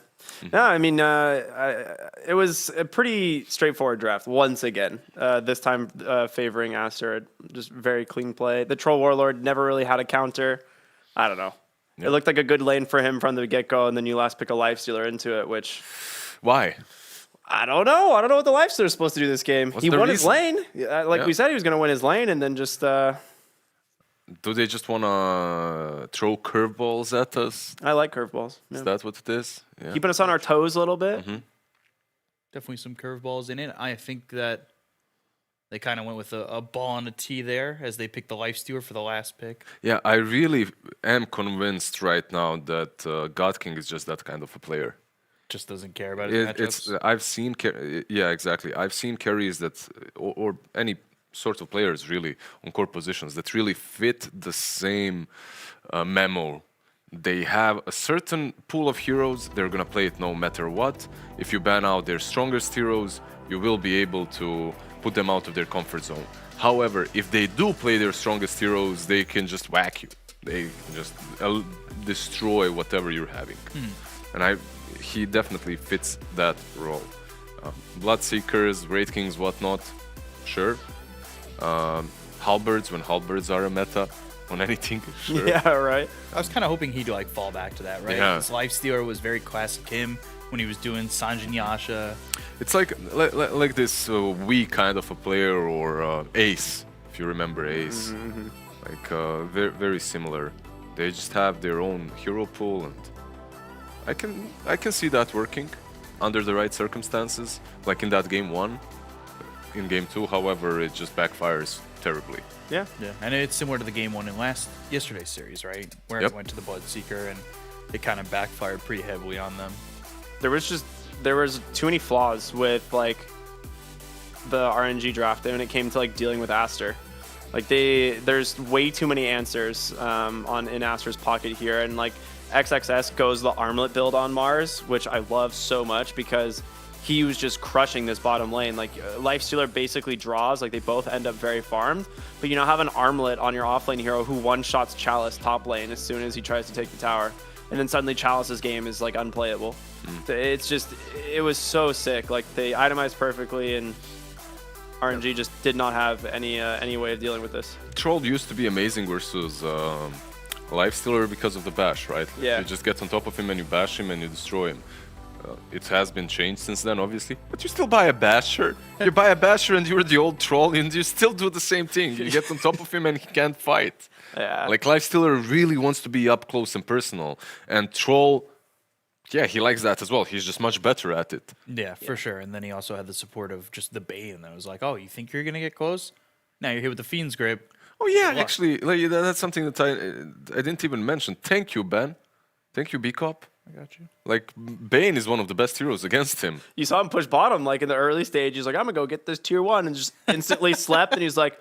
No, I mean, it was a pretty straightforward draft once again. This time favoring Aster, just very clean play. The Troll Warlord never really had a counter. I don't know. Yeah. It looked like a good lane for him from the get-go, and then you last pick a Lifestealer into it, which Why? I don't know. I don't know what the Lifestealer is supposed to do this game. What's He the won his reason? lane. Like Yeah. we said, he was going to win his lane, and then just... Do they just want to throw curveballs at us? I like curveballs. Is Yeah. that what it is? Yeah. Keeping us on our toes a little bit. Definitely some curveballs in it. I think that they kind of went with a ball and a T there as they picked the Lifestealer for the last pick. Yeah, I really am convinced right now that God King is just that kind of a player. Just doesn't care about his It's matchups. I've seen yeah, exactly. I've seen carries that or any sort of players really on core positions that really fit the same memo. They have a certain pool of heroes. They're gonna play it no matter what. If you ban out their strongest heroes, you will be able to put them out of their comfort zone. However, if they do play their strongest heroes, they can just whack you. They can just destroy whatever you're having. And he definitely fits that role. Bloodseekers, Wraith Kings, whatnot, sure. Halberds, when Halberds are a meta on anything, sure. Yeah, right. I was kind of hoping he'd like fall back to that, right? Yeah. His Lifestealer was very classic him when he was doing Sanjin Yasha. It's like this Wii kind of a player or Ace, if you remember Ace. Like very very similar. They just have their own hero pool, and I can see that working under the right circumstances. Like in that game 1, in game 2, however, it just backfires terribly. Yeah. Yeah, and it's similar to the game 1 in yesterday's series, right? Where Yep. it went to the Bloodseeker and it kind of backfired pretty heavily on them. There was too many flaws with like the RNG draft when it came to like dealing with Aster. Like there's way too many answers in Aster's pocket here, and like XXS goes the armlet build on Mars, which I love so much because he was just crushing this bottom lane. Like Lifestealer basically draws, like they both end up very farmed, but you now have an armlet on your offlane hero who one-shots Chalice top lane as soon as he tries to take the tower, and then suddenly Chalice's game is like unplayable. It's just, it was so sick. Like they itemized perfectly, and RNG just did not have any way of dealing with this. Troll used to be amazing versus Lifestealer because of the bash, right? Like, Yeah. you just get on top of him and you bash him and you destroy him. It has been changed since then, obviously. But you still buy a basher. You buy a basher and you're the old troll and you still do the same thing. You get on top of him and he can't fight. Yeah. Like Lifestealer really wants to be up close and personal. And Troll, yeah, he likes that as well. He's just much better at it. Yeah, for sure. And then he also had the support of just the Bane that was like, oh, you think you're going to get close? Now you're here with the Fiend's Grip. Oh yeah, luck. actually, like, that's something that I didn't even mention. Thank you, Ben. Thank you, B-Cop. I got you. Like, Bane is one of the best heroes against him. You saw him push bottom, like in the early stage. He's like, I'm gonna go get this tier 1, and just instantly slept. And he's like,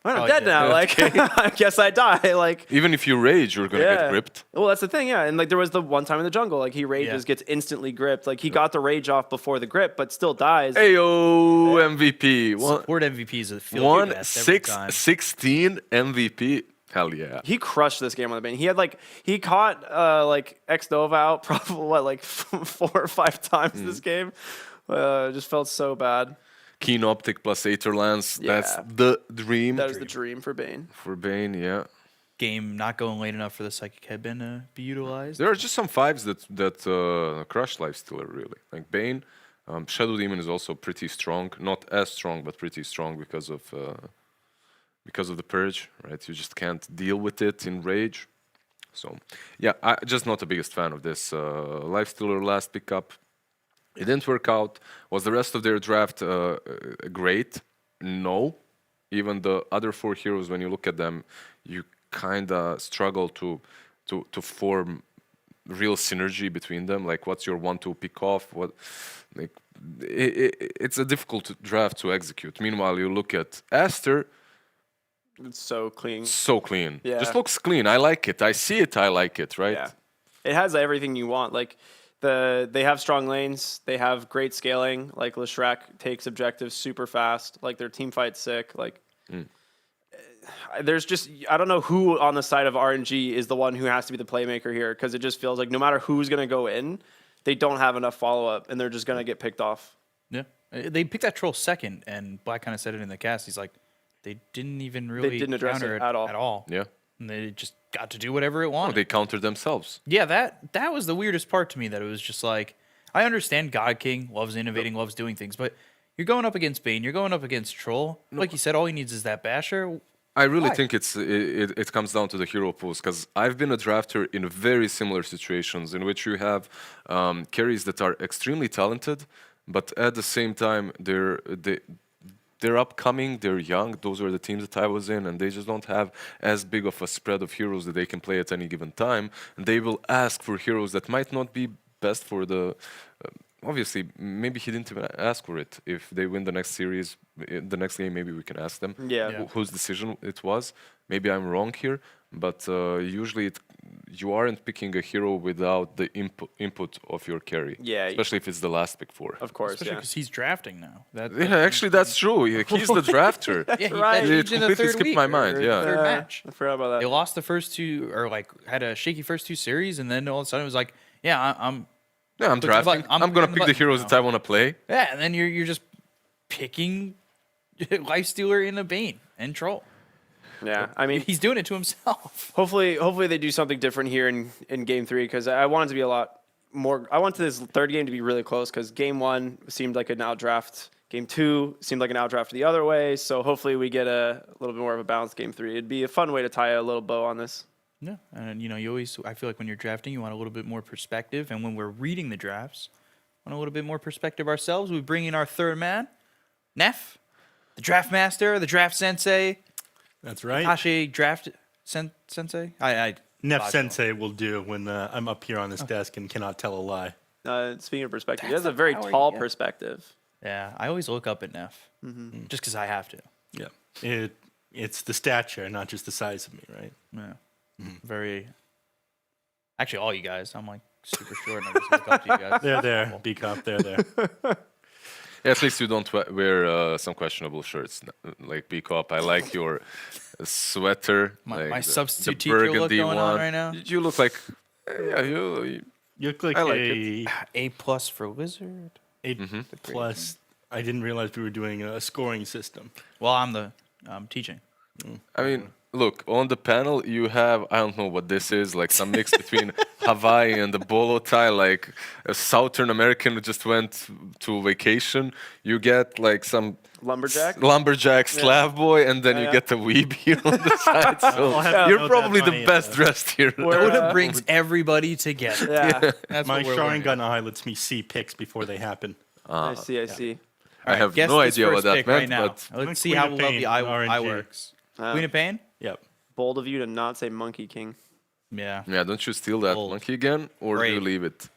well, I'm Oh, dead yeah. now. Like, I guess I die. Like, Even if you rage, you're gonna yeah. get gripped. Well, that's the thing, yeah. And like, there was the one time in the jungle, like he rages, Yeah. gets instantly gripped. Like he got the rage off before the grip, but still dies. Ayo, MVP. Support MVPs feel best every time. 1-6-16 MVP. Hell yeah. He crushed this game on the Bane. He had he caught like X Nova out probably 4 or 5 times this game. It just felt so bad. Keen Optic plus Aether Lance. Yeah. That's the dream. That is the dream for Bane. For Bane, yeah. Game not going late enough for the Psychic Headband to be utilized. There are just some 5s that crush Lifestealer, really. Like Bane. Shadow Demon is also pretty strong. Not as strong, but pretty strong because of the Purge, right? You just can't deal with it in Rage. So, yeah, I'm just not the biggest fan of this. Lifestealer last pickup, it didn't work out. Was the rest of their draft great? No. Even the other 4 heroes, when you look at them, you kind of struggle to form real synergy between them. Like, what's your 1-2 pick off? It's a difficult draft to execute. Meanwhile, you look at Aster. It's so clean. So clean. Yeah. Just looks clean. I like it. I see it. I like it, right? Yeah. It has everything you want. Like they have strong lanes. They have great scaling. Like Leshrac takes objectives super fast. Like their team fight's sick. Like there's just, I don't know who on the side of RNG is the one who has to be the playmaker here, because it just feels like no matter who's going to go in, they don't have enough follow-up and they're just going to get picked off. Yeah. They picked that troll second, and Black kind of said it in the cast. He's like, they didn't even really didn't address counter it it at all. Yeah. And they just got to do whatever it Oh, wanted. they countered themselves. Yeah, that was the weirdest part to me, that it was just like, I understand God King loves innovating, loves doing things, but you're going up against Bane, you're going up against Troll. Like you said, all he needs is that basher. I really Why? think it comes down to the hero pools, because I've been a drafter in very similar situations in which you have carries that are extremely talented, but at the same time they're upcoming, they're young. Those were the teams that I was in, and they just don't have as big of a spread of heroes that they can play at any given time. And they will ask for heroes that might not be best for the. Obviously, maybe he didn't even ask for it. If they win the next series, the next game, maybe we can ask them Yeah. whose decision it was. Maybe I'm wrong here, but usually you aren't picking a hero without the input of your carry. Yeah. Especially if it's the last pick 4. Of course, Especially yeah. because he's drafting now. Yeah, actually, that's true. He's the drafter. Yeah, he right. got It changed in the completely third skipped week, my mind, or yeah. the third match. I forgot about They that. lost the first 2, or like had a shaky first 2 series, and then all of a sudden it was like, yeah, I'm Yeah, I'm the drafting. button. I'm I'm gonna clicking the pick the button heroes now. that I want to play. yeah, and then you're just picking Lifestealer in a Bane and Troll. Yeah. I mean, He's doing it to himself. hopefully they do something different here in game 3, because I want it to be a lot more. I want this third game to be really close, because game 1 seemed like an outdraft. Game 2 seemed like an outdraft the other way. So hopefully we get a little bit more of a balanced game 3. It'd be a fun way to tie a little bow on this. Yeah, and you always, I feel like when you're drafting, you want a little bit more perspective, and when we're reading the drafts, want a little bit more perspective ourselves. We bring in our third man, Neff, the draft master, the draft sensei, That's right. Hashi draft sensei. I Nef Dodgeball. Sensei will do when I'm up here on this desk and cannot tell a lie. Speaking of perspective, he That's has a very not how I- tall yeah. perspective. Yeah, I always look up at Neff, just because I have to. Yeah. It It's the stature, not just the size of me, right? Yeah. Very. Actually, all you guys. I'm like super short, and I just look up to you guys. They're there, B-Cop, they're there. Yeah, at least you don't wear some questionable shirts like B-Cop. I like your sweater. My like substitute the teacher look burgundy going on one. right now. You look like, yeah, you You look like I like a A+ for wizard. A plus. I didn't realize we were doing a scoring system. Well, I'm teaching. I mean, look, on the panel you have, I don't know what this is, like some mix between Hawaii and the bolo tie, like a Southern American who just went to vacation. You get like some Lumberjack. Slav boy, and then you Yeah. get the weeb on the side. So I'll have to you're note probably that the my, best dressed here. Oda brings everybody together. Yeah. That's My what we're learning. Sharingan eye lets me see picks before they happen. I see. I see. I have Guess no this idea what first that pick meant, right now. but Let's see Queen how of well Pain, the eye RNG. works. Queen of Pain? Yep. Bold of you to not say Monkey King. Yeah. yeah, don't you steal that Bold. monkey again, or do you Brave. leave it?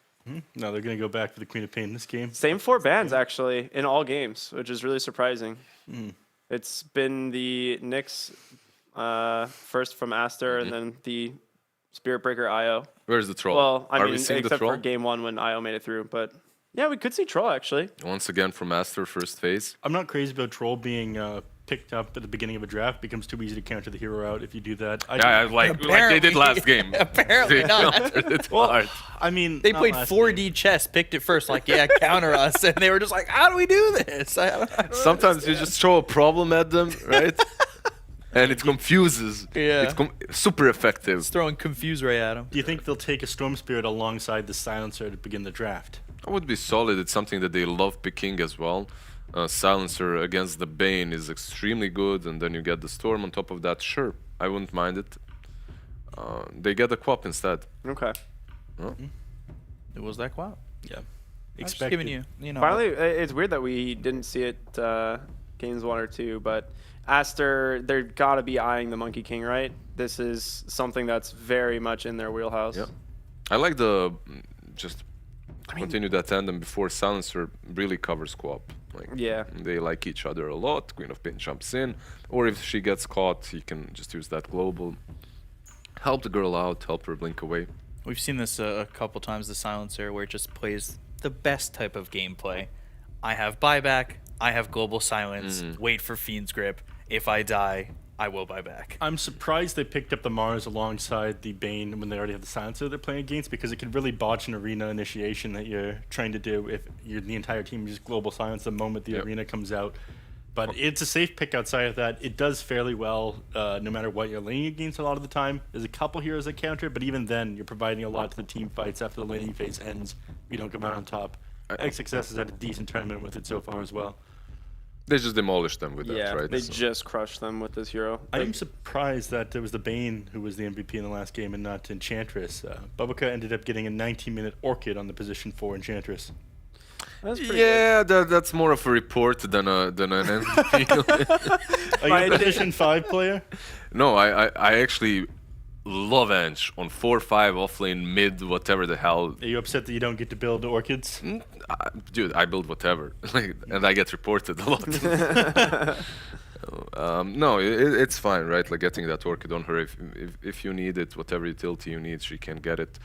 No, they're going to go back for the Queen of Pain this game. Same 4 bans actually in all games, which is really surprising. It's been the Nyx first from Aster, and then the Spirit Breaker IO. Where's the troll? Well, I Are mean, we seeing the except troll? for game 1 when IO made it through, but yeah, we could see Troll actually. Once again from Aster, first phase. I'm not crazy about Troll being picked up at the beginning of a draft. Becomes too easy to counter the hero out if you do that. Yeah, like they did last game. Apparently They not. countered it hard. I mean, They not played last 4D game. chess, picked it first, like, yeah, counter us. And they were just like, how do we do this? I don't Sometimes you just throw a problem at them, right? And it confuses. Yeah. It's super effective. Just throwing Confuse Ray at him. Do you think they'll take a Storm Spirit alongside the Silencer to begin the draft? That would be solid. It's something that they love picking as well. Silencer against the Bane is extremely good, and then you get the Storm on top of that. Sure, I wouldn't mind it. They get the Quap instead. Okay. It was that quad. Yeah. I'm just giving you, Finally, it's weird that we didn't see it games 1 or 2, but Aster, they're got to be eyeing the Monkey King, right? This is something that's very much in their wheelhouse. Yeah. I like the just continue that tandem before Silencer really covers Quap. Like, Yeah. they like each other a lot. Queen of Pain jumps in, or if she gets caught, he can just use that global. Help the girl out, help her blink away. We've seen this a couple times, the Silencer, where it just plays the best type of gameplay. I have buyback, I have global silence, wait for Fiend's Grip. If I die, I will buy back. I'm surprised they picked up the Mars alongside the Bane when they already have the Silencer they're playing against, because it could really botch an arena initiation that you're trying to do if you're the entire team just global silence the moment the arena comes out. But it's a safe pick outside of that. It does fairly well no matter what you're laning against a lot of the time. There's a couple heroes that counter it, but even then, you're providing a lot to the team fights after the laning phase ends. You don't come out on top. XXS has had a decent tournament with it so far as well. They just demolished them with Yeah, that, right? they So- just crushed them with this hero. I'm surprised that it was the Bane who was the MVP in the last game and not Enchantress. Bubaka ended up getting a 19-minute Orchid on the position 4 Enchantress. That's pretty Yeah, that's more of a report than an MVP. Are you a position 5 player? No, I actually love Ange on 4-5 offlane mid whatever the hell. Are you upset that you don't get to build Orchids? Dude, I build whatever, like, and I get reported a lot. No, it's fine, right? Like getting that Orchid on her, if you need it, whatever utility you need, she can get it.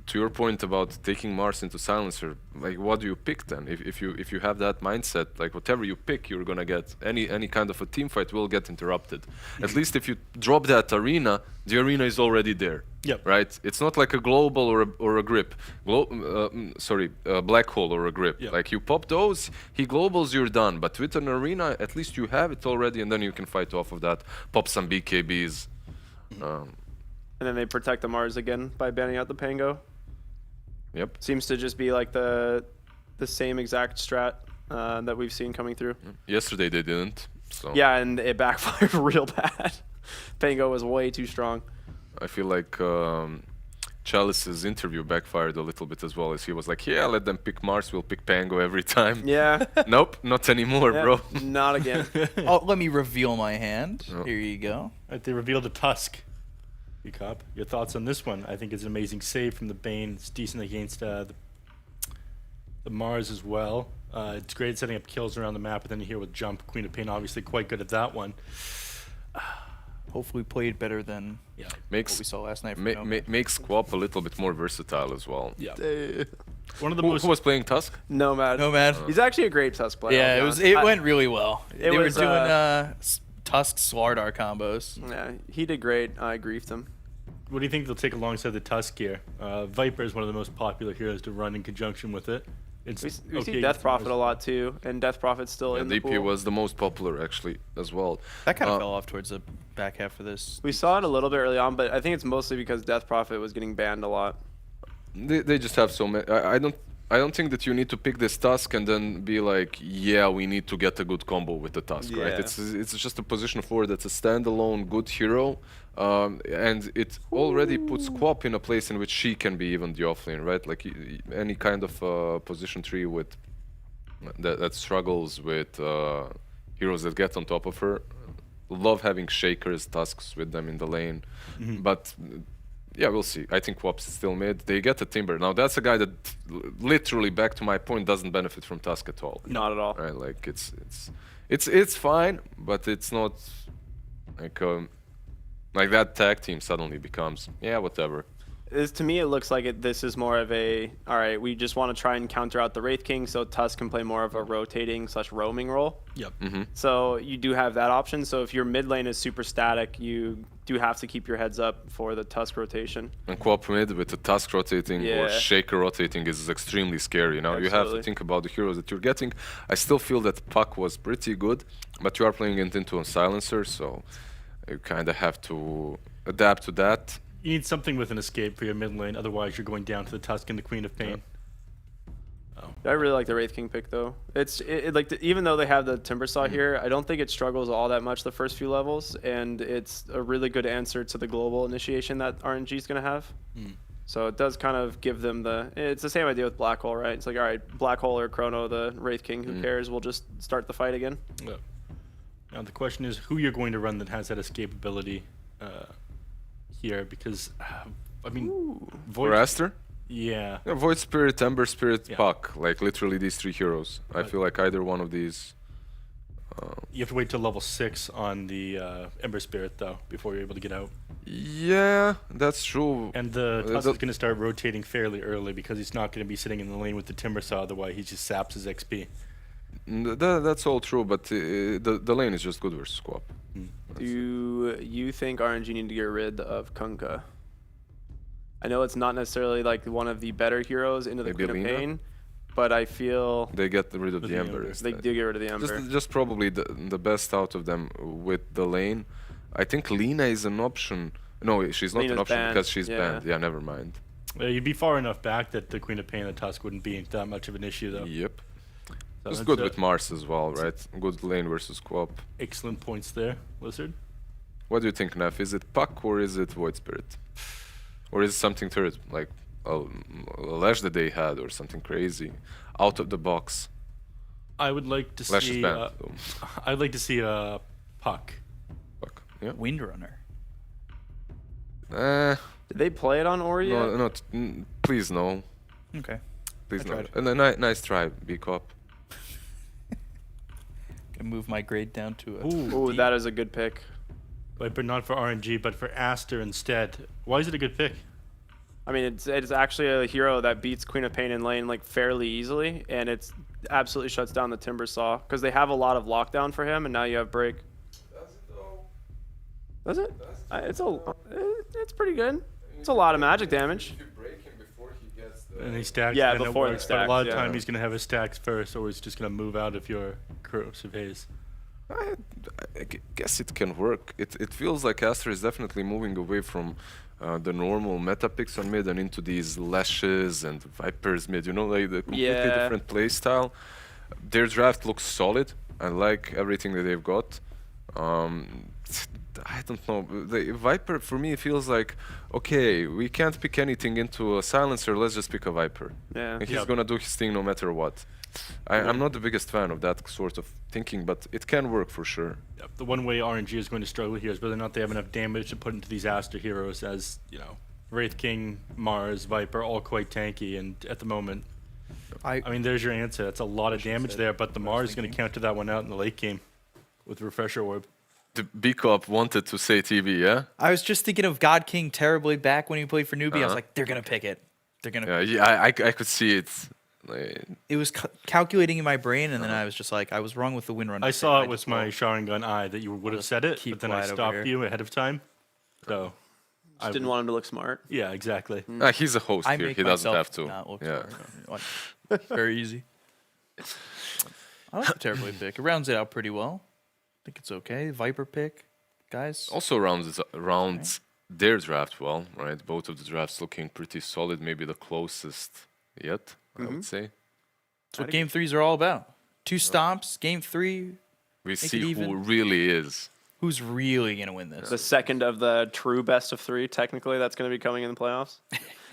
To your point about taking Mars into Silencer, like what do you pick then? If you have that mindset, like whatever you pick, you're gonna get any kind of a team fight will get interrupted. At least if you drop that arena, the arena is already there. Yep. Right? It's not like a global or a grip. Black hole or a grip. Yep. Like you pop those, he globals, you're done. But with an arena, at least you have it already, and then you can fight off of that. Pop some BKBs. And then they protect the Mars again by banning out the Pango. Yep. Seems to just be like the same exact strat that we've seen coming through. Yesterday they didn't. So Yeah, and it backfired real bad. Pango was way too strong. I feel like Chalice's interview backfired a little bit as well, as he was like, yeah, let them pick Mars, we'll pick Pango every time. Yeah. Nope, not anymore, Yeah, bro. Not again. Oh, let me reveal my hand. Oh. Here you go. They revealed a Tusk. Cop, your thoughts on this one? I think it's an amazing save from the Bane. It's decent against the Mars as well. It's great at setting up kills around the map, but then here with Jump, Queen of Pain obviously quite good at that one. Hopefully played better than Yeah. what Makes we saw last night. From Nomad. makes Quap a little bit more versatile as well. Yeah. One of the Who most was playing Tusk? Nomad. Nomad. He's actually a great Tusk player. Yeah, I'll be it honest. went really well. They were was, doing Tusk Slardar combos. Yeah, he did great. I griefed him. What do you think they'll take alongside the Tusk here? Viper is one of the most popular heroes to run in conjonction with it. It's We okay see against Death the Prophet a most- lot too, and Death Prophet's still in the DP pool. was the most popular actually as well. That kind of Uh, fell off towards the back half of this. We saw it a little bit early on, but I think it's mostly because Death Prophet was getting banned a lot. They just have so many. I don't think that you need to pick this Tusk and then be like, yeah, we need to get a good combo with the Tusk, right? Yeah. It's just a position forward that's a standalone good hero, and it already puts Quap in a place in which she can be even the offlane, right? Like any kind of position tree with that struggles with heroes that get on top of her. Love having Shakers, Tusks with them in the lane, but. Yeah, we'll see. I think Quap's still mid. They get a Timber. Now that's a guy that literally, back to my point, doesn't benefit from Tusk at all. Not at all. Right? Like it's fine, but it's not like that tag team suddenly becomes whatever. To me, it looks like this is more of a, all right, we just want to try and counter out the Wraith King, so Tusk can play more of a rotating / roaming role. Yep. So you do have that option. So if your mid lane is super static, you do have to keep your heads up for the Tusk rotation. And Quap mid with the Tusk rotating or Yeah. Shaker rotating is extremely scary. Now you have to Absolutely. think about the heroes that you're getting. I still feel that Puck was pretty good, but you are playing it into a silencer, so you kind of have to adapt to that. You need something with an escape for your mid lane, otherwise you're going down to the Tusk and the Queen of Pain. I really like the Wraith King pick though. Even though they have the Timbersaw here, I don't think it struggles all that much the first few levels, and it's a really good answer to the global initiation that RNG is going to have. So it does kind of give them it's the same idea with Black Hole, right? It's like, all right, Black Hole or Chrono, the Wraith King, who cares? We'll just start the fight again. Yep. Now the question is who you're going to run that has that escape ability here, because I mean, For Void. Aster? Yeah. Yeah, Void Spirit, Ember Spirit, Yeah. Puck. Like literally these three heroes. I Right. feel like either one of these. You have to wait till level 6 on the Ember Spirit though before you're able to get out. Yeah, that's true. And the Tusk the- is going to start rotating fairly early because he's not going to be sitting in the lane with the Timbersaw, otherwise he just saps his XP. That's all true, but the lane is just good versus Quap. Do you think RNG need to get rid of Kunkka? I know it's not necessarily like one of the better heroes into the Maybe Queen of Lina? Pain, but I feel They get rid of With the the Ember. Ember. they instead. do get rid of the Ember. Just probably the best out of them with the lane. I think Lina is an option. No, she's not Lina's an option banned, because she's yeah. banned. Yeah, never mind. You'd be far enough back that the Queen of Pain and the Tusk wouldn't be that much of an issue though. Yep. So It's that's good with Mars as well, right? Good lane versus Quap. excellent points there, Lizard. What do you think, Nef? Is it Puck or is it Void Spirit? Or is it something third, like a Lash that they had or something crazy? Out of the box. I would like to Lash is see. banned. I'd like to see a Puck. Puck. Yeah. Windrunner. Did they play it on Ori yet? No, please no. Okay. Please I no. tried. And a nice try, B Cop. Can move my grade down to a. Ooh, that is a good pick. But not for RNG, but for Aster instead. Why is it a good pick? I mean, it's actually a hero that beats Queen of Pain in lane like fairly easily, and it's absolutely shuts down the Timbersaw because they have a lot of lockdown for him, and now you have break. Does it? It's pretty good. It's a lot of magic damage. And he stacks. Yeah, and it before the works, but a lot of stacks, time yeah. he's gonna have his stacks first, or he's just gonna move out of your corrosive haze. I guess it can work. It feels like Aster is definitely moving away from the normal meta picks on mid and into these Lashes and Vipers mid, you know, like the completely Yeah. different play style. Their draft looks solid. I like everything that they've got. I don't know. The Viper, for me, feels like, okay, we can't pick anything into a silencer, let's just pick a Viper. Yeah. And he's Yep. gonna do his thing no matter what. I'm not the biggest fan of that sort of thinking, but it can work for sure. Yep. The one way RNG is going to struggle here is whether or not they have enough damage to put into these Aster heroes, as you know, Wraith King, Mars, Viper, all quite tanky, and at the moment, I mean, there's your answer. That's a lot of damage there, but the Mars is going to counter that one out in the late game with Refresher Orb. The B-Cop wanted to say TB, yeah? I was just thinking of God King Terribly back when he played for Newbie. I was like, they're gonna pick it. They're gonna. Yeah, I could see it. Like, It was calculating in my brain, and then I was just like, I was wrong with the Windrunner. I saw it just with my Sharingan eye that you would have said it, keep but then I quiet over stopped here. you ahead of time. So, Just didn't want him to look smart. yeah, exactly. he's a host I here. make He doesn't myself have to. not look Yeah. smart. Very easy. I like the Terribly pick. It rounds it out pretty well. I think it's okay. Viper pick, guys. Also rounds their draft well, right? Both of the drafts looking pretty solid. Maybe the closest yet, I would say. That's what game threes are all about. 2 stomps, game 3. We it see who even. really is. Who's really gonna win this? The second of the true best of 3, technically, that's going to be coming in the playoffs.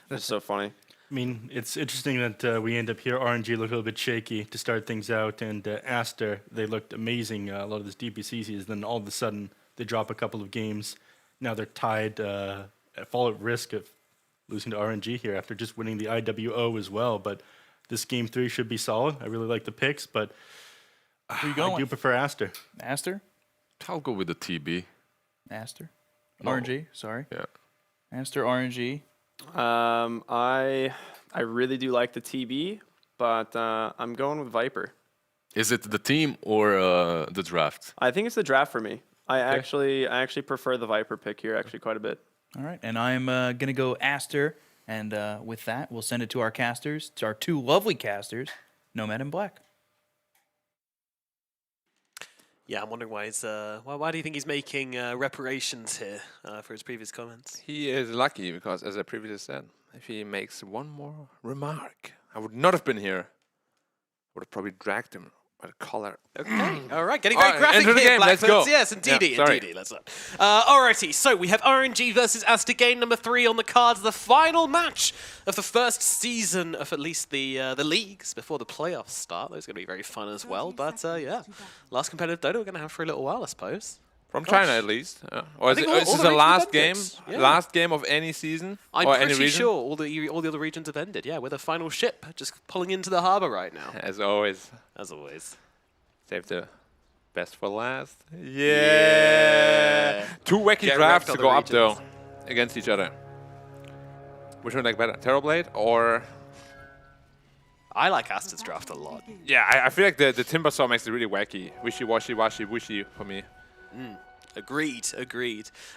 That's so funny. I mean, it's interesting that we end up here. RNG looked a little bit shaky to start things out, and Aster, they looked amazing a lot of this DPC season. Then all of a sudden, they drop a couple of games. Now they're tied, fall at risk of losing to RNG here after just winning the IWO as well. But this game 3 should be solid. I really like the picks, but Who you going I do with? prefer Aster. Aster? I'll go with the TB. Aster? No. RNG, sorry. Yeah. Aster, RNG. I really do like the TB, but I'm going with Viper. Is it the team or the draft? I think it's the draft for me. I actually prefer the Viper pick here actually quite a bit. All right, and I'm gonna go Aster, and with that, we'll send it to our casters, to our 2 lovely casters, Nomad and Black. Yeah, I'm wondering why he's. Why do you think he's making reparations here for his previous comments? He is lucky because, as I previously said, if he makes one more remark, I would not have been here. I would have probably dragged him by the collar. Okay, all right, getting All very right, graphic enter the here, game, let's Blackfoots. go. Yes, indeedy, Yeah, sorry. indeedy. Let's not. Alrighty, so we have RNG versus Aster game number 3 on the cards, the final match of the first season of at least the leagues before the playoffs start. Those are going to be very fun as well, but yeah, last competitive Dota we're going to have for a little while, I suppose. From China, at least. Or is think it, all- is all this the the regions last have game? ended. Yeah. Last game of any season? I'm or any pretty region? sure all the other regions have ended. Yeah, we're the final ship, just pulling into the harbor right now, As always, as always. save the best for last. Yeah! 2 wacky Get drafts wrecked to on go the up, though, regions. against each other. Which one like better? Terrorblade or... I like Aster's draft a lot. Yeah, I feel like the Timber Saw makes it really wacky. Wishy-washy, washy-wishy for me. Agreed. I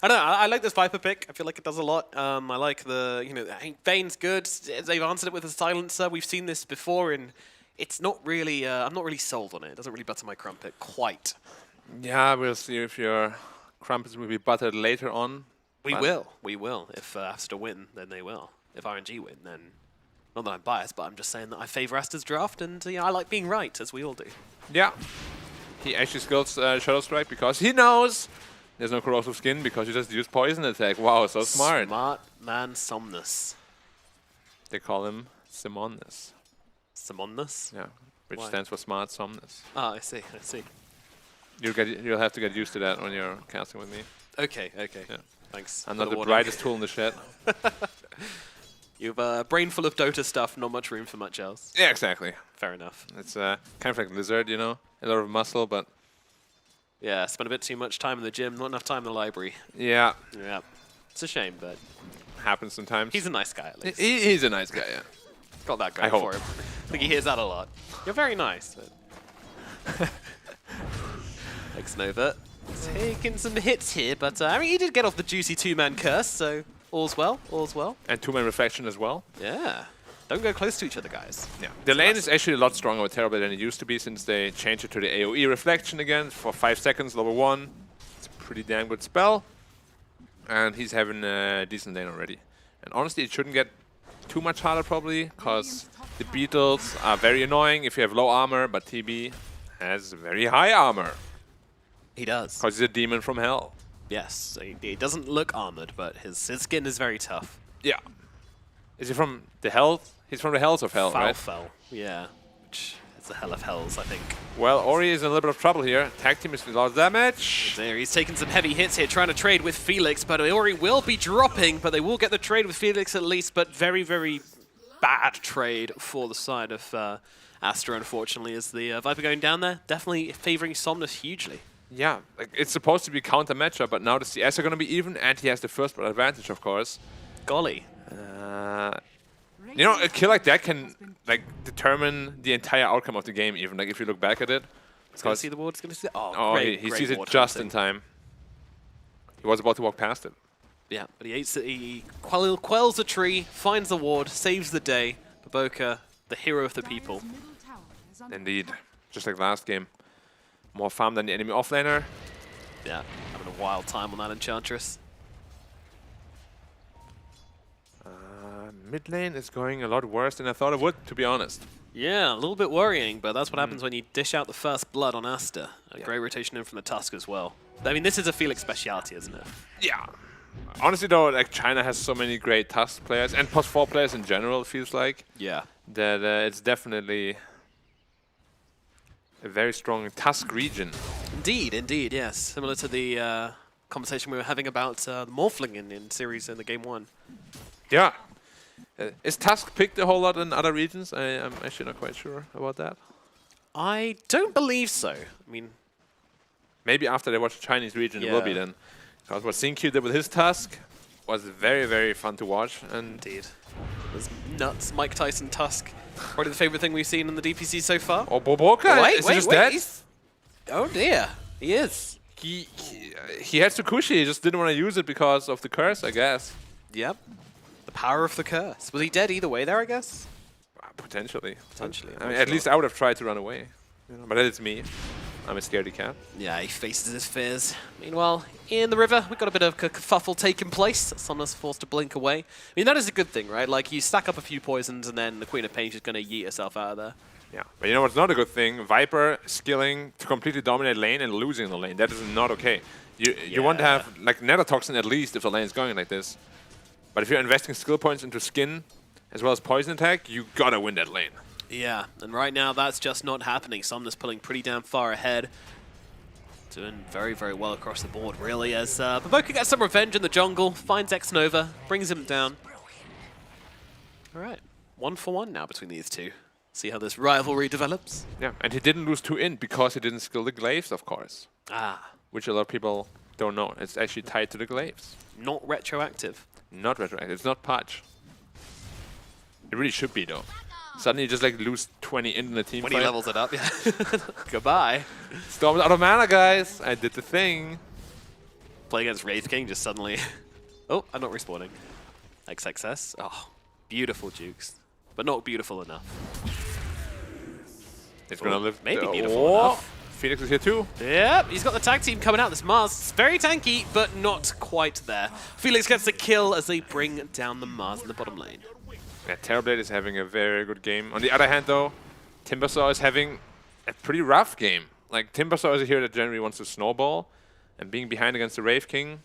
don't know. I like this Viper pick. I feel like it does a lot. I like the, I think Vane's good. They've answered it with a silencer. We've seen this before, and it's not really. I'm not really sold on it. It doesn't really butter my crumpet quite. Yeah, we'll see if your crumpets will be buttered later on. We But- will. If Aster win, then they will. If RNG win, then not that I'm biased, but I'm just saying that I favor Aster's draft, and I like being right, as we all do. Yeah. He actually skills Shadow Strike because he knows there's no corrosive skin because you just use poison attack. Wow, so smart. Smart man, Somnus. They call him Simonus. Simonus. Yeah, which Why? stands for smart Somnus. Ah, I see. You'll have to get used to that when you're casting with me. Okay. Yeah. Thanks. I'm for not the warning. brightest tool in the shed. You have a brain full of Dota stuff, not much room for much else. Yeah, exactly. Fair enough. It's kind of like lizard, a lot of muscle, but Yeah, spent a bit too much time in the gym, not enough time in the library. yeah, Yeah. It's a shame, but happens sometimes. he's a nice guy at least. He's a nice guy, yeah. Got that I going hope. for him. I think he hears that a lot. You're very nice. But Thanks, Nova. Taking some hits here, but he did get off the juicy 2-man curse, so all's well, all's well. And 2-man reflection as well. Yeah. Don't go close to each other, guys. Yeah. The lane is actually a lot stronger with Terrorblade than it used to be since they changed it to the AoE reflection again for 5 seconds, level 1. It's a pretty damn good spell. And he's having a decent lane already. And honestly, it shouldn't get too much harder probably, because the beetles are very annoying if you have low armor, but TB has very high armor, He does. because he's a demon from hell. Yes. He doesn't look armored, but his skin is very tough. Yeah. Is he from the hell? He's from the hells of hell, right? Foul. Yeah. Which is the hell of hells, I think. Well, Ori is in a little bit of trouble here. Tag team is a lot of damage. There, he's taking some heavy hits here, trying to trade with Felix, but Ori will be dropping, but they will get the trade with Felix at least, but very, very bad trade for the side of Aster, unfortunately, is the Viper going down there, definitely favoring Somnus hugely. Yeah, like it's supposed to be counter matchup, but now the CS are going to be even, and he has the first blood advantage, of course. Golly. You know, a kill like that can like determine the entire outcome of the game. Even like if you look back at it. He's going to see the ward. He's going to see. Oh, great, he great sees it ward just hunting. in time. He was about to walk past it. Yeah, but he quells the tree, finds the ward, saves the day. BO3ER, the hero of the people. Dire's middle tower is under Indeed, just like last game. More farm than the enemy offlaner. Yeah, having a wild time on that Enchantress. Mid lane is going a lot worse than I thought it would, to be honest. Yeah, a little bit worrying, but that's what happens when you dish out the first blood on Aster. A great rotation in from the Tusk as well. I mean, this is a Felix speciality, isn't it? Yeah. Honestly, though, like China has so many great Tusk players and +4 players in general. It feels like Yeah. that it's definitely a very strong Tusk region. Indeed, yes. Similar to the conversation we were having about the Morphling in series in the game 1. Yeah. Is Tusk picked a whole lot in other regions? I'm actually not quite sure about that. I don't believe so. I mean, Maybe after they watch the Chinese region, it will be Yeah. then. Because what Xingqiu did with his Tusk was very, very fun to watch. And indeed. There's nuts. Mike Tyson Tusk. Probably the favorite thing we've seen in the DPC so far. oh, Boboka, Wait, is wait, he just wait, dead? he's- Oh dear, he is. He had Tsukushi, he just didn't want to use it because of the curse, I guess. Yep. The power of the curse. Was he dead either way there, I guess? Potentially. Potentially, I'm I mean, not at least I would have tried to run away. You know, but that is me. I'm a scaredy cat. Yeah, he faces his fears. Meanwhile, in the river, we've got a bit of kerfuffle taking place. Somnus forced to blink away. I mean, that is a good thing, right? Like, you stack up a few poisons and then the Queen of Pain is going to yeet herself out of there. Yeah, but you know what's not a good thing? Viper skilling to completely dominate lane and losing the lane. That is not okay. You want to have, like, Netatoxin at least if the lane is going like this. But if you're investing skill points into skin as well as poison attack, you gotta win that lane. Yeah, and right now that's just not happening. Somnus pulling pretty damn far ahead. Doing very, very well across the board, really, as BO3ER gets some revenge in the jungle, finds X-Nova, brings him down. All right, 1-for-1 now between these two. See how this rivalry develops. Yeah, and he didn't lose 2 in because he didn't skill the glaives, of course. Ah, Which a lot of people don't know. It's actually tied to the glaives. not retroactive. Not retroactive. It's not patch. It really should be, though. Suddenly you just like lose 20 in the team When fight. he levels it up, yeah. Goodbye. Storm's out of mana, guys. I did the thing. Play against Wraith King, just suddenly... Oh, I'm not respawning. XXS. Oh, beautiful Jukes. But not beautiful enough. It's gonna live. maybe beautiful enough. Phoenix is here too. Yep, he's got the tag team coming out. This Mars is very tanky, but not quite there. Felix gets the kill as they bring down the Mars in the bottom lane. Yeah, Terrorblade is having a very good game. On the other hand, though, Timbersaw is having a pretty rough game. Like, Timbersaw is a hero that generally wants to snowball, and being behind against the Wraith King.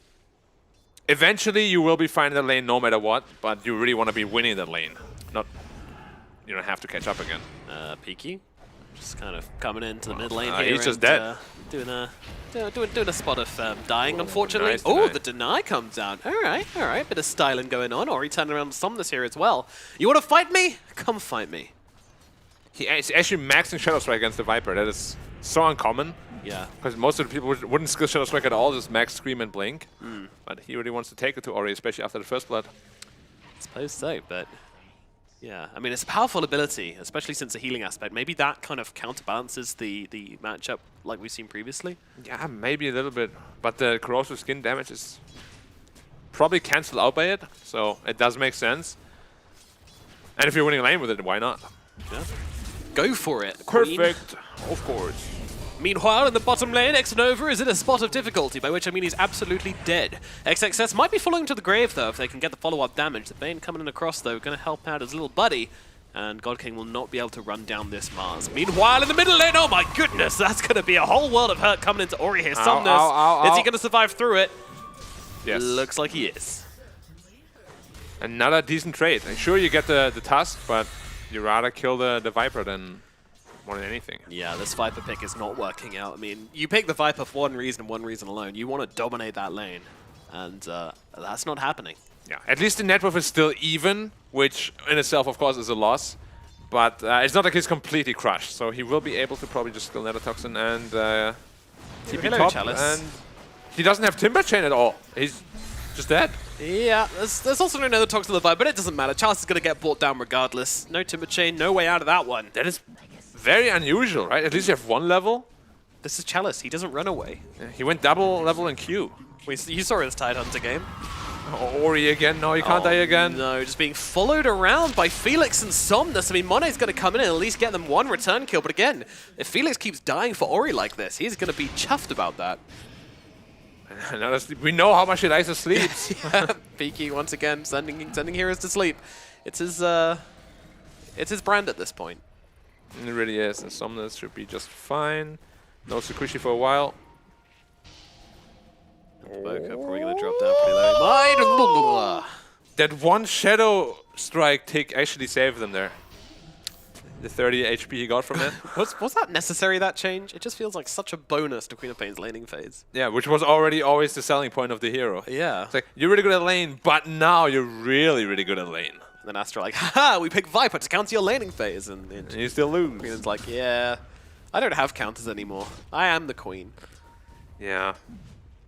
Eventually, you will be fine in the lane no matter what, but you really want to be winning that lane. Not, you don't have to catch up again. Peaky, just kind of coming into the mid lane he's here. just and, dead. Doing a spot of dying, unfortunately. Nice Oh, deny. the deny comes down. All right. Bit of styling going on. Or he turned around Somnus here as well. You want to fight me? Come fight me. He's actually maxing Shadow Strike against the Viper. That is so uncommon. Yeah. Because most of the people wouldn't skill Shadow Strike at all, just max Scream and Blink. But he really wants to take it to Ori, especially after the first blood. I suppose so, but yeah, I mean, it's a powerful ability, especially since the healing aspect. Maybe that kind of counterbalances the matchup like we've seen previously. Yeah, maybe a little bit. But the corrosive skin damage is probably cancelled out by it, so it does make sense. And if you're winning lane with it, why not? Yeah. Go for it, Queen. Perfect, of course. Meanwhile, in the bottom lane, X-Nova is in a spot of difficulty, by which I mean he's absolutely dead. XXS might be following to the grave, though, if they can get the follow-up damage. The Bane coming in across, though, going to help out his little buddy, and God King will not be able to run down this Mars. Meanwhile, in the middle lane, oh my goodness, that's going to be a whole world of hurt coming into Ori here. Somnus, ow, is he ow. going to survive through it? Yes. Looks like he is. Another decent trade. I'm sure you get the Tusk, but you rather kill the Viper than more than anything. Yeah, this Viper pick is not working out. I mean, you pick the Viper for one reason alone. You want to dominate that lane, and that's not happening. Yeah, at least the net worth is still even, which in itself, of course, is a loss. But it's not like he's completely crushed, so he will be able to probably just kill Nanotoxin and TP Hello, top, Chalice. and he doesn't have Timber Chain at all. He's just dead. Yeah, there's also no Nanotoxin on the vibe, but it doesn't matter. Chalice is going to get brought down regardless. No Timber Chain, no way out of that one. That is very unusual, right? At least you have one level. This is Chalice. He doesn't run away. Yeah, he went double level in Q. You saw his Tidehunter game. Ori again. No, he can't die again. No, just being followed around by Felix and Somnus. I mean, Mone's going to come in and at least get them one return kill. But again, if Felix keeps dying for Ori like this, he's going to be chuffed about that. We know how much he likes to sleep. Yeah, Peaky once again sending heroes to sleep. It's his brand at this point. It really is. And Somnus should be just fine. No Tsukushi for a while. BO3 probably going to drop down pretty low. That one Shadow Strike tick actually saved them there. The 30 HP he got from it. Was that necessary, that change? It just feels like such a bonus to Queen of Pain's laning phase. Yeah, which was already always the selling point of the hero. Yeah. It's like, you're really good at lane, but now you're really, really good at lane. And then Aster like, haha, we pick Viper to counter your laning phase. And And you still lose. Queen's like, yeah, I don't have counters anymore. I am the queen. Yeah.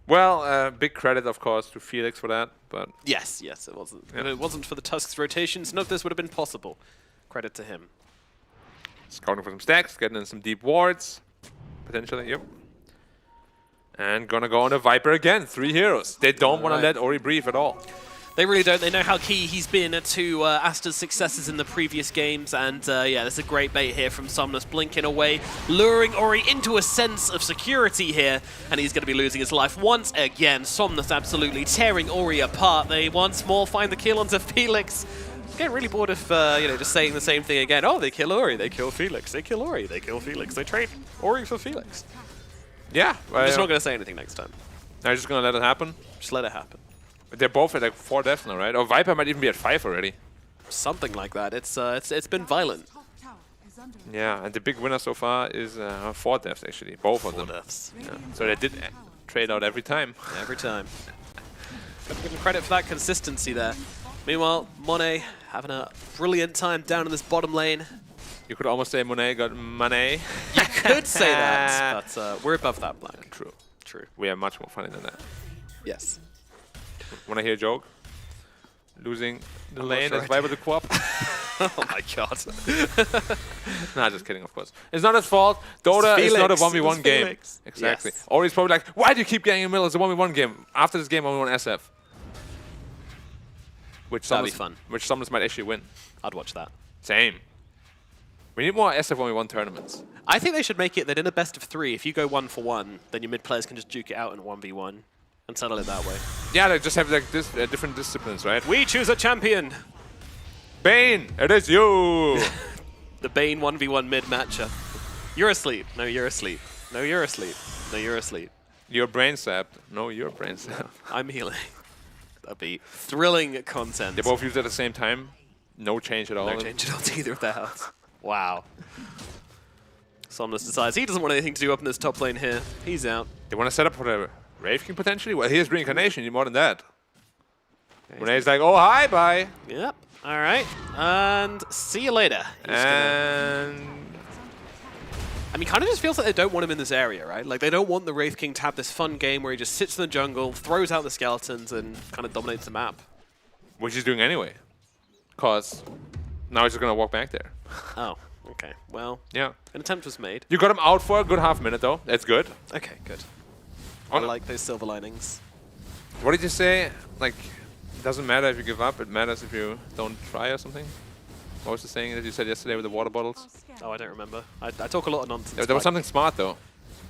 Well, big credit, of course, to Felix for that, but Yes, it wasn't. Yeah. And it wasn't for the Tusk's rotations. None of this would have been possible. Credit to him. scouting for some stacks, getting in some deep wards, potentially, yep. And gonna go on a Viper again, 3 heroes. They don't want to let Ori breathe at all. They really don't. They know how key he's been to Aster's successes in the previous games, and yeah, there's a great bait here from Somnus, blinking away, luring Ori into a sense of security here, and he's going to be losing his life once again. Somnus absolutely tearing Ori apart. They once more find the kill onto Felix. I'm getting really bored of just saying the same thing again. Oh, they kill Ori, they kill Felix. They kill Ori, they kill Felix. They trade Ori for Felix. Yeah, I'm just not going to say anything next time. I'm just gonna let it happen. Just let it happen. They're both at like 4 deaths now, right? Or Viper might even be at 5 already. Something like that. It's been violent. Top tower is under Yeah, and the big winner so far is 4 deaths actually, both of them. Deaths. Yeah. So they did trade out every time. Every time. Gotta give him credit for that consistency there. Meanwhile, Monet having a brilliant time down in this bottom lane. You could almost say Monet got money. You could say that, but we're above that, Black. True. True. We are much more funny than that. Yes. Wanna hear a joke? Losing the I'm lane not as sure I Viper the Quap? Oh my god. Nah, just kidding, of course. It's not his fault. Dota is not a Felix. 1v1 It's game. Felix. Exactly. Yes. Or he's probably like, why do you keep getting in the middle? It's a 1v1 game. After this game, only one SF. Which That was Somnus- fun. Which Somnus might actually win. I'd watch that. Same. We need more SF 1v1 tournaments. I think they should make it that in a best of 3, if you go 1-for-1, then your mid players can just duke it out in a 1v1 and settle it that way. Yeah, they just have like this different disciplines, right? We choose a champion! Bane, it is you! The Bane 1v1 mid matchup. You're asleep. No, you're asleep. No, you're asleep. No, you're asleep. Your brain sapped. No, your brain sapped. I'm healing. That'd be thrilling content. They both use it at the same time. No change at all. No change at all to either of their house. Wow. Somnus decides he doesn't want anything to do up in this top lane here. He's out. They want to set up for the Wraith King potentially? Well, here's Reincarnation. You need more than that. Renee's like, oh, hi, bye. Yep. All right. And see you later. He's And I mean, kind of just feels like they don't want him in this area, right? Like, they don't want the Wraith King to have this fun game where he just sits in the jungle, throws out the skeletons, and kind of dominates the map. which he's doing anyway. Because now he's just going to walk back there. Oh, okay. Well, Yeah. an attempt was made. You got him out for a good half minute, though. That's good. Okay, good. Oh, I no. like those silver linings. What did you say? Like, it doesn't matter if you give up. It matters if you don't try or something. What was the saying that you said yesterday with the water bottles? Oh, I don't remember. I talk a lot of nonsense. There was Mike. something smart, though.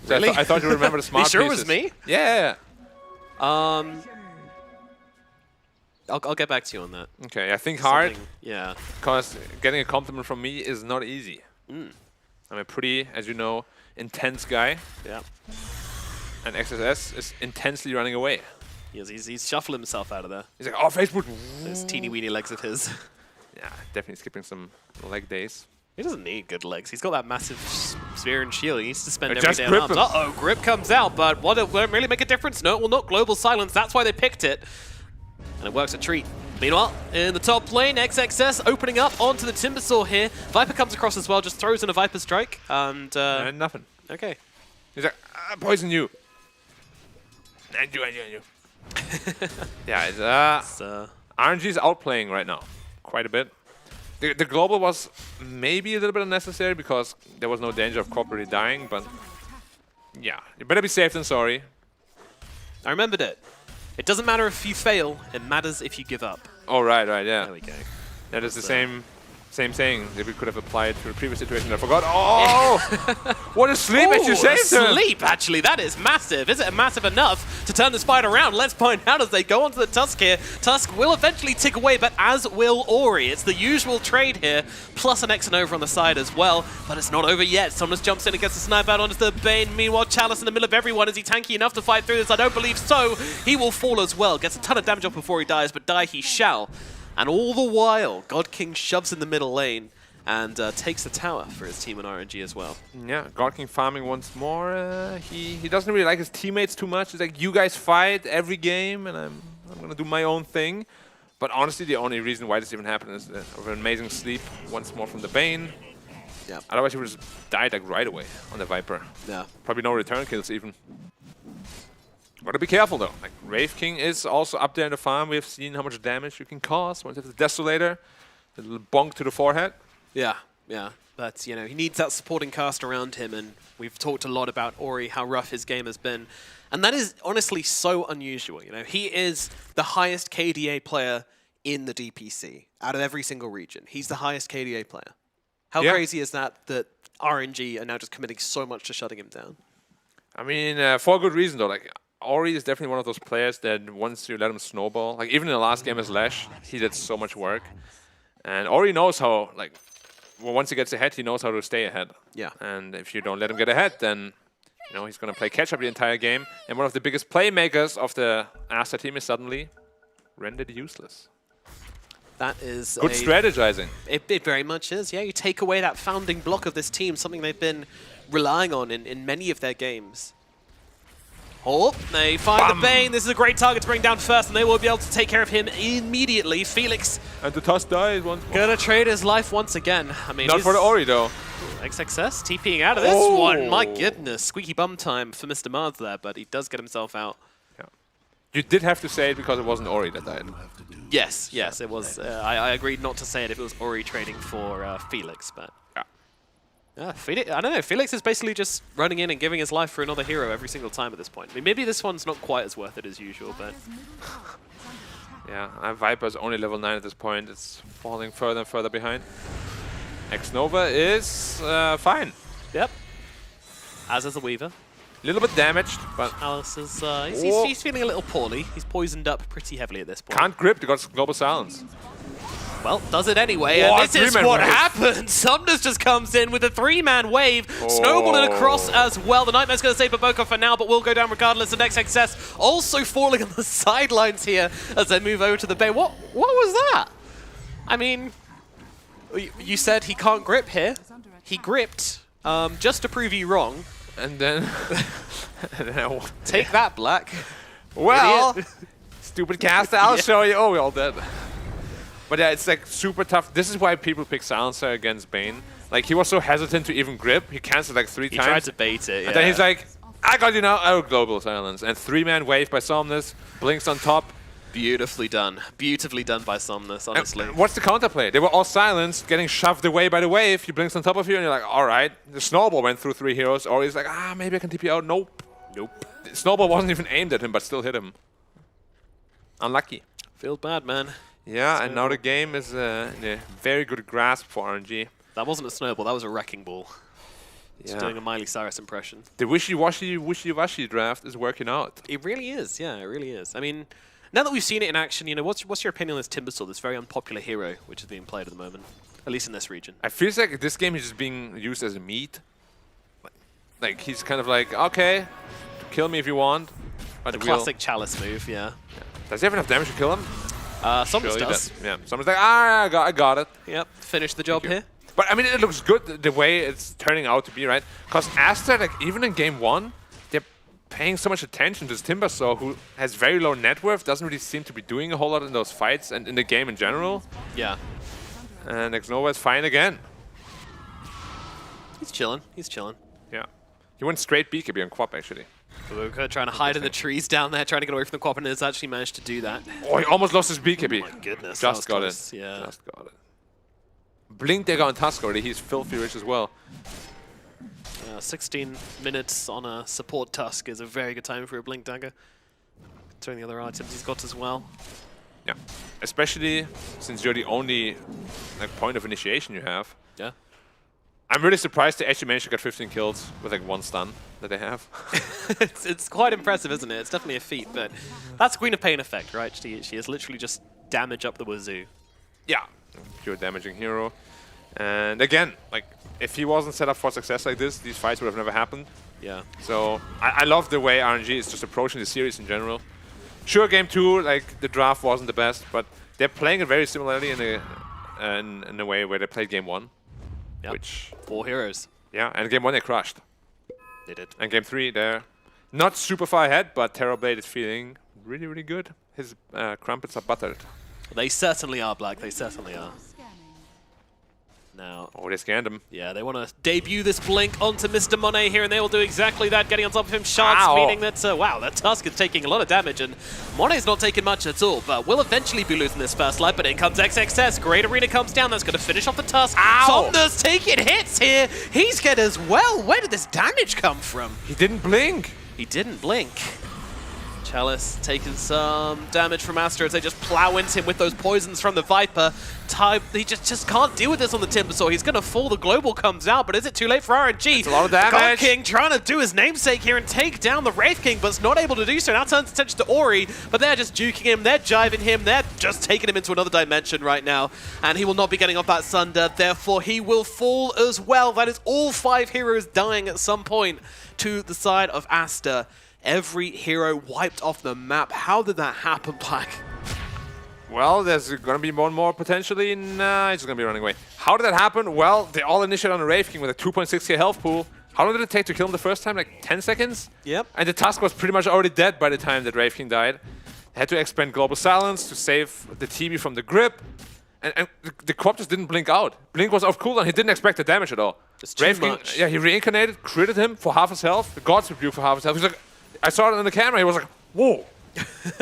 So Really? I thought you remember the smart You sure it pieces. was me? Yeah. I'll get back to you on that. Okay, I think hard, Something- Yeah. because getting a compliment from me is not easy. Mm. I'm a pretty, as you know, intense guy, Yeah. and XSS is intensely running away. He's shuffling himself out of there. He's like, oh, Facebook. Those teeny weeny legs of his. Yeah, definitely skipping some leg days. He doesn't need good legs. He's got that massive spear and shield. He needs to spend every Just day on grip arms. him. Uh-oh, grip comes out, but will it really make a difference? No, it will not. Global silence. That's why they picked it. And it works a treat. Meanwhile, in the top lane, XXS opening up onto the Timbersaw here. Viper comes across as well, just throws in a Viper Strike, and... And nothing. okay. He's like, I poison you. And you. Yeah, it's, RNG is outplaying right now quite a bit. The global was maybe a little bit unnecessary because there was no danger of corporately dying, but yeah, you better be safe than sorry. I remembered it. It doesn't matter if you fail, it matters if you give up. Oh, right, yeah. There we go. That is the same saying that we could have applied to the previous situation. I forgot. Oh! What a sleep as you saved him! Sleep, actually. That is massive. Is it massive enough to turn this fight around? Let's find out as they go onto the Tusk here. Tusk will eventually tick away, but as will Ori. It's the usual trade here, plus an X and over on the side as well. But it's not over yet. Somnus jumps in and gets a snipe out onto the Bane. Meanwhile, Chalice in the middle of everyone. Is he tanky enough to fight through this? I don't believe so. He will fall as well. Gets a ton of damage off before he dies, but die he shall. And all the while, God King shoves in the middle lane and takes the tower for his team in RNG as well. Yeah, God King farming once more. He doesn't really like his teammates too much. He's like, you guys fight every game, and I'm gonna do my own thing. But honestly, the only reason why this even happened is of an amazing sleep once more from the Bane. Yeah. Otherwise, he would have died like right away on the Viper. Yeah. Probably no return kills even. Gotta be careful though. Like Wraith King is also up there in the farm. We have seen how much damage you can cause once you have the Desolator, the little bonk to the forehead. Yeah. But, you know, he needs that supporting cast around him, and we've talked a lot about Ori, how rough his game has been. And that is honestly so unusual. You know, he is the highest KDA player in the DPC out of every single region. He's the highest KDA player. How crazy is that RNG are now just committing so much to shutting him down? I mean, for a good reason though. Like Ori is definitely one of those players that once you let him snowball, like even in the last game as Lash, he did so much work. And Ori knows how, like, well, once he gets ahead, he knows how to stay ahead. Yeah. And if you don't let him get ahead, then, you know, he's going to play catch-up the entire game. And one of the biggest playmakers of the Aster team is suddenly rendered useless. That is Good strategizing. It very much is. Yeah, you take away that founding block of this team, something they've been relying on in many of their games. Oh, they find the Bane. This is a great target to bring down first, and they will be able to take care of him immediately. Felix And the Tusk dies once more. gonna trade his life once again. I mean, Not for the Ori, though. XXS TPing out of this one. My goodness, squeaky bum time for Mr. Mars there, but he does get himself out. Yeah. You did have to say it because it wasn't Ori that died. Yes, it was. I agreed not to say it if it was Ori trading for Felix, but... Yeah, Felix, I don't know. Felix is basically just running in and giving his life for another hero every single time at this point. I mean, maybe this one's not quite as worth it as usual, but... Yeah, Viper's only level 9 at this point. It's falling further and further behind. X-Nova is fine. Yep. As is the Weaver. A little bit damaged, but Alice is... he's feeling a little poorly. He's poisoned up pretty heavily at this point. can't grip because Global Silence. Well, does it anyway, What? and this is Three-man what wave. happens. Sumnus just comes in with a three-man wave, snowballing across as well. The Nightmare's going to save Baboko for now, but will go down regardless. And XXS also falling on the sidelines here as they move over to the Bay. What was that? I mean, you said he can't grip here. He gripped, just to prove you wrong. And then... Take that, Black. Well, Idiot. stupid caster, I'll show you. Oh, we're all dead. But yeah, it's like super tough. This is why people pick Silencer against Bane. Like, he was so hesitant to even grip. He cancelled like 3 He times. tried to bait it, And then he's like, I got you now. Oh, Global Silence. And 3-man wave by Somnus. Blinks on top. Beautifully done. Beautifully done by Somnus, honestly. And what's the counterplay? They were all silenced, getting shoved away by the wave. He blinks on top of you, and you're like, all right. The Snowball went through 3 heroes. Or he's like, maybe I can TP out. Nope. The Snowball wasn't even aimed at him, but still hit him. Unlucky. Feels bad, man. Yeah, and now the game is in a very good grasp for RNG. That wasn't a snowball, that was a wrecking ball. It's Yeah. doing a Miley Cyrus impression. The wishy-washy draft is working out. It really is, yeah, it really is. I mean, now that we've seen it in action, you know, what's your opinion on this Timbersaw, this very unpopular hero which is being played at the moment, at least in this region? I feel like this game is just being used as a meat. Like he's kind of like, okay, kill me if you want. But The classic Chalice move, yeah. Does he have enough damage to kill him? Somnus Surely does. Yeah, someone's like, I got it. Yep, finish the job here. But I mean, it looks good the way it's turning out to be, right? Because Aster, like even in game 1, they're paying so much attention to this Timbersaw, who has very low net worth, doesn't really seem to be doing a whole lot in those fights and in the game in general. Yeah. And Xnova is fine again. He's chilling. He's chilling. Yeah. He went straight BKB on Quap, actually. BO3 trying to hide in the trees down there, trying to get away from the Quap, and has actually managed to do that. Oh, he almost lost his BKB. Oh my goodness. that was Just got close. it. Yeah. Just got it. Blink Dagger on Tusk already. He's filthy rich as well. 16 minutes on a support Tusk is a very good time for a Blink Dagger. Considering the other items he's got as well. Yeah. Especially since you're the only point of initiation you have. Yeah. I'm really surprised they actually managed to get 15 kills with like 1 stun that they have. it's quite impressive, isn't it? It's definitely a feat, but that's Queen of Pain effect, right? She is literally just damage up the wazoo. Yeah. Pure damaging hero. And again, like, if he wasn't set up for success like this, these fights would have never happened. Yeah. So I love the way RNG is just approaching the series in general. Sure, game 2, like, the draft wasn't the best, but they're playing it very similarly in a way where they played game 1. Yep. Which, 4 heroes. yeah, and game 1 they crushed. They did. And game 3, they're not super far ahead, but Terrorblade is feeling really, really good. His crumpets are buttered. They certainly are, Black. They certainly are. Scanning. Now, Oh, they scanned him. yeah, they want to debut this Blink onto Mr. Monet here, and they will do exactly that, getting on top of him. Shards, Ow. meaning that, wow, that Tusk is taking a lot of damage, and Monet's not taking much at all, but will eventually be losing this first life, but in comes XXS. Great Arena comes down, that's going to finish off the Tusk. Ow. Somna's taking hits here. He's scared as well. Where did this damage come from? He didn't blink. He didn't blink. Chalice taking some damage from Aster as they just plow into him with those poisons from the Viper. He just can't deal with this on the Timbersaw. He's going to fall. The Global comes out, but is it too late for RNG? It's a lot of damage. God King trying to do his namesake here and take down the Wraith King, but it's not able to do so. Now turns attention to Ori, but they're just juking him. They're jiving him. They're just taking him into another dimension right now, and he will not be getting off that Sunder. Therefore, he will fall as well. That is all 5 heroes dying at some point to the side of Aster. Every hero wiped off the map. How did that happen, Black? Well, there's going to be more and more potentially. Nah, he's going to be running away. How did that happen? Well, they all initiate on a Wraith King with a 2.6k health pool. How long did it take to kill him the first time? Like 10 seconds? Yep. And the Tusk was pretty much already dead by the time that Wraith King died. Had to expend Global Silence to save the TB from the grip. And the Quap just didn't blink out. Blink was off cooldown. He didn't expect the damage at all. It's too much. Yeah, he reincarnated, critted him for half his health. The Gods Rebuke for half his health. He's like, I saw it on the camera. He was like, whoa.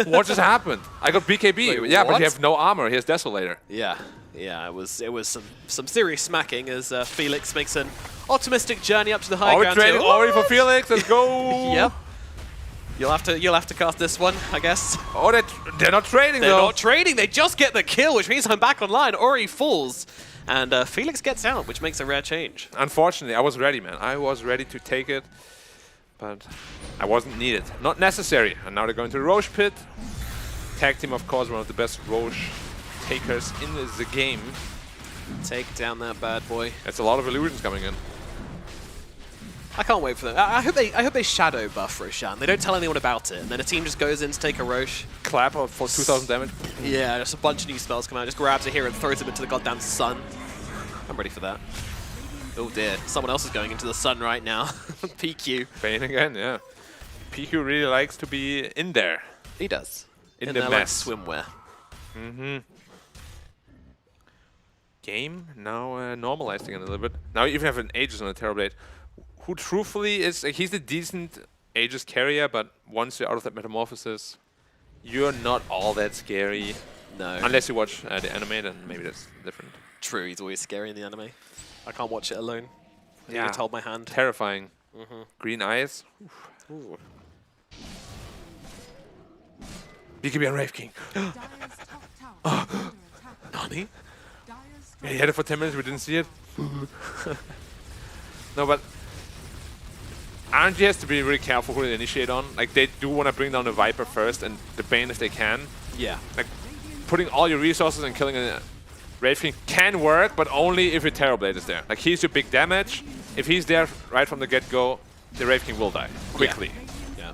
What just happened? I got BKB. Wait, yeah, but what? you have no armor. He has Desolator. Yeah, it was some serious smacking as Felix makes an optimistic journey up to the high Are we ground. trading here. Ori for Felix? Let's go. Yep. You'll have to cast this one, I guess. Oh, they're not trading They're though. not trading. They just get the kill, which means I'm back online. Ori falls, and Felix gets out, which makes a rare change. Unfortunately, I was ready, man. I was ready to take it, but I wasn't needed. Not necessary. And now they're going to the Roche pit. Tag team, of course, one of the best Roche takers in the game. Take down that bad boy. It's a lot of illusions coming in. I can't wait for them. I hope they shadow buff Roshan. They don't tell anyone about it, and then a team just goes in to take a Roche. Clap for 2,000 damage. Yeah, just a bunch of new spells come out. Just grabs it here and throws him into the goddamn sun. I'm ready for that. Oh dear, someone else is going into the sun right now. PQ. Bane again, yeah. PQ really likes to be in there. He does. In the their, like, mess. swimwear. Game now normalizing it a little bit. Now you even have an Aegis on the Terrorblade, who truthfully is, he's a decent Aegis carrier, but once you're out of that metamorphosis, you're not all that scary. No. Unless you watch the anime, then maybe that's different. True, he's always scary in the anime. I can't watch it alone. I Yeah. need to hold my hand. Terrifying. Green eyes. Ooh. BKB on Wraith King. Dire's top tower is under attack. Nani? Dire's Yeah, he had it for 10 minutes, we didn't see it. No, but RNG has to be really careful who they initiate on. Like, they do want to bring down the Viper first and the Bane if they can. Yeah. Like, putting all your resources and killing a Wraith King can work, but only if your Terrorblade is there. Like, he's your big damage. If he's there right from the get-go, the Wraith King will die quickly. Yeah.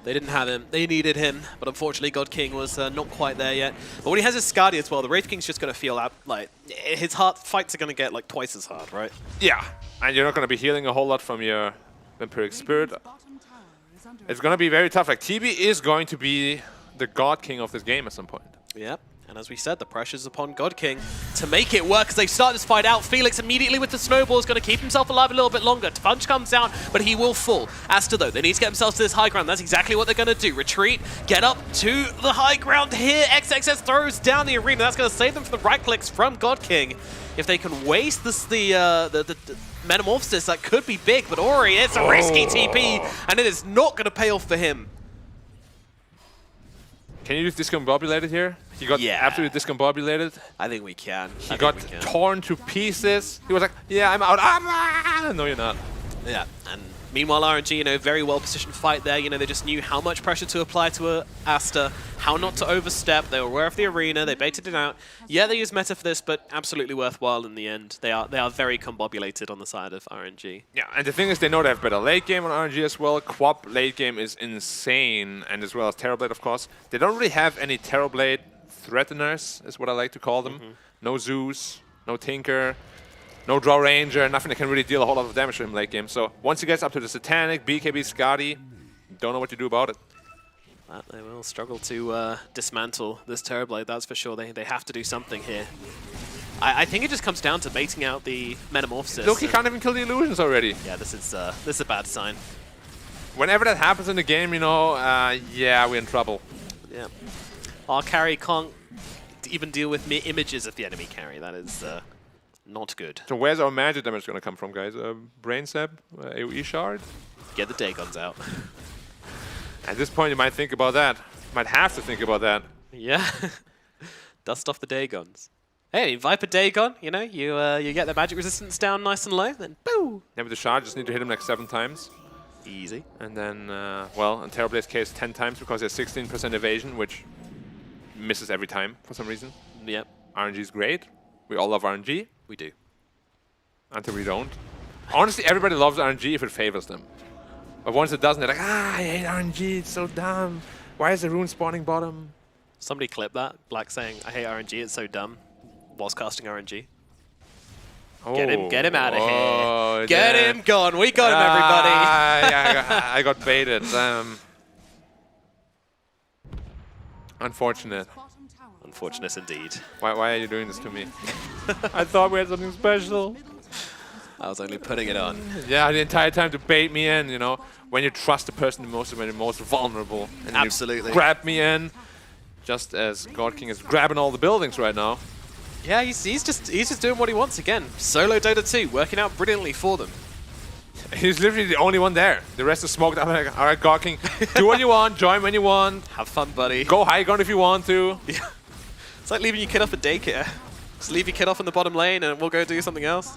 They didn't have him. They needed him, but unfortunately God King was not quite there yet. But when he has his Skadi as well, the Wraith King's just going to feel out, like, his fights are going to get like twice as hard, right? Yeah, and you're not going to be healing a whole lot from your Vampiric Spirit. Radiant's bottom tower is it's going to be very tough. Like, TB is going to be the God King of this game at some point. Yep. And as we said, the pressure's upon God King to make it work as they start this fight out. Felix immediately with the snowball is going to keep himself alive a little bit longer. Punch comes down, but he will fall. Aster, though, they need to get themselves to this high ground. That's exactly what they're going to do. Retreat, get up to the high ground here. XXS throws down the arena. That's going to save them from the right clicks from God King. If they can waste this, the Metamorphosis, that could be big, but Ori, it's a risky TP, and it is not going to pay off for him. Can you use discombobulated here? He got absolutely discombobulated. I think we can. He got torn to pieces. He was like, yeah, I'm out. Ah, no, you're not. Yeah, and meanwhile, RNG, very well-positioned fight there. They just knew how much pressure to apply to Aster, how not to overstep. They were aware of the arena. They baited it out. Yeah, they used meta for this, but absolutely worthwhile in the end. They are very combobulated on the side of RNG. Yeah, and the thing is, they know they have better late game on RNG as well. Quap late game is insane, and as well as Terrorblade, of course. They don't really have any Terrorblade threateners, is what I like to call them. No Zeus, no Tinker. No Draw Ranger, nothing that can really deal a whole lot of damage to him late game. So once he gets up to the Satanic, BKB, Scotty, don't know what to do about it. They will struggle to dismantle this Terrorblade, that's for sure. They have to do something here. I think it just comes down to baiting out the Metamorphosis. Look, he can't even kill the illusions already. Yeah, this is a bad sign. Whenever that happens in the game, yeah, we're in trouble. Yeah. Our carry can't even deal with mere images of the enemy carry. That is... not good. So where's our magic damage going to come from, guys? Brain Sap? AoE Shard? Get the Dagons out. At this point, you might think about that. Might have to think about that. Yeah. Dust off the Dagons. Hey, Viper Dagon, you get the magic resistance down nice and low, then boo! Yeah, with the shard, just need to hit him like 7 times. Easy. And then, well, in Terrorblade's case, 10 times because he has 16% evasion, which misses every time for some reason. Yep. RNG is great. We all love RNG. We do. Until we don't. Honestly, everybody loves RNG if it favors them. But once it doesn't, they're like, I hate RNG, it's so dumb. Why is the rune spawning bottom? Somebody clip that, Black saying, I hate RNG, it's so dumb, whilst casting RNG. Oh. Get him out of Oh, here. Get him gone. We got him, everybody. Yeah, I got baited. Unfortunate. Bottom tower. Unfortunate indeed. Why are you doing this to me? I thought we had something special. I was only putting it on. Yeah, the entire time to bait me in, when you trust the person the most when you're most vulnerable. And Absolutely. You grab me in, just as God King is grabbing all the buildings right now. Yeah, he's just doing what he wants again. Solo Dota 2, working out brilliantly for them. He's literally the only one there. The rest is smoked out. Like, all right, God King, do what you want, join when you want. Have fun, buddy. Go high ground if you want to. Yeah. It's like leaving your kid off at daycare. Just leave your kid off in the bottom lane and we'll go do something else.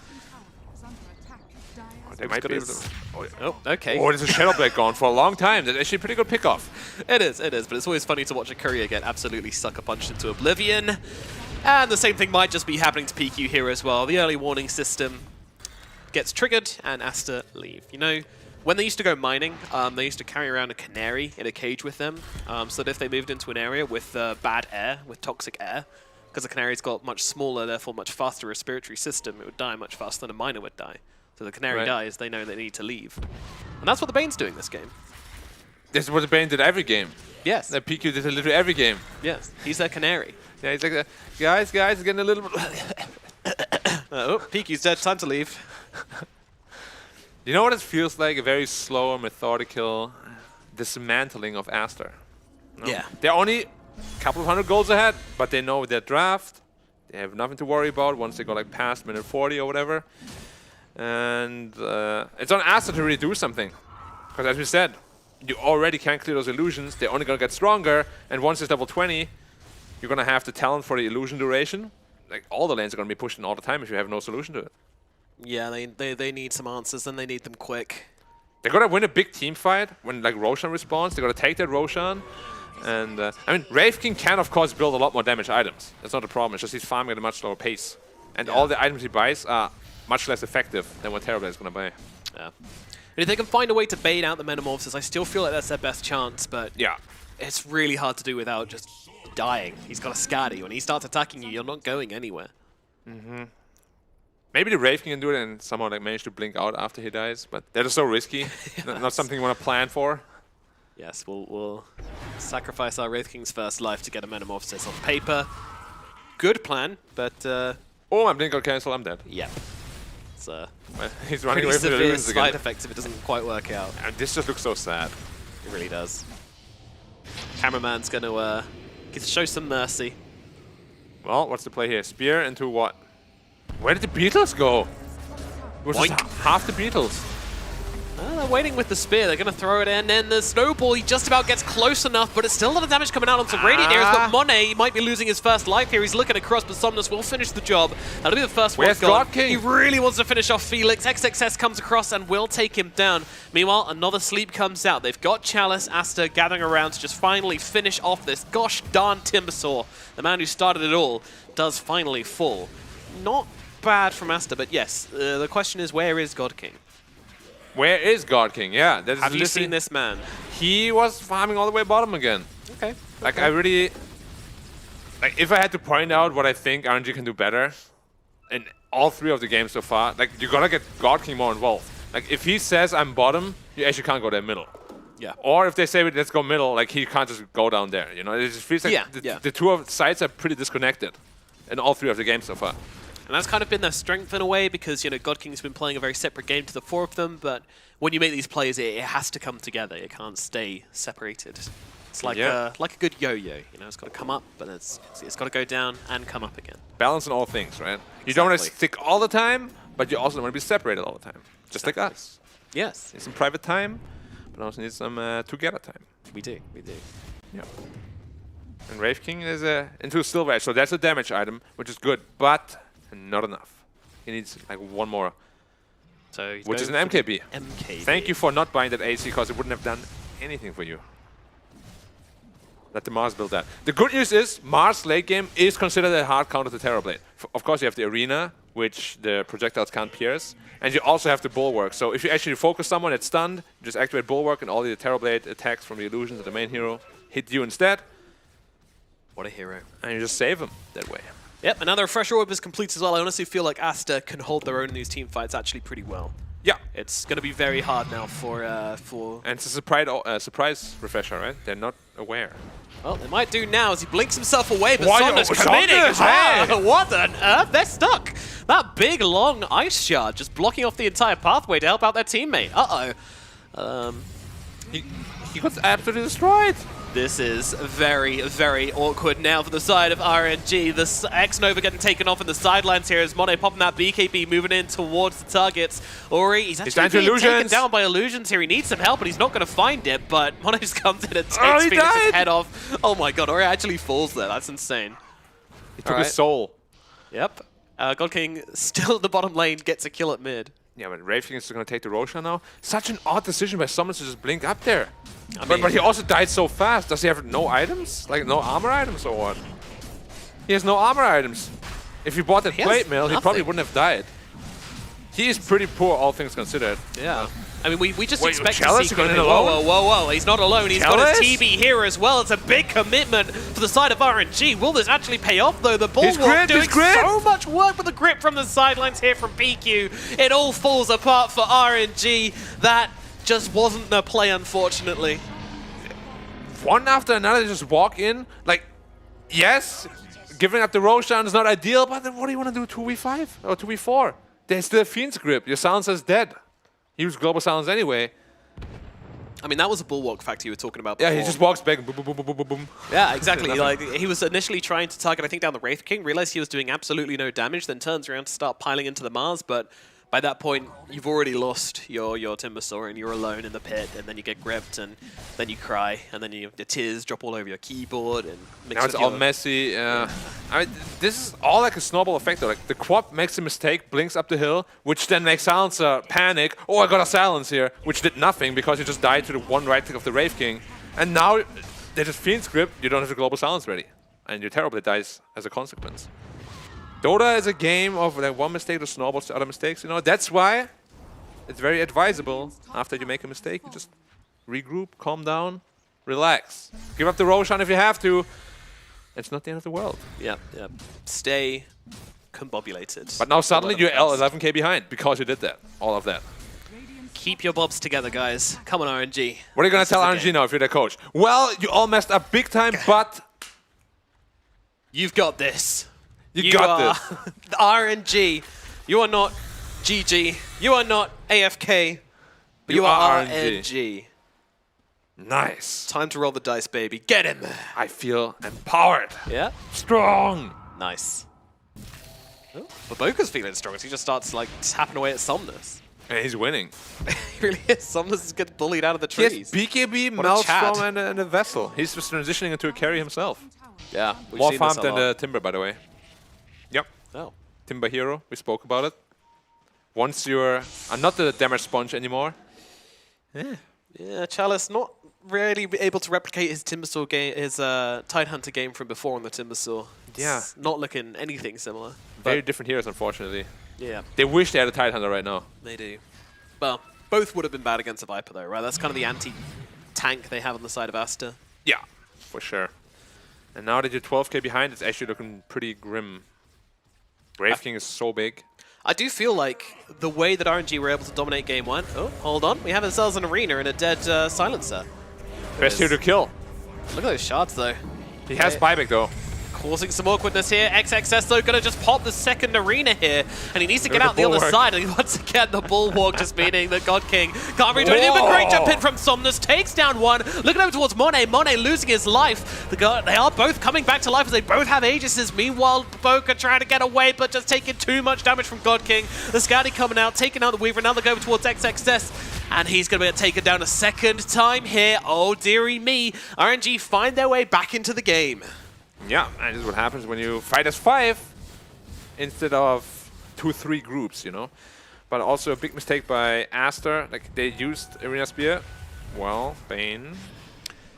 Is under attack. Dire's They might be able his- to. Oh, yeah. Oh, okay. Oh, there's a Shadow Blade gone for a long time. That's actually a pretty good pickoff. It is, but it's always funny to watch a courier get absolutely sucker punched into oblivion. And the same thing might just be happening to PQ here as well. The early warning system gets triggered and Aster leave. When they used to go mining, they used to carry around a canary in a cage with them, so that if they moved into an area with bad air, with toxic air, because the canary's got much smaller, therefore much faster respiratory system, it would die much faster than a miner would die. So the canary dies, they know they need to leave. And that's what the Bane's doing this game. This is what the Bane did every game. Yes, That PQ did literally every game. yes, he's their canary. Yeah, he's like, guys, it's getting a little bit. Oh, PQ's dead, time to leave. You know what it feels like? A very slow, methodical dismantling of Aster. No? Yeah. They're only a couple of 100 goals ahead, but they know their draft. They have nothing to worry about once they go like past minute 40 or whatever. And it's on Aster to really do something. Because as we said, you already can't clear those illusions. They're only going to get stronger. And once it's level 20, you're going to have the talent for the illusion duration. Like all the lanes are going to be pushed in all the time if you have no solution to it. Yeah, they need some answers, and they need them quick. They're gonna win a big team fight when like Roshan responds. They're gonna take that Roshan, and I mean Wraith King can of course build a lot more damage items. That's not a problem. It's just he's farming at a much slower pace, and all the items he buys are much less effective than what Terrorblade is gonna buy. Yeah. And if they can find a way to bait out the Metamorphosis, I still feel like that's their best chance. But Yeah, it's really hard to do without just dying. He's got a Scatty. When he starts attacking you, you're not going anywhere. maybe the Wraith King can do it and somehow like manage to blink out after he dies, but that is so risky. Not something you want to plan for. Yes, we'll sacrifice our Wraith King's first life to get a Metamorphosis on paper. Good plan, but Oh, my blink got cancelled. I'm dead. yeah. It's He's running pretty away from the severe illusions side again. effects if it doesn't quite work out. And this just looks so sad. It really does. Cameraman's going to show some mercy. Well, what's the play here? Spear into what? Where did the Beatles go? It was just Boink. half the Beatles. They're waiting with the spear. They're going to throw it in, and the snowball, he just about gets close enough, but it's still a lot of damage coming out onto Radiant Ears, but Monet might be losing his first life here. He's looking across, but Somnus will finish the job. That'll be the first one Where's gone. God King? He really wants to finish off Felix. XXS comes across and will take him down. Meanwhile, another sleep comes out. They've got Chalice, Aster gathering around to just finally finish off this gosh darn Timbersaw. The man who started it all does finally fall. Not bad from Aster, but yes, the question is, where is God King? Where is God King? Yeah, that is Have you literally- seen this man? He was farming all the way bottom again. Okay. Like, I really... Like, if I had to point out what I think RNG can do better in all 3 of the games so far, like, you gotta get God King more involved. Like, if he says I'm bottom, you actually can't go there middle. Yeah. Or if they say, let's go middle, like, he can't just go down there, you know? It just feels like Yeah, the, yeah. the 2 sides are pretty disconnected in all 3 of the games so far. And that's kind of been their strength in a way because, you know, God King's been playing a very separate game to the 4 of them, but when you make these plays, it has to come together. It can't stay separated. It's like, like a good yo-yo, you know, it's got to come up, but it's got to go down and come up again. Balance in all things, right? You don't want to Exactly. stick all the time, but you also don't want to be separated all the time. Just like us. Yes, Need some private time, but also need some together time. we do. Yep. And Wraith King is into a Silver Edge, so that's a damage item, which is good, but not enough. He needs like 1 more, So he's which is an going for MKB. the MKB. Thank you for not buying that AC, because it wouldn't have done anything for you. Let the Mars build that. The good news is Mars late game is considered a hard counter to Terrorblade. Of course, you have the Arena, which the projectiles can't pierce, and you also have the Bulwark. So if you actually focus someone that's stunned, you just activate Bulwark, and all the Terrorblade attacks from the illusions of the main hero hit you instead, What a hero. and you just save them that way. Yep, and now the Refresher Orb is complete as well. I honestly feel like Aster can hold their own in these team fights actually pretty well. Yeah, It's going to be very hard now for and it's a surprise refresher, right? They're not aware. well, they might do now as he blinks himself away, but Why- Somnus oh, committing Somnus, hard. hey! What on earth? They're stuck. That big, long ice shard just blocking off the entire pathway to help out their teammate. Uh-oh. He got absolutely destroyed. This is very, very awkward now for the side of RNG. The X-Nova getting taken off in the sidelines here as Monet popping that BKB, moving in towards the targets. Ori, he's actually down to being taken illusions. down by illusions here. He needs some help, and he's not going to find it, but Monet just comes in and takes Oh, he Phoenix's died. head off. Oh my god, Ori actually falls there. That's insane. He took Alright. his soul. Yep. God King still at the bottom lane, gets a kill at mid. Yeah, but Wraith King is going to take the Roshan now. Such an odd decision by someone to just blink up there. mean- But he also died so fast. Does he have no items? Like no armor items or what? He has no armor items. If he bought that He has plate mail, he probably nothing. wouldn't have died. He is pretty poor, all things considered. Yeah. I mean, we just Wait, expect to Chalice see... going in Whoa, alone? whoa. He's not alone. He's got Chalice? a TB here as well. It's a big commitment for the side of RNG. Will this actually pay off, though? The His Bulwark grip, doing his grip! so much work with the grip from the sidelines here from PQ. It all falls apart for RNG. That just wasn't the play, unfortunately. One after another, they just walk in. Like, yes, giving up the Roshan is not ideal, but then what do you want to do 2v5 or 2v4? There's still Fiend's grip. Your silencer's dead. He used global silence anyway. I mean, that was a Bulwark factor you were talking about before. Yeah, he just walks back and boom, boom, boom, boom, boom, boom. Yeah, exactly. Nothing. Like he was initially trying to target, I think, down the Wraith King, realized he was doing absolutely no damage, then turns around to start piling into the Mars, but by that point, you've already lost your Timbersaw and you're alone in the pit, and then you get gripped, and then you cry, and then the tears drop all over your keyboard, and mix Now it's with all your- messy. I mean, this is all like a snowball effect though. Like the quad makes a mistake, blinks up the hill, which then makes Silencer panic. Oh, I got a silence here, which did nothing because you just died to the one right click of the Wraith King. And now they just Fiend's grip, you don't have the global silence ready. And your Terrorblade dies as a consequence. Dota is a game of like one mistake to snowballs to other mistakes, you know. That's why it's very advisable after you make a mistake, you just regroup, calm down, relax. Give up the Roshan if you have to. It's not the end of the world. Yep. Stay combobulated. But now suddenly One of you're the best. 11k behind because you did that. All of that. Keep your bobs together, guys. Come on, RNG. What are you going This to tell is the RNG game. now if you're their coach? Well, you all messed up big time, but You've got this. you got are this. RNG. You are not GG. You are not AFK. But you are RNG. Nice. Time to roll the dice, baby. Get in there. I feel empowered. Yeah. Strong. Nice. Oh, Baboka's feeling strong as he just starts like tapping away at Somnus. And he's winning. He really is. Somnus is getting bullied out of the He has trees. BKB, What a Maelstrom, Chad. and a Vessel. He's just transitioning into a carry himself. Yeah. we've More seen this farmed a than lot. the Timber, by the way. Yep. Oh. Timber hero. We spoke about it. Once you're not the damage sponge anymore. Yeah, Chalice not really able to replicate his Timbersaw game, his Tidehunter game from before on the Timbersaw. Yeah. It's not looking anything similar. Very But different heroes, unfortunately. yeah, They wish they had a Tidehunter right now. they do. Well, both would have been bad against a Viper though, right? That's kind of the anti-tank they have on the side of Aster. Yeah, for sure. And now that you're 12k behind, it's actually looking pretty grim. Brave King is so big. I do feel like the way that RNG were able to dominate game one. Oh, hold on. We have ourselves an arena and a dead silencer. Best hero to kill. Look at those shards though. He has buyback though. Causing some awkwardness here. XXS though gonna just pop the second arena here, and he needs to get Look at out the the other bulwark. side. And once again, the bulwark just meaning that God King can't reach anything. But great jump in from Somnus, takes down one. Looking over towards Monet. Monet losing his life. They are both coming back to life as they both have Aegises. Meanwhile, Boca trying to get away, but just taking too much damage from God King. The Scouty coming out, taking out the Weaver. Now they go over towards XXS. And he's going to be taken down a second time here. Oh, dearie me. RNG find their way back into the game. Yeah, and this is what happens when you fight as 5 instead of 2-3 groups, you know. But also a big mistake by Aster. Like, they used Arena Spear. Well, Bane.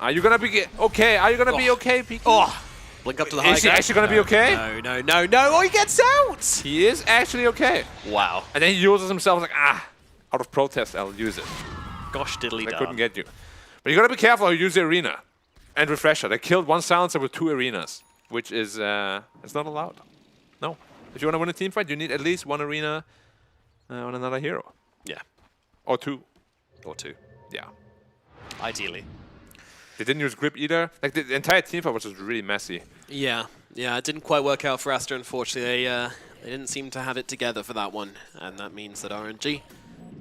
Are you gonna be okay? Are you gonna be okay, PK? Oh, blink up to the high Is he ground. actually gonna be okay? No. Oh, he gets out! He is actually okay. Wow. And then he uses himself like, out of protest, I'll use it. Gosh diddly They darn. couldn't get you. But you gotta be careful how you use the arena. And Refresher. They killed one silencer with 2 arenas, which is it's not allowed. No. If you want to win a team fight, you need at least 1 arena on another hero. Yeah. Or 2. Or 2. Yeah. Ideally. They didn't use grip either. Like the entire team fight was just really messy. Yeah. It didn't quite work out for Aster, unfortunately. They didn't seem to have it together for that one. And that means that RNG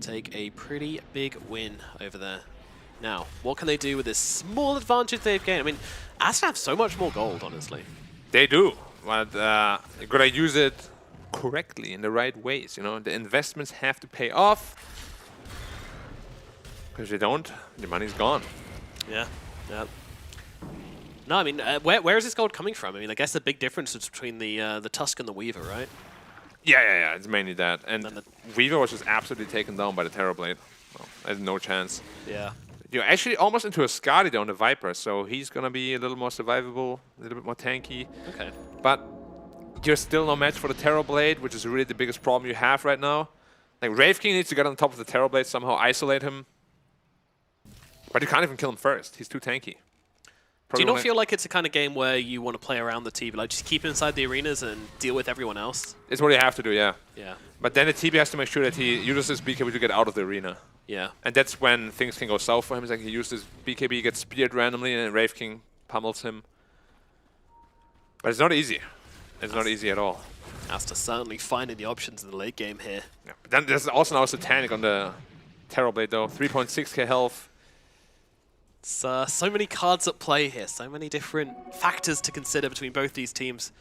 take a pretty big win over there. Now, what can they do with this small advantage they've gained? I mean, Aster have so much more gold, honestly. They do. But you gotta use it correctly in the right ways, you know. The investments have to pay off. Because if they don't, the money's gone. Yeah. No, I mean, where is this gold coming from? I mean, I guess the big difference is between the Tusk and the Weaver, right? Yeah. It's mainly that. And And the- Weaver was just absolutely taken down by the Terrorblade. Well, there's no chance. Yeah. You're actually almost into a Scotty though on the Viper, so he's gonna be a little more survivable, a little bit more tanky. Okay. But you're still no match for the Terrorblade, which is really the biggest problem you have right now. Like, Wraith King needs to get on top of the Terrorblade, somehow isolate him. But you can't even kill him first. He's too tanky. Do you Probably not wanna- feel like it's a kind of game where you want to play around the TB, like just keep inside the arenas and deal with everyone else? It's what you have to do, yeah. Yeah. But then the TB has to make sure that he uses his BKB to get out of the arena. Yeah. And that's when things can go south for him. It's like he uses BKB, gets speared randomly, and then Wraith King pummels him. But it's not easy. It's not easy at all. Aster certainly finding the options in the late game here. Yeah. But then there's also now Satanic on the Terrorblade though. 3.6k health. It's so many cards at play here, so many different factors to consider between both these teams.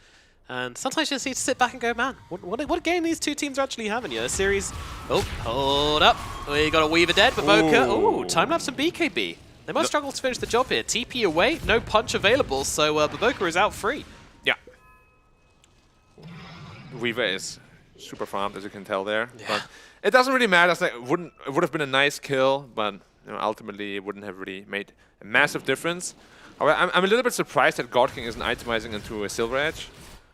And sometimes you just need to sit back and go, man, what a game these two teams are actually having. You know, a series. Oh, hold up. We got a Weaver dead, Baboka. Ooh, time to have some BKB. They might struggle to finish the job here. TP away, no punch available, so Baboka is out free. Yeah. Weaver is super farmed, as you can tell there. Yeah. But it doesn't really matter. It's like, it would have been a nice kill, but you know, ultimately it wouldn't have really made a massive difference. However, I'm a little bit surprised that God King isn't itemizing into a Silver Edge.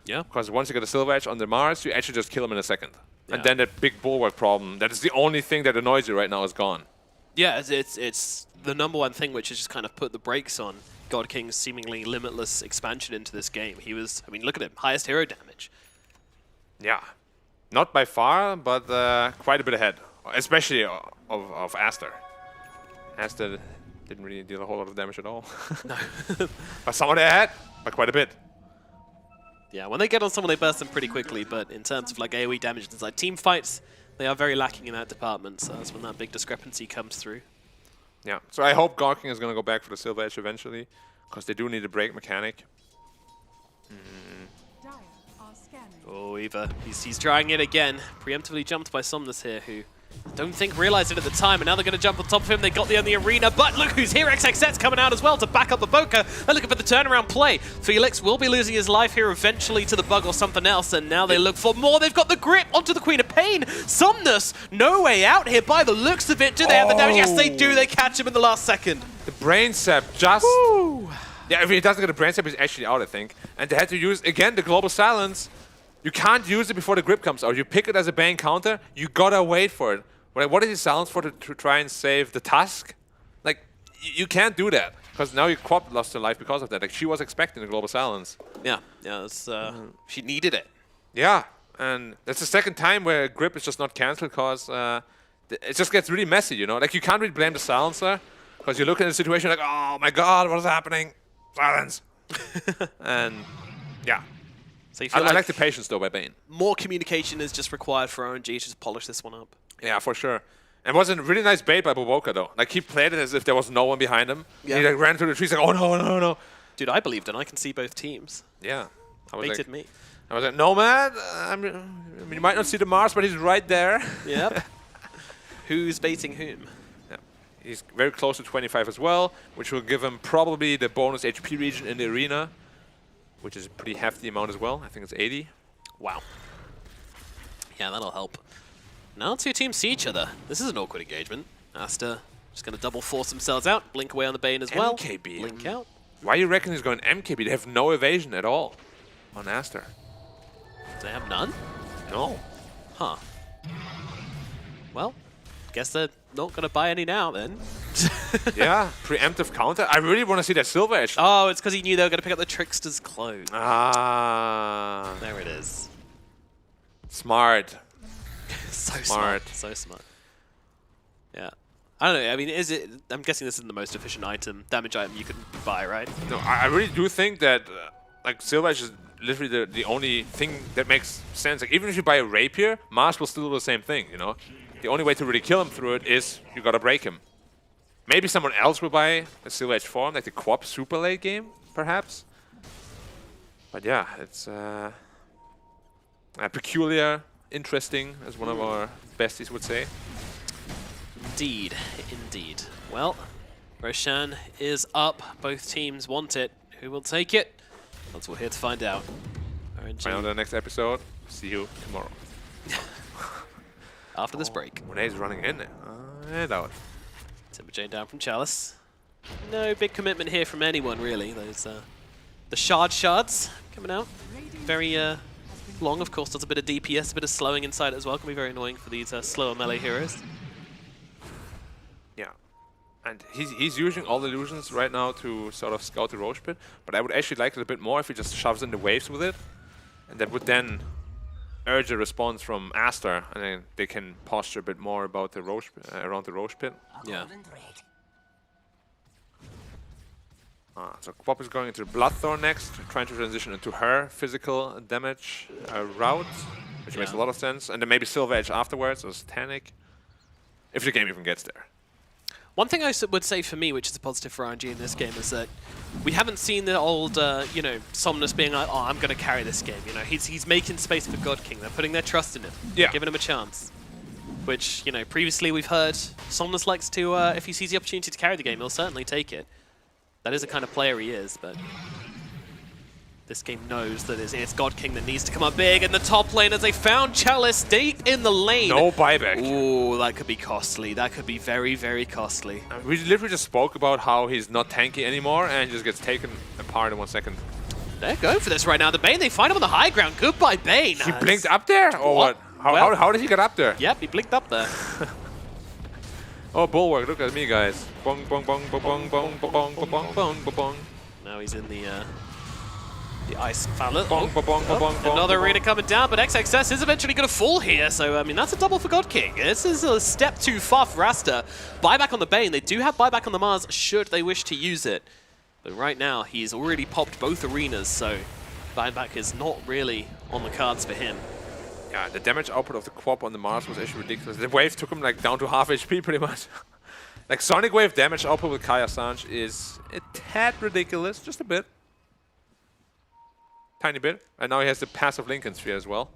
Yeah. Because once you get a Silver Edge on the Mars, you actually just kill him in a second. Yeah. And then that big bulwark problem, that is the only thing that annoys you right now, is gone. Yeah, it's the number one thing which has just kind of put the brakes on God King's seemingly limitless expansion into this game. He was, I mean, look at him, highest hero damage. Yeah. Not by far, but quite a bit ahead especially of Aster. Aster didn't really deal a whole lot of damage at all. No. But someone ahead by quite a bit. Yeah, when they get on someone, they burst them pretty quickly, but in terms of like AoE damage inside team fights, they are very lacking in that department, so that's when that big discrepancy comes through. Yeah, so I hope God King is going to go back for the Silver Edge eventually, because they do need a break mechanic. Dire are scanning. Oh, Eva, he's trying it again. Preemptively jumped by Somnus here, who I don't think realized it at the time, and now they're going to jump on top of him. They got the arena, but look who's here. XXX coming out as well to back up Avoca. They're looking for the turnaround play. Felix will be losing his life here eventually to the bug or something else, and now they look for more. They've got the grip onto the Queen of Pain. Somnus, no way out here by the looks of it. Do they have the damage? Yes, they do. They catch him in the last second. The Brain Sap just... Woo! Yeah, if he doesn't get the Brain Sap, he's actually out, I think. And they had to use, again, the Global Silence. You can't use it before the grip comes out. You pick it as a Bane counter, you gotta wait for it. What is he silence for to try and save the Tusk? Like, you can't do that. Because now your Quap lost her life because of that. Like, she was expecting the Global Silence. Yeah, it's, she needed it. Yeah, and that's the second time where grip is just not cancelled because it just gets really messy, you know? Like, you can't really blame the silencer because you look at the situation like, oh my god, what is happening? Silence. And, yeah. So you feel I like the patience, though, by Bane. more communication is just required for RNG to just polish this one up. Yeah, for sure. And it was a really nice bait by Boboka, though. Like, he played it as if there was no one behind him. Yeah. And he like, ran through the trees like, oh no, no, no. Dude, I believed, and I can see both teams. Yeah. I was Baited like, me. I was like, no, man. I mean, you might not see the Mars, but he's right there. Yep. Who's baiting whom? Yeah. He's very close to 25 as well, which will give him probably the bonus HP region in the arena, which is a pretty hefty amount as well. I think it's 80. Wow. Yeah, that'll help. Now two teams see each other. This is an awkward engagement. Aster just going to double force themselves out. Blink away on the Bane as well. MKB. Blink out. Why do you reckon he's going MKB? They have no evasion at all on Aster. Do they have none? No. Huh. Well, guess they're not going to buy any now then. Yeah, preemptive counter. I really want to see that Silver Edge. Oh, it's because he knew they were going to pick up the Trickster's clone. Ah. There it is. Smart. So Smart. smart. So smart. Yeah. I don't know. I mean, is it? I'm guessing this is the most efficient damage item you can buy, right? No, I really do think that like Silver Edge is literally the only thing that makes sense. Like, even if you buy a Rapier, Mars will still do the same thing, you know? The only way to really kill him through it is you gotta break him. Maybe someone else will buy a Silver Edge form, like the Quap super late game, perhaps. But yeah, it's peculiar, interesting, as one of our besties would say. Indeed. Indeed. Well, Roshan is up. Both teams want it. Who will take it? That's what we're here to find out. RNG Find out in the next episode. See you tomorrow. after this break. Monet running in. And out. Timber Jane down from Chalice. No big commitment here from anyone, really. Those the shards coming out. Very long, of course. Does a bit of DPS, a bit of slowing inside as well. Can be very annoying for these slower melee heroes. Yeah. And he's using all the illusions right now to sort of scout the Roche Pit, but I would actually like it a bit more if he just shoves in the waves with it, and that would then urge a response from Aster, and then they can posture a bit more about the Roche, around the Roche Pit. Yeah. So Quap is going into Bloodthorn next, trying to transition into her physical damage route, which makes a lot of sense, and then maybe Silver Edge afterwards as Tanic, if the game even gets there. One thing I would say for me, which is a positive for RNG in this game, is that we haven't seen the old, you know, Somnus being like, oh, I'm going to carry this game. You know, he's making space for God King. They're putting their trust in him. Yeah. They're giving him a chance. Which, you know, previously we've heard Somnus likes to, if he sees the opportunity to carry the game, he'll certainly take it. That is the kind of player he is, but this game knows that it's God King that needs to come up big, and the top lane as they found Chalice deep in the lane. No buyback. Ooh, that could be costly. That could be very, very costly. We literally just spoke about how he's not tanky anymore and just gets taken apart in 1 second. They're going for this right now. The Bane, they find him on the high ground. Goodbye, Bane. He blinked up there, or what? How did he get up there? Yep, he blinked up there. Oh, Bulwark, look at me, guys. Bong, bong, bong, bong, bong, bong, bong, bong, bong, bong, bong, bong. Now he's in the The ice foul. Bong, ba, bong, ba, bong, bong, Another ba, arena bong. coming down, but XXS is eventually going to fall here. So, I mean, that's a double for God King. This is a step too far for Aster. Buyback on the Bane. They do have buyback on the Mars should they wish to use it. But right now, he's already popped both arenas, so buyback is not really on the cards for him. Yeah, the damage output of the Quap on the Mars was actually ridiculous. The wave took him like down to half HP pretty much. Like Sonic Wave damage output with Kai Assange is a tad ridiculous, just a bit. Tiny bit. And now he has the passive Lincoln Sphere as well.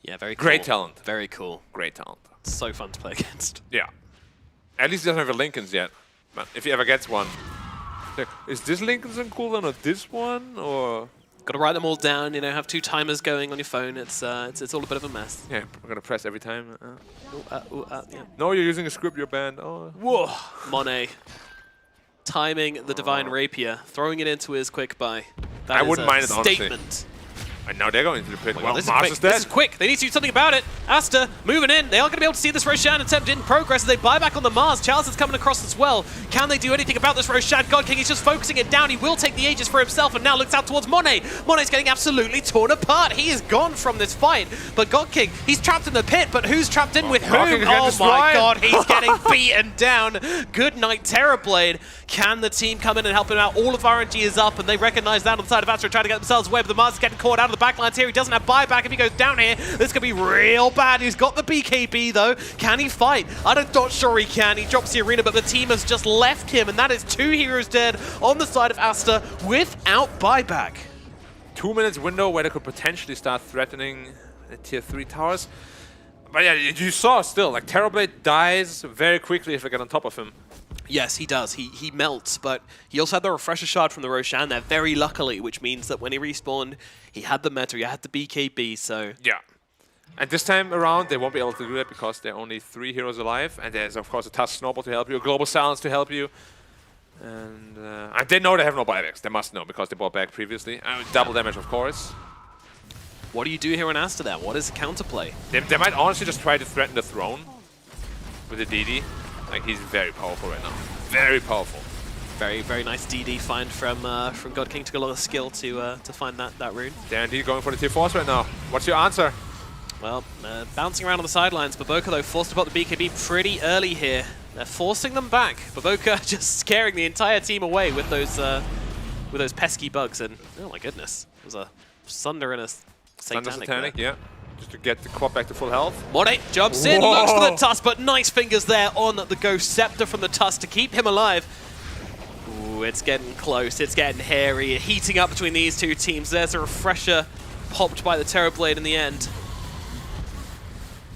Yeah, very cool. Great talent. Very cool. Great talent. So fun to play against. Yeah. At least he doesn't have a Lincolns yet. But if he ever gets one. Like, is this Lincoln's on cooldown or this one? Or Got to write them all down, you know, have 2 timers going on your phone. It's all a bit of a mess. yeah, we're gonna press every time. Yeah. No, you're using a script, you're banned. Oh. Whoa! Monet timing the Divine Rapier, throwing it into his quick buy. That I is wouldn't a mind it, honestly. statement. And now they're going into the pit. Oh my Well, God, this Mars is is quick. dead. This is quick. They need to do something about it. Aster moving in. They are going to be able to see this Roshan attempt in progress as they buy back on the Mars. Charles is coming across as well. Can they do anything about this Roshan? God King is just focusing it down. He will take the Aegis for himself and now looks out towards Monet. Monet's getting absolutely torn apart. He is gone from this fight. But God King, he's trapped in the pit. But who's trapped in with God whom? King is getting Oh my destroyed. God, he's getting beaten down. Good night, Terrorblade. Can the team come in and help him out? All of RNG is up, and they recognize that on the side of Aster, trying to get themselves away. But the Mars is getting caught out of the backlines here. He doesn't have buyback. If he goes down here, this could be real bad. He's got the BKB, though. Can he fight? I'm not sure he can. He drops the arena, but the team has just left him, and that is 2 heroes dead on the side of Aster without buyback. 2 minutes window where they could potentially start threatening the tier 3 towers. But yeah, you saw still, like Terrorblade dies very quickly if they get on top of him. Yes, he does. He melts, but he also had the refresher shard from the Roshan there very luckily, which means that when he respawned, he had the meta, he had the BKB, so... Yeah. And this time around, they won't be able to do that because there are only 3 heroes alive. And there's, of course, a Tusk Snowball to help you, a Global Silence to help you. And they know they have no buybacks. They must know because they bought back previously. Double damage, of course. What do you do here on Aster then? What is the counterplay? They might honestly just try to threaten the throne with the DD. Like, he's very powerful right now. Very powerful. Very, very nice DD find from God King. Took a lot of skill to find that rune. They're indeed going for the tier 4s right now. What's your answer? Well, bouncing around on the sidelines. Baboka, though, forced to put the BKB pretty early here. They're forcing them back. Baboka just scaring the entire team away with those pesky bugs. And, oh my goodness, it was a Sunder and a Satanic there. Yeah. Just to get the Quap back to full health. Monet jumps in, Whoa. looks for the Tusk, but nice fingers there on the Ghost Scepter from the Tusk to keep him alive. Ooh, it's getting close, it's getting hairy, heating up between these 2 teams. There's a refresher popped by the Terrorblade in the end.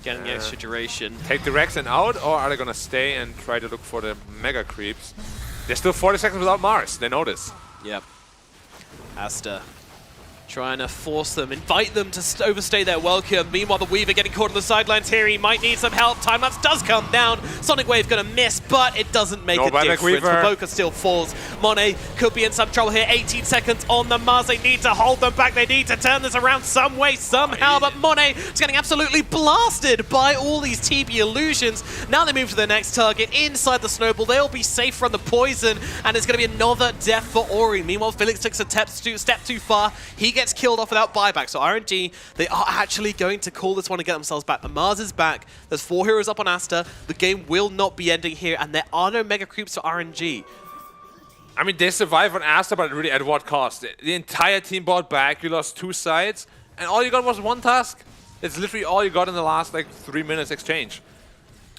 Getting the extra duration. Take the Rexen out, or are they going to stay and try to look for the Mega Creeps? They're still 40 seconds without Mars. They know this. Yep. Aster trying to force them, invite them to overstay their welcome. Meanwhile, the Weaver getting caught on the sidelines here. He might need some help. Timelapse does come down. Sonic Wave going to miss, but it doesn't make No a buyback difference. Weaver. Baboka still falls. Monet could be in some trouble here. 18 seconds on the Mars. They need to hold them back. They need to turn this around some way, somehow. But Monet is getting absolutely blasted by all these TB illusions. Now they move to the next target inside the Snowball. They'll be safe from the poison, and it's going to be another death for Ori. Meanwhile, Felix takes a step too far. He gets killed off without buyback. So RNG, they are actually going to call this one and get themselves back. The Mars is back. There's 4 heroes up on Aster. The game will not be ending here, and there are no Mega Creeps for RNG. I mean, they survived on Aster, but really at what cost? The entire team bought back. You lost 2 sides, and all you got was 1 task. It's literally all you got in the last, like, 3 minutes exchange.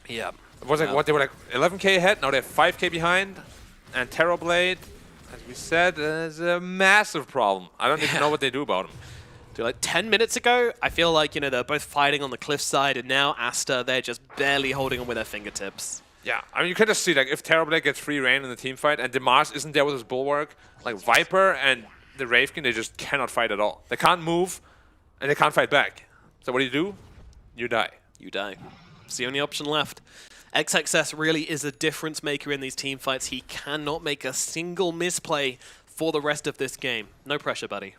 Yeah. It was like, what, they were like 11k ahead, now they're 5k behind. And Terrorblade, as we said, is a massive problem. I don't even know what they do about him. Dude, like 10 minutes ago, I feel like, you know, they're both fighting on the cliffside, and now Aster, they're just barely holding on with their fingertips. Yeah, I mean, you can just see, like, if Terrorblade gets free reign in the team fight and Mars isn't there with his bulwark, like Viper and the Wraithkin, they just cannot fight at all. They can't move, and they can't fight back. So what do? You die. You die. It's the only option left. XXS really is a difference maker in these team fights. He cannot make a single misplay for the rest of this game. No pressure, buddy.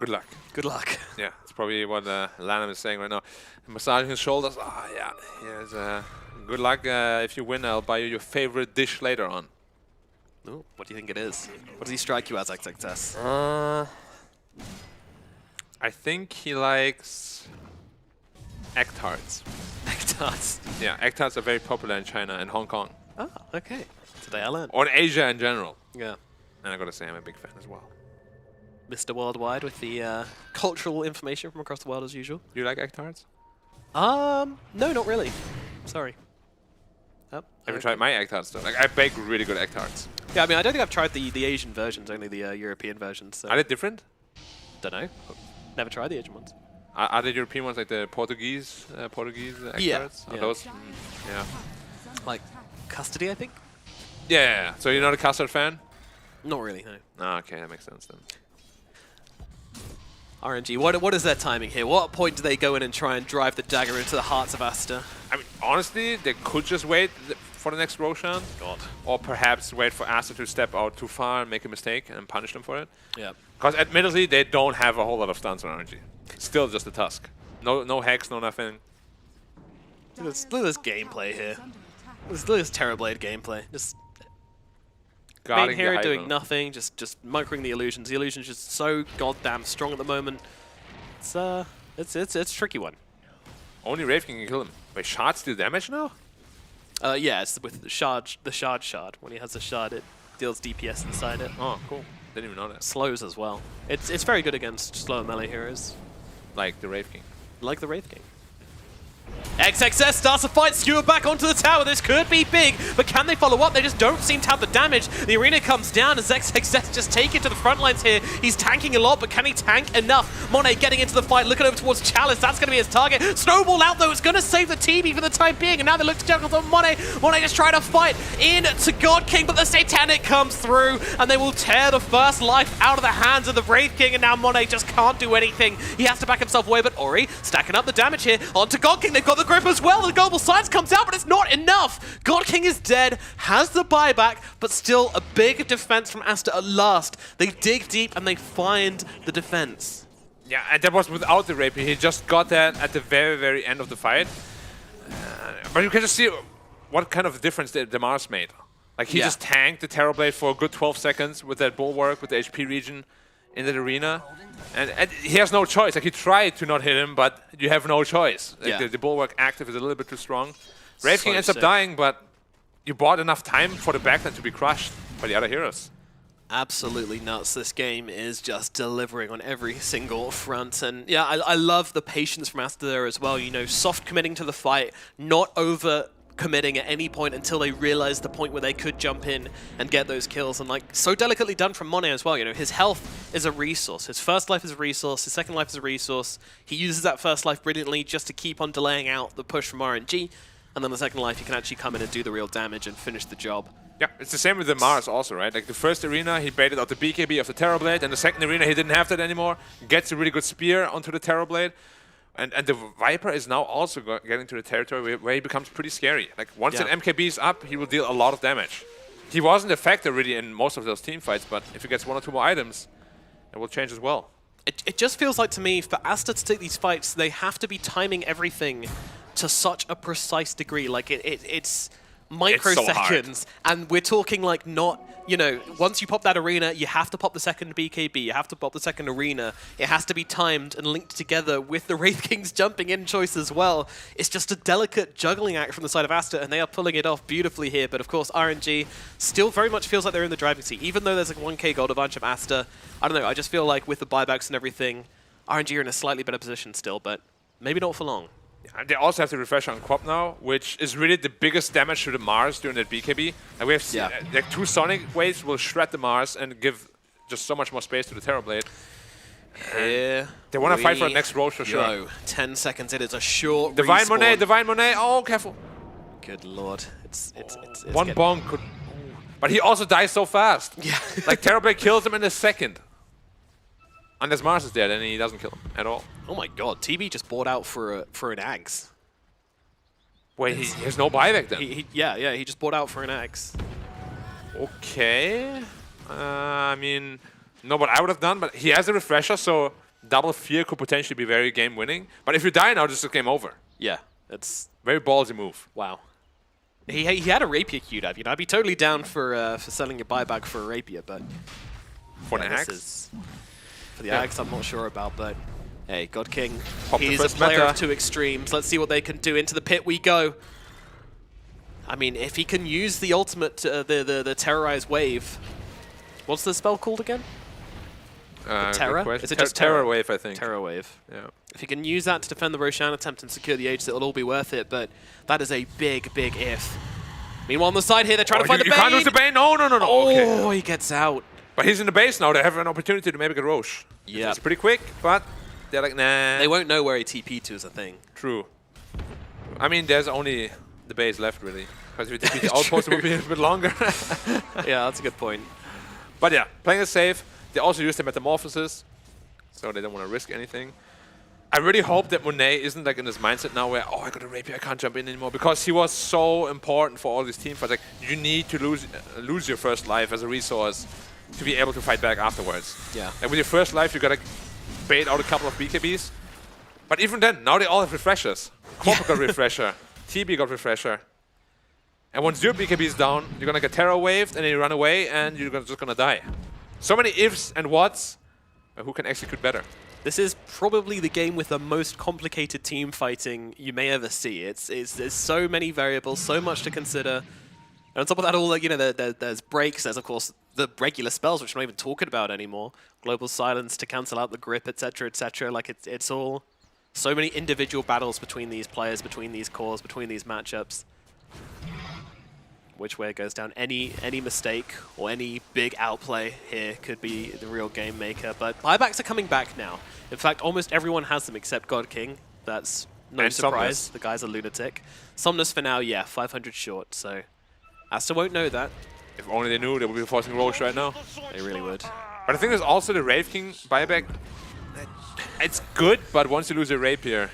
Good luck. Good luck. Yeah, that's probably what Lanham is saying right now. Massaging his shoulders. Ah, yeah. Good luck. If you win, I'll buy you your favorite dish later on. Ooh, what do you think it is? What does he strike you as, XXS? I think he likes egg tarts. Egg tarts. Yeah, egg tarts are very popular in China and Hong Kong. Oh, okay. Today I learned. Or in Asia in general. Yeah. And I gotta say, I'm a big fan as well. Mr. Worldwide with the cultural information from across the world as usual. Do you like egg tarts? No, not really. Sorry. Oh, Have you tried my egg tarts though? Like, I bake really good egg tarts. Yeah, I mean, I don't think I've tried the Asian versions, only the European versions. So. Are they different? Don't know. Never tried the Asian ones. Are the European ones like the Portuguese egg Yeah, tarts? Are yeah. those? Yeah. Like custody, I think? Yeah. So you're not a custard fan? Not really, no. Ah, okay, that makes sense then. RNG, what is their timing here? What point do they go in and try and drive the dagger into the hearts of Aster? I mean, honestly, they could just wait for the next Roshan. God. Or perhaps wait for Aster to step out too far and make a mistake and punish them for it. Yeah. Because admittedly, they don't have a whole lot of stuns on RNG. Still just a Tusk. No hex, no nothing. Look at this gameplay here. Look at this Terrorblade gameplay. Just main Guarding the hero Hydra. doing nothing, just microing the illusions. The illusion's just so goddamn strong at the moment. It's a tricky one. Only Wraith King can kill him. Wait, shards do damage now? Yeah, it's with the shard. When he has the shard, it deals DPS inside it. Oh, cool. Didn't even know that. Slows as well. It's very good against slower melee heroes, Like the Wraith King. like the Wraith King. XXS starts a fight, skewer back onto the tower. This could be big, but can they follow up? They just don't seem to have the damage. The arena comes down as XXS just take it to the front lines here. He's tanking a lot, but can he tank enough? Monet getting into the fight, looking over towards Chalice. That's going to be his target. Snowball out, though. It's going to save the TB for the time being, and now they look to juggle on Monet. Monet just trying to fight into God King, but the Satanic comes through, and they will tear the first life out of the hands of the Wraith King, and now Monet just can't do anything. He has to back himself away, but Ori stacking up the damage here onto God King. They've got the grip as well. The global science comes out, but it's not enough. God King is dead, has the buyback, but still a big defense from Aster at last. They dig deep and they find the defense. Yeah, and that was without the Rapier. He just got that at the very, very end of the fight. But you can just see what kind of difference the Mars made. Like, he just tanked the Terrorblade for a good 12 seconds with that bulwark, with the HP regen in the arena. And he has no choice. Like, he tried to not hit him, but you have no choice. Like, the bulwark active is a little bit too strong. Wraith King ends up dying, but you bought enough time for the backline to be crushed by the other heroes. Absolutely nuts. This game is just delivering on every single front. And yeah, I love the patience from Aster there as well. You know, soft committing to the fight, not over committing at any point until they realize the point where they could jump in and get those kills. And like, so delicately done from Monet as well. You know, his health is a resource. His first life is a resource. His second life is a resource. He uses that first life brilliantly just to keep on delaying out the push from RNG. And then the second life, he can actually come in and do the real damage and finish the job. Yeah, it's the same with the Mars also, right? Like, the first arena, he baited out the BKB of the Terrorblade, and the second arena, he didn't have that anymore. Gets a really good spear onto the Terrorblade. And the Viper is now also getting to the territory where he becomes pretty scary. Like, once that MKB is up, he will deal a lot of damage. He wasn't a factor really in most of those team fights, but if he gets one or two more items, it will change as well. It just feels like to me, for Aster to take these fights, they have to be timing everything to such a precise degree. Like, it's microseconds, and we're talking like not, you know, once you pop that arena, you have to pop the second BKB, you have to pop the second arena. It has to be timed and linked together with the Wraith King's jumping in choice as well. It's just a delicate juggling act from the side of Aster, and they are pulling it off beautifully here. But of course, RNG still very much feels like they're in the driving seat, even though there's a 1k gold advantage of Aster. I don't know, I just feel like with the buybacks and everything, RNG are in a slightly better position still, but maybe not for long. They also have the refresh on Quap now, which is really the biggest damage to the Mars during that BKB. And we have seen, like, 2 Sonic waves will shred the Mars and give just so much more space to the Terrorblade. Here they want to fight for the next Roche for sure. 10 seconds, it is a short Divine respawn. Monet, Divine Monet, oh, careful. Good lord, it's one getting... bomb could... But he also dies so fast. Yeah. Like, Terrorblade kills him in a second. Unless Mars is dead, and he doesn't kill him at all. Oh my god, TB just bought out for an Axe. Wait, he has no buyback then? He just bought out for an Axe. Okay. I mean, not what I would have done, but he has a refresher, so double fear could potentially be very game winning. But if you die now, this is game over. Yeah, it's very ballsy move. Wow. He had a rapier queued up. You know, I'd be totally down for selling your buyback for a rapier, but For an this axe. is- for the axe, I'm not sure about, but hey, God King, Pop the he's a first player meta. of two extremes. Let's see what they can do. Into the pit we go. I mean, if he can use the ultimate, the terrorize wave. What's the spell called again? Good Terror? question. Is it just Terror terror? Wave, I think. Terror wave. Yeah. If he can use that to defend the Roshan attempt and secure the Aegis, it'll all be worth it, but that is a big, big if. Meanwhile, on the side here, they're trying to find the you Bane. can't lose the Bane. No. Oh, Okay. he gets out. But he's in the base now. They have an opportunity to maybe get Roche. Yeah. It's pretty quick, but they're like, nah. They won't know where he TP'd to is a thing. True. I mean, there's only the base left, really. Because if we defeat the outpost, it would be a bit longer. Yeah, that's a good point. But yeah, playing it safe. They also use the Metamorphosis, so they don't want to risk anything. I really hope that Monet isn't like in this mindset now where, oh, I got a rapier, I can't jump in anymore, because he was so important for all these team fights. Like, you need to lose your first life as a resource to be able to fight back afterwards. Yeah. Like with your first life, you gotta bait out a couple of BKBs. But even then, now they all have refreshers. Corpo got refresher, TB got refresher. And once your BKB is down, you're gonna get terror waved, and then you run away, and you're just gonna die. So many ifs and whats. Who can execute better? This is probably the game with the most complicated team fighting you may ever see. There's so many variables, so much to consider. And on top of that, all you know, there's breaks. There's of course the regular spells, which we're not even talking about anymore. Global silence to cancel out the grip, etc., etc. Like it's all so many individual battles between these players, between these cores, between these matchups. Which way it goes down. Any mistake or any big outplay here could be the real game maker. But buybacks are coming back now. In fact, almost everyone has them except God King. That's no And surprise. Somnus. The guy's a lunatic. Somnus for now, yeah, 500 short. So Aster won't know that. If only they knew, they would be forcing Roche right now. They really would. But I think there's also the Wraith King buyback. It's good, but once you lose your rapier,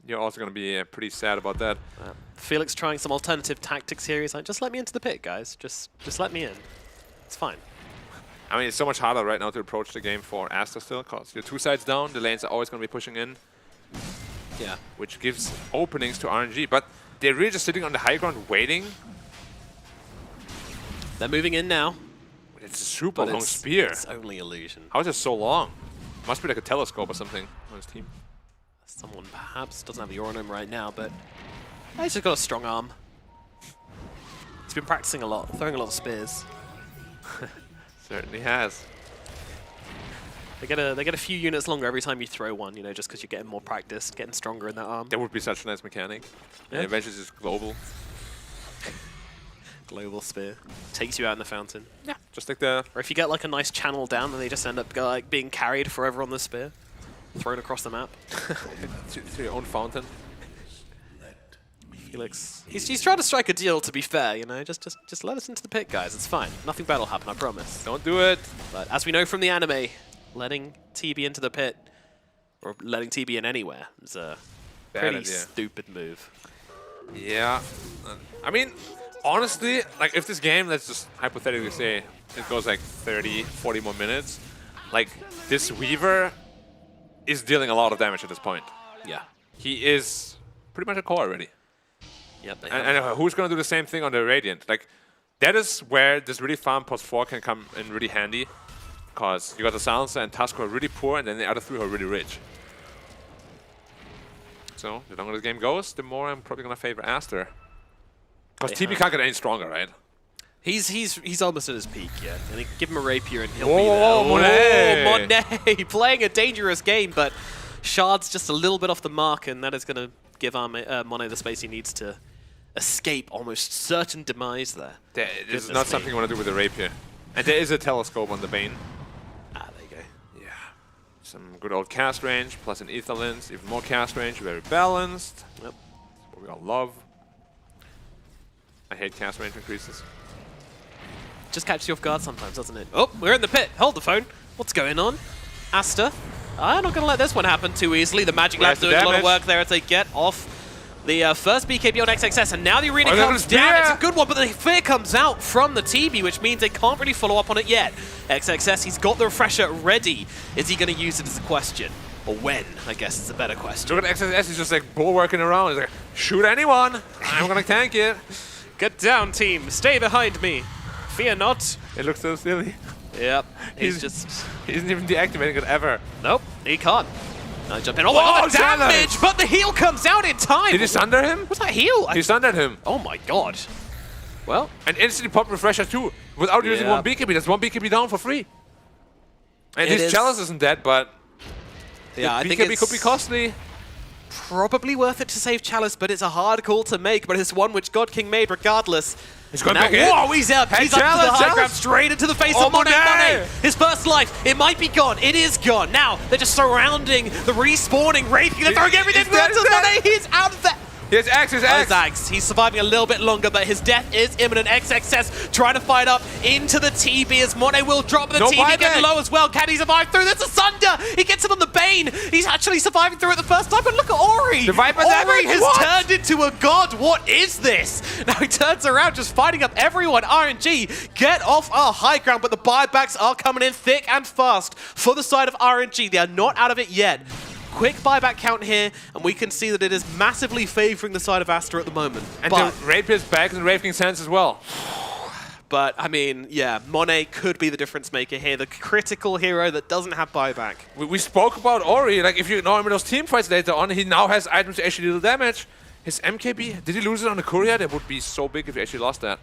you're also going to be pretty sad about that. Felix trying some alternative tactics here. He's like, just let me into the pit, guys. Just let me in. It's fine. I mean, it's so much harder right now to approach the game for Aster still, because you're two sides down, the lanes are always going to be pushing in, Yeah. which gives openings to RNG. But they're really just sitting on the high ground waiting. They're moving in now. It's a super But long spear. It's only illusion. How is it so long? Must be like a telescope or something on his team. Someone perhaps doesn't have the aura on him right now, but he's just got a strong arm. He's been practicing a lot, throwing a lot of spears. Certainly has. They get a few units longer every time you throw one, you know, just because you're getting more practice, getting stronger in that arm. That would be such a nice mechanic. Yeah. And eventually it's just global. Global spear takes you out in the fountain. Yeah. Just like the... Or if you get like a nice channel down, then they just end up like being carried forever on the spear, thrown across the map. to your own fountain. Felix, he's trying to strike a deal. To be fair, you know, just let us into the pit, guys. It's fine. Nothing bad will happen, I promise. Don't do it. But as we know from the anime, letting TB into the pit, or letting TB in anywhere, is a Bad pretty idea. stupid move. Yeah. I mean, honestly, like if this game, let's just hypothetically say, it goes like 30, 40 more minutes, like this Weaver is dealing a lot of damage at this point. Yeah. He is pretty much a core already. Yep. They And who's going to do the same thing on the Radiant? Like, that is where this really farm post 4 can come in really handy. Because you got the Silencer and Tusk who are really poor, and then the other three who are really rich. So, the longer the game goes, the more I'm probably going to favor Aster. Because They TB have- can't get any stronger, right? He's almost at his peak, yeah. And give him a rapier and he'll be Whoa, there. Monet! Monet playing a dangerous game, but Shard's just a little bit off the mark, and that is going to give Monet the space he needs to escape almost certain demise there. This is Goodness not me. something you want to do with a Rapier. And there is a Telescope on the Bane. Ah, there you go. Yeah. Some good old cast range, plus an Ether Lens, even more cast range, very balanced. Yep. What we all love. I hate cast range increases. Just catches you off guard sometimes, doesn't it? Oh, we're in the pit. Hold the phone. What's going on? Aster. I'm not going to let this one happen too easily. The Magic Lab Where's the doing a lot of damage? work there as they get off the first BKB on XXS, and now the arena Oh, that comes was down. Spear! It's a good one, but the fear comes out from the TB, which means they can't really follow up on it yet. XXS, he's got the refresher ready. Is he going to use it as a question? Or when, I guess is a better question. Look at XSS, he's just like bulwarking around. He's like, shoot anyone! I'm gonna tank it. Get down, team. Stay behind me. Fear not. It looks so silly. Yep. He isn't even deactivating it ever. Nope, he can't. Now jump in. Oh, Whoa, the damage! But the heal comes out in time. Did he sunder him? What's that heal? He sundered him. Oh my god. Well, And instantly pop refresher too. Without using Yeah. one BKB. That's one BKB down for free. And It his is- chalice isn't dead, but yeah, I think BKB it's could be costly. probably worth it to save Chalice, but it's a hard call to make. But it's one which God King made regardless. He's going Now- back in. Whoa, he's up. Hey, He's up to the Chalice, high ground, Chalice. straight into the face Oh, of Monet. Monet. His first life, it might be gone. It is gone. Now, they're just surrounding the respawning Wraith. They're throwing everything he's dead, towards he's dead. Monet. He's out of there. His axe, his axe. Zags, he's surviving a little bit longer, but his death is imminent. XXS trying to fight up into the TB as Monet will drop the No TB buyback. getting low as well. Can he survive through this? Asunder! He gets it on the Bane. He's actually surviving through it the first time, but look at Ori. The Viper Ori damage, has what? turned into a god. What is this? Now he turns around, just fighting up everyone. RNG, get off our high ground, but the buybacks are coming in thick and fast for the side of RNG. They are not out of it yet. Quick buyback count here, and we can see that it is massively favoring the side of Aster at the moment. And but, the Rapier's back in the Wraith King's hands as well. but, I mean, yeah, Monet could be the difference maker here. The critical hero that doesn't have buyback. We spoke about Ori. Like, if you ignore him in those team fights later on, he now has items to actually deal damage. His MKB, did he lose it on the courier? That would be so big if he actually lost that.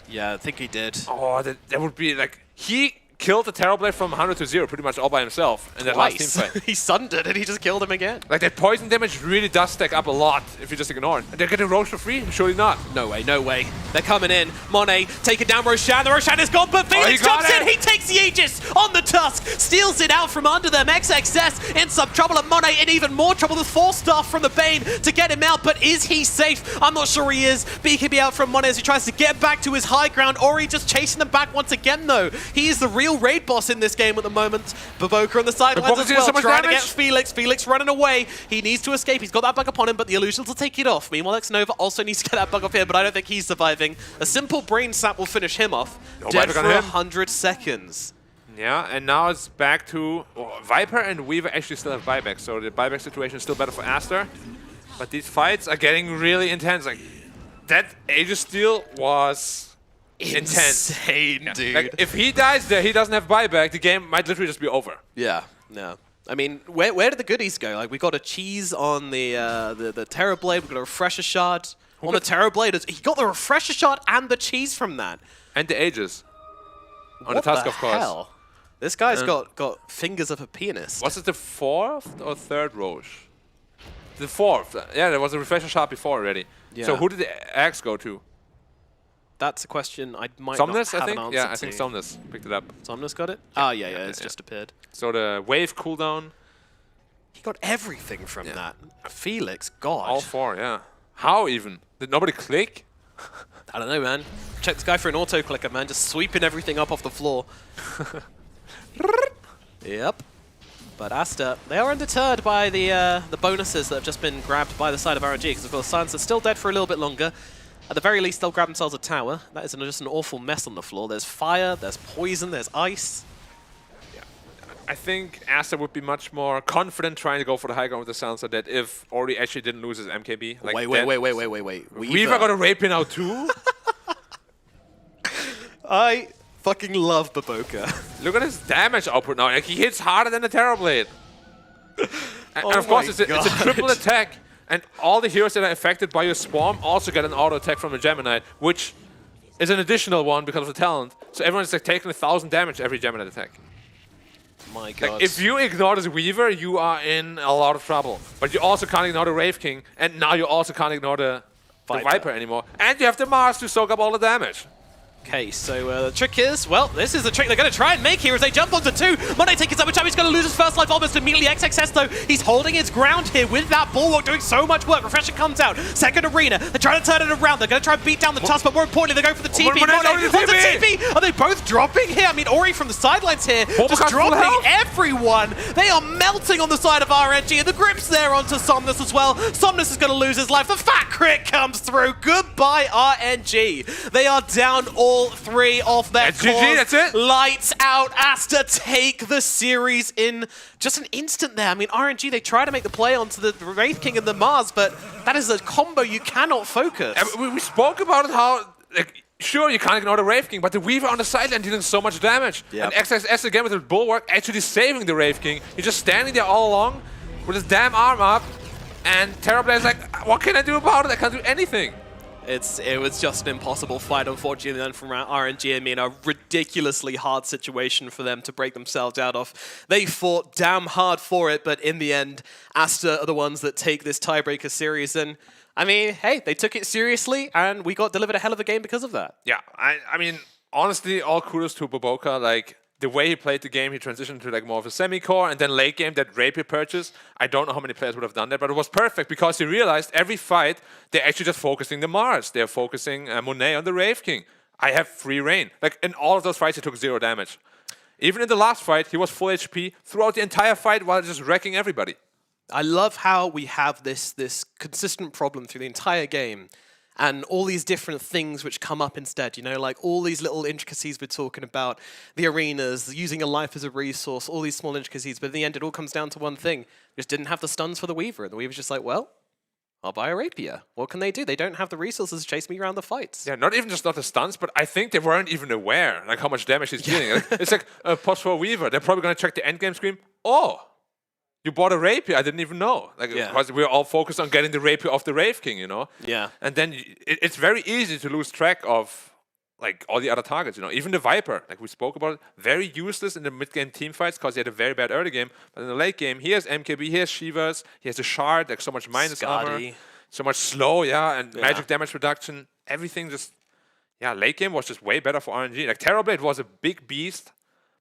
Yeah, I think he did. Oh, that would be like... He killed the Terrorblade from 100 to 0 pretty much all by himself in that last team Twice. fight. He sundered and he just killed him again. Like, that poison damage really does stack up a lot if you just ignore it. And they're getting Roche for free? Surely not. No way, no way. They're coming in. Monet taking down Roshan. The Roshan is gone, but Felix he got jumps in. it. He takes the Aegis on the Tusk, steals it out from under them. XXS in some trouble, and Monet in even more trouble with 4 staff from the Bane to get him out. But is he safe? I'm not sure he is. BKB out from Monet as he tries to get back to his high ground. Ori just chasing them back once again, though. He is the real raid boss in this game at the moment. BO3 on the sidelines BO3 as doing well, so much trying to damage. get Felix. Felix running away. He needs to escape. He's got that bug upon him, but the illusions will take it off. Meanwhile, Xnova also needs to get that bug off here, but I don't think he's surviving. A simple brain sap will finish him off. No Dead buyback for on him. 100 seconds. Yeah, and now it's back to... Viper and Weaver actually still have buyback, so the buyback situation is still better for Aster. But these fights are getting really intense. Like, that Aegis steal was... intense. Insane, dude. Like, if he dies there, he doesn't have buyback, the game might literally just be over. Yeah, no. I mean, where did the goodies go? Like, we got a cheese on the Terrorblade, we got a refresher shard. On the Terrorblade, he got the refresher shard and the cheese from that. And the Aegis. On What the Tusk, of course. hell? This guy's And- got fingers of a pianist. Was it the 4th or 3rd Roche? The 4th. Yeah, there was a refresher shard before already. So Yeah. who did the axe go to? That's a question I might Somnus, not have I think? an answer Yeah, I to. think Somnus picked it up. Somnus got it? Ah, yeah, it's yeah. just appeared. So the wave cooldown, He got everything from that. Felix, God. all 4, yeah. How even? Did nobody click? I don't know, man. Check this guy for an auto clicker, man. Just sweeping everything up off the floor. Yep. But Aster, they are undeterred by the bonuses that have just been grabbed by the side of RNG, because of course Silence is still dead for a little bit longer. At the very least, they'll grab themselves a tower. That is just an awful mess on the floor. There's fire, there's poison, there's ice. I think Aster would be much more confident trying to go for the high ground with the Silencer that if Ori actually didn't lose his MKB. Like Wait. Weaver got a Rapin out too? I fucking love Baboka. Look at his damage output now. Like, he hits harder than the Terrorblade. And of Oh course, my it's a triple God. attack. And all the heroes that are affected by your Swarm also get an auto attack from the Gemini, which is an additional one because of the talent. So everyone's like taking 1,000 damage every Gemini attack. My God. Like, if you ignore this Weaver, you are in a lot of trouble. But you also can't ignore the Wraith King, and now you also can't ignore the Viper anymore. And you have the Mars to soak up all the damage. Okay, so the trick is, well, this is the trick they're going to try and make here as they jump onto 2. Monet taking so much time, he's going to lose his first life almost immediately. XXS, though, he's holding his ground here with that Bulwark, doing so much work. Refresher comes out, second arena. They're trying to turn it around. They're going to try and beat down the Tusk, but more importantly, they're going for the TP. Monet's Monet, going to what's the TP? TP? Are they both dropping here? I mean, Ori from the sidelines here, just Bulwark's full dropping health? everyone. They are melting on the side of RNG, and the grip's there onto Somnus as well. Somnus is going to lose his life. The fat crit comes through. Goodbye, RNG. They are down all all three of their That's GG, cores. that's it. Lights out. Aster take the series in just an instant there. I mean, RNG, they try to make the play onto the Wraith King and the Mars, but that is a combo you cannot focus. We spoke about it, how, like, sure, you can't ignore the Wraith King, but the Weaver on the sideline dealing so much damage. Yep. And XXS again with the Bulwark actually saving the Wraith King. He's just standing there all along with his damn arm up, and Terrorblade's like, what can I do about it? I can't do anything. It was just an impossible fight, unfortunately, then from RNG. I mean, a ridiculously hard situation for them to break themselves out of. They fought damn hard for it, but in the end, Aster are the ones that take this tiebreaker series. And I mean, hey, they took it seriously, and we got delivered a hell of a game because of that. Yeah, I mean, honestly, all kudos to Boboka. Like, the way he played the game, he transitioned to like more of a semi-core, and then late game, that Rapier purchase, I don't know how many players would have done that, but it was perfect because he realized every fight, they're actually just focusing the Mars. They're focusing Monet on the Wraith King. I have free reign. Like, in all of those fights, he took 0 damage. Even in the last fight, he was full HP throughout the entire fight while just wrecking everybody. I love how we have this consistent problem through the entire game, and all these different things which come up instead, you know, like all these little intricacies we're talking about, the arenas, using a life as a resource, all these small intricacies, but in the end it all comes down to one thing. Just didn't have the stuns for the Weaver, and the Weaver's just like, well, I'll buy a Rapier. What can they do? They don't have the resources to chase me around the fights. Yeah, not even just not the stunts, but I think they weren't even aware like how much damage he's dealing. Like, it's like a post for a Weaver. They're probably going to check the endgame screen. Oh, you bought a Rapier, I didn't even know. Like, because we're all focused on getting the Rapier off the Wraith King, you know? Yeah. And then it's very easy to lose track of like all the other targets, you know? Even the Viper, like we spoke about it, very useless in the mid-game team fights because he had a very bad early game. But in the late game, he has MKB, he has Shivas, he has a Shard, like so much minus armor, so much slow, and magic damage reduction. Everything just, late game was just way better for RNG. Like Terrorblade was a big beast,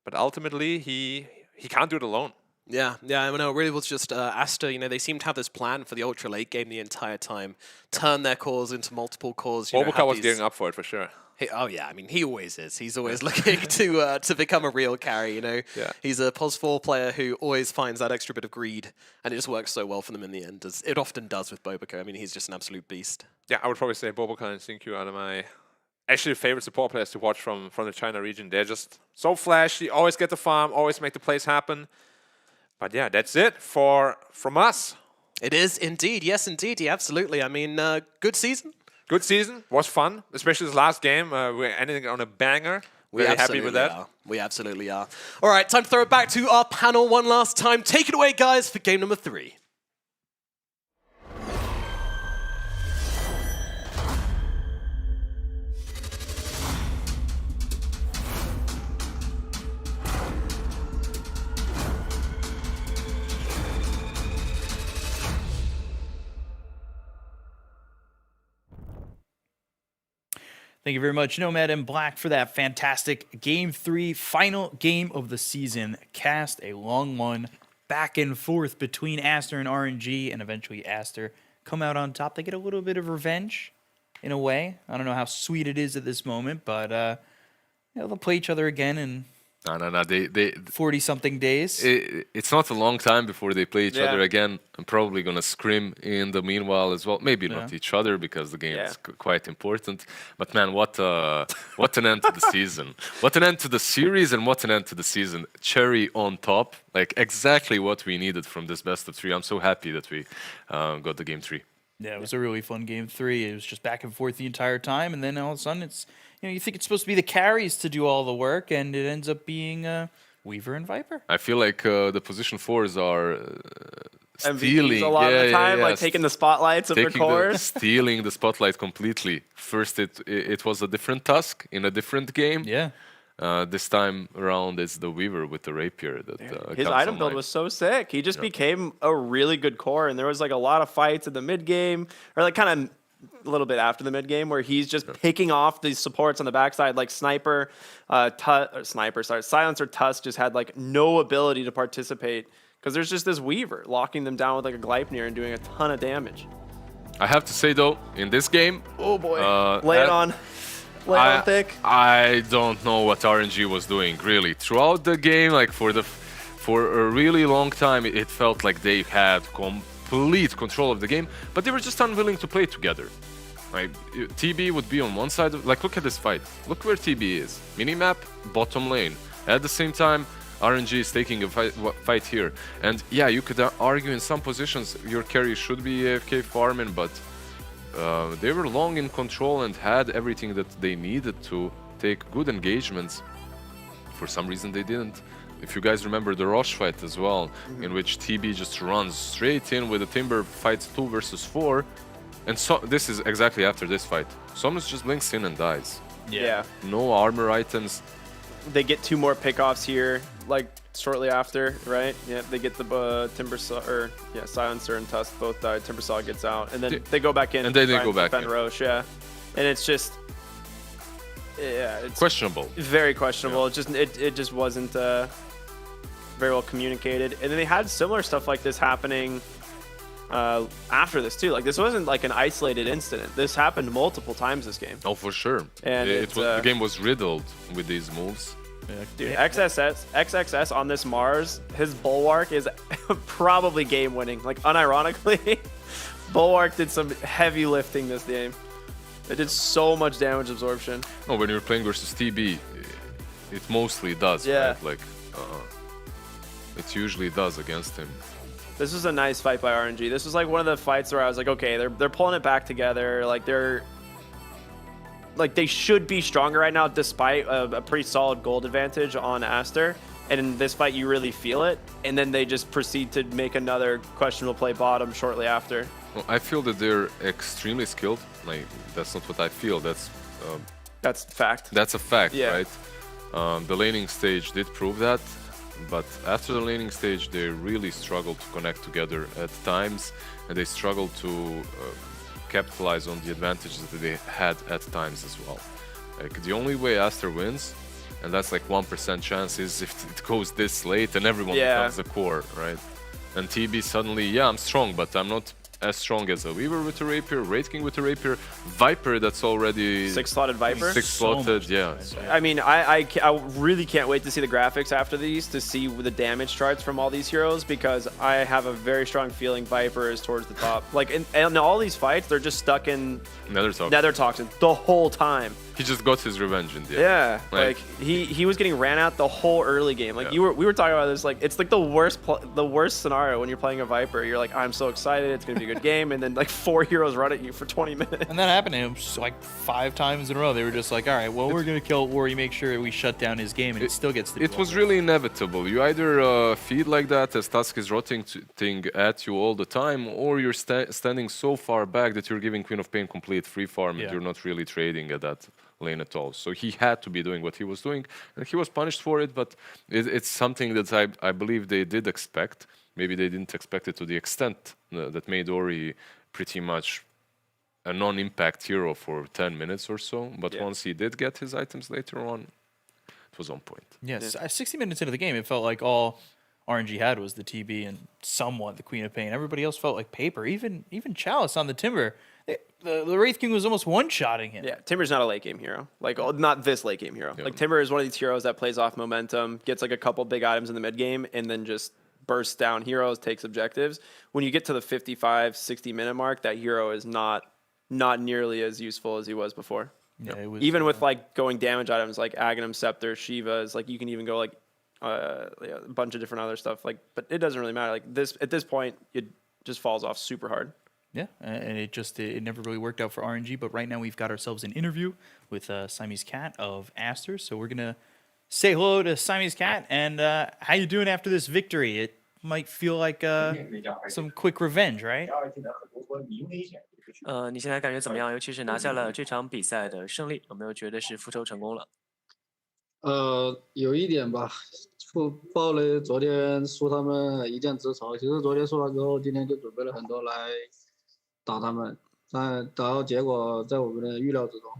but ultimately he can't do it alone. Yeah, I know, it really was just Aster, you know, they seem to have this plan for the ultra late game the entire time. Turn their cores into multiple cores. Boboka was gearing up for it for sure. Oh yeah, I mean, he always is. He's always looking to become a real carry, you know. Yeah. He's a POS4 player who always finds that extra bit of greed, and it just works so well for them in the end, as it often does with Boboka. I mean, he's just an absolute beast. Yeah, I would probably say Boboka and Xingqiu are my actually favorite support players to watch from the China region. They're just so flashy, always get the farm, always make the plays happen. But yeah, that's it from us. It is indeed. Yes, indeed. Yeah, absolutely. I mean, good season. Good season. Was fun, especially this last game. We're ending on a banger. We're happy with that. We absolutely are. All right, time to throw it back to our panel one last time. Take it away, guys, for game number 3. Thank you very much, Nomad and Black, for that fantastic Game 3, final game of the season cast. A long one, back and forth between Aster and RNG, and eventually Aster come out on top. They get a little bit of revenge, in a way. I don't know how sweet it is at this moment, but they'll play each other again in No. They 40-something days. it's not a long time before they play each other again. I'm probably gonna scrim in the meanwhile as well. Maybe not each other because the game is quite important. But man, what an end to the season! What an end to the series, and what an end to the season! Cherry on top, like exactly what we needed from this best of 3. I'm so happy that we got the game 3. Yeah, it was a really fun game 3. It was just back and forth the entire time, and then all of a sudden it's, you think it's supposed to be the carries to do all the work, and it ends up being Weaver and Viper. I feel like the position 4s are stealing a lot of the time, like taking the spotlights of their cores. Stealing the spotlight completely. First, it was a different task in a different game. Yeah. This time around, it's the Weaver with the Rapier that his comes item build online. was so sick. He just became a really good core, and there was like a lot of fights in the mid game, or like kind of a little bit after the mid game, where he's just picking off these supports on the backside, like Silencer Tusk just had like no ability to participate because there's just this Weaver locking them down with like a Gleipnir and doing a ton of damage. I have to say though, in this game, Oh boy, lay it on thick. I don't know what RNG was doing really throughout the game. Like for a really long time, it felt like they had complete control of the game, but they were just unwilling to play together. Like TB would be on one side of, like, look at this fight. Look where TB is. Minimap, bottom lane. At the same time, RNG is taking a fight here. And yeah, you could argue in some positions your carry should be AFK farming, but they were long in control and had everything that they needed to take good engagements. For some reason they didn't. If you guys remember the Roche fight as well, in which TB just runs straight in with a Timber, fights 2 versus 4. And so this is exactly after this fight. Somnus just blinks in and dies. Yeah. No armor items. They get 2 more pickoffs here, like shortly after, right? Yeah, they get the Silencer and Tusk both died. Timbersaw gets out, and then they go back in. And then they try go back defend in. Roche, yeah. And it's just, yeah, it's Questionable. very questionable. It just wasn't very well communicated. And then they had similar stuff like this happening after this too. Like, this wasn't like an isolated incident. This happened multiple times this game. Oh, for sure. And the game was riddled with these moves. Dude, XXS on this Mars, his Bulwark is probably game winning. Like, unironically, Bulwark did some heavy lifting this game. It did so much damage absorption. No, when you're playing versus TB, it mostly does, Yeah. right? Like, it usually does against him. This was a nice fight by RNG. This was like one of the fights where I was like, okay, they're pulling it back together. Like they should be stronger right now, despite a pretty solid gold advantage on Aster. And in this fight, you really feel it. And then they just proceed to make another questionable play bottom shortly after. Well, I feel that they're extremely skilled. Like, that's not what I feel. That's fact. That's a fact, Yeah. right? The laning stage did prove that, but after the laning stage, they really struggled to connect together at times, and they struggled to capitalize on the advantages that they had at times as well. Like, the only way Aster wins, and that's like 1% chance, is if it goes this late and everyone becomes the core, right? And TB suddenly, yeah, I'm strong, but I'm not as strong as a Weaver with a Rapier, Wraith King with a Rapier, Viper that's already 6-slotted Viper. 6-slotted, yeah. I mean, I really can't wait to see the graphics after these to see the damage charts from all these heroes, because I have a very strong feeling Viper is towards the top. Like, in all these fights, they're just stuck in Nether Toxin the whole time. He just got his revenge in the end. Yeah, like he was getting ran out the whole early game. Like, we were talking about this. Like, it's like the worst scenario when you're playing a Viper. You're like, I'm so excited, it's gonna be a good game, and then like 4 heroes run at you for 20 minutes. And that happened to him like 5 times in a row. They were just like, all right, well, we're going to kill Ori, make sure we shut down his game, and it still gets the It was really inevitable. You either feed like that as Tusk is rotating at you all the time, or you're standing so far back that you're giving Queen of Pain complete free farm and you're not really trading at that lane at all. So he had to be doing what he was doing, and he was punished for it, but it's something that I believe they did expect. Maybe they didn't expect it to the extent that made Ori pretty much a non-impact hero for 10 minutes or so, but once he did get his items later on, it was on point. Yes, 60 minutes into the game, it felt like all RNG had was the TB and somewhat the Queen of Pain. Everybody else felt like paper. Even Chalice on the Timber, the Wraith King was almost one-shotting him. Yeah, Timber's not a late game hero. Like, not this late game hero. Like, Timber is one of these heroes that plays off momentum, gets like a couple big items in the mid game, and then just bursts down heroes, takes objectives. When you get to the 55, 60 minute mark, that hero is not nearly as useful as he was before. Yeah, it was, even with like going damage items like Aghanim Scepter, Shiva's, like you can even go like a bunch of different other stuff. Like, but it doesn't really matter. Like this at this point, it just falls off super hard. Yeah, and it never really worked out for RNG. But right now we've got ourselves an interview with Siamese Cat of Aster. So we're gonna say hello to Siamese Cat and how you doing after this victory? It might feel like some quick revenge, right? 你现在感觉怎么样？尤其是拿下了这场比赛的胜利，有没有觉得是复仇成功了？有一点吧，报了昨天输他们一箭之仇。其实昨天输了之后，今天就准备了很多来打他们，但打到结果在我们的预料之中。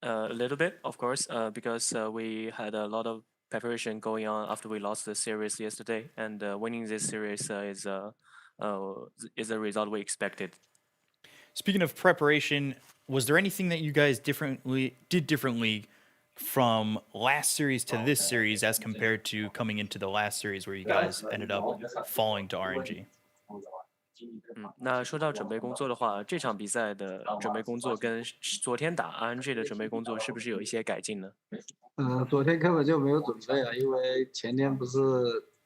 A little bit, of course, because we had a lot of preparation going on after we lost the series yesterday, and winning this series is the result we expected. Speaking of preparation, was there anything that you guys did differently from last series to this series as compared to coming into the last series where you guys ended up falling to RNG? 那说到准备工作的话，这场比赛的准备工作跟昨天打 RNG 的准备工作是不是有一些改进呢？昨天根本就没有准备啊，因为前天不是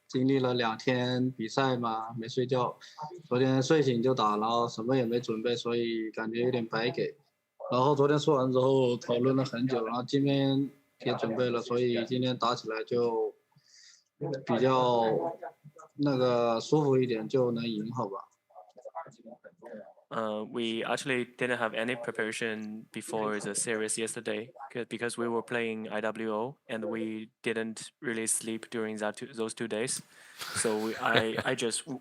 经历了2天比赛嘛，没睡觉，昨天睡醒就打，然后什么也没准备，所以感觉有点白给。然后昨天说完之后讨论了很久，然后今天也准备了，所以今天打起来就比较那个舒服一点，就能赢，好吧？We actually didn't have any preparation before the series yesterday because we were playing IWO and we didn't really sleep during those 2 days. So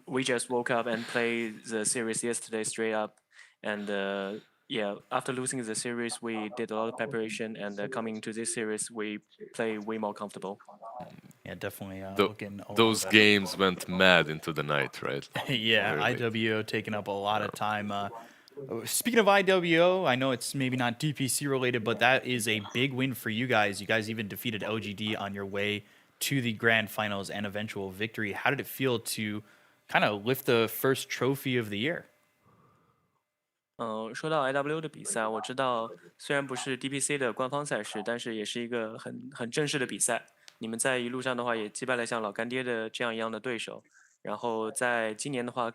we just woke up and played the series yesterday straight up, and yeah, after losing the series, we did a lot of preparation, and coming to this series, we play way more comfortable. Yeah, definitely Tho- looking a lot those better. games went mad into the night, right? Yeah, Really. IWO taking up a lot of time. Speaking of IWO, I know it's maybe not DPC related, but that is a big win for you guys. You guys even defeated LGD on your way to the grand finals and eventual victory. How did it feel to kind of lift the first trophy of the year? 说到 IW 的比赛，我知道虽然不是 DPC 的官方赛事，但是也是一个很正式的比赛。你们在一路上的话，也击败了像老干爹的这样一样的对手。然后在今年的话，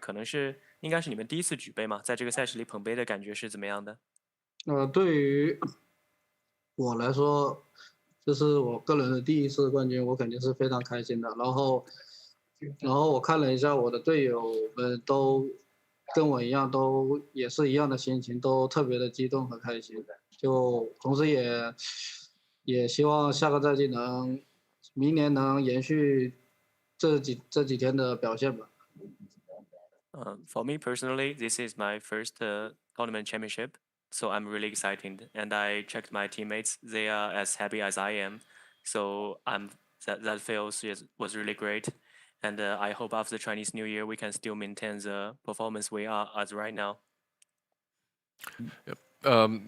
应该是你们第一次举杯嘛，在这个赛事里捧杯的感觉是怎么样的？对于我来说，这是我个人的第一次冠军，我肯定是非常开心的。然后我看了一下我的队友们都跟我一样，都也是一样的心情，都特别的激动和开心。就同时也希望下个赛季明年能延续这几天的表现吧。For me personally, this is my first tournament championship, so I'm really excited. And I checked my teammates; they are as happy as I am. So that feels was really great. And I hope after Chinese New Year we can still maintain the performance we are as right now.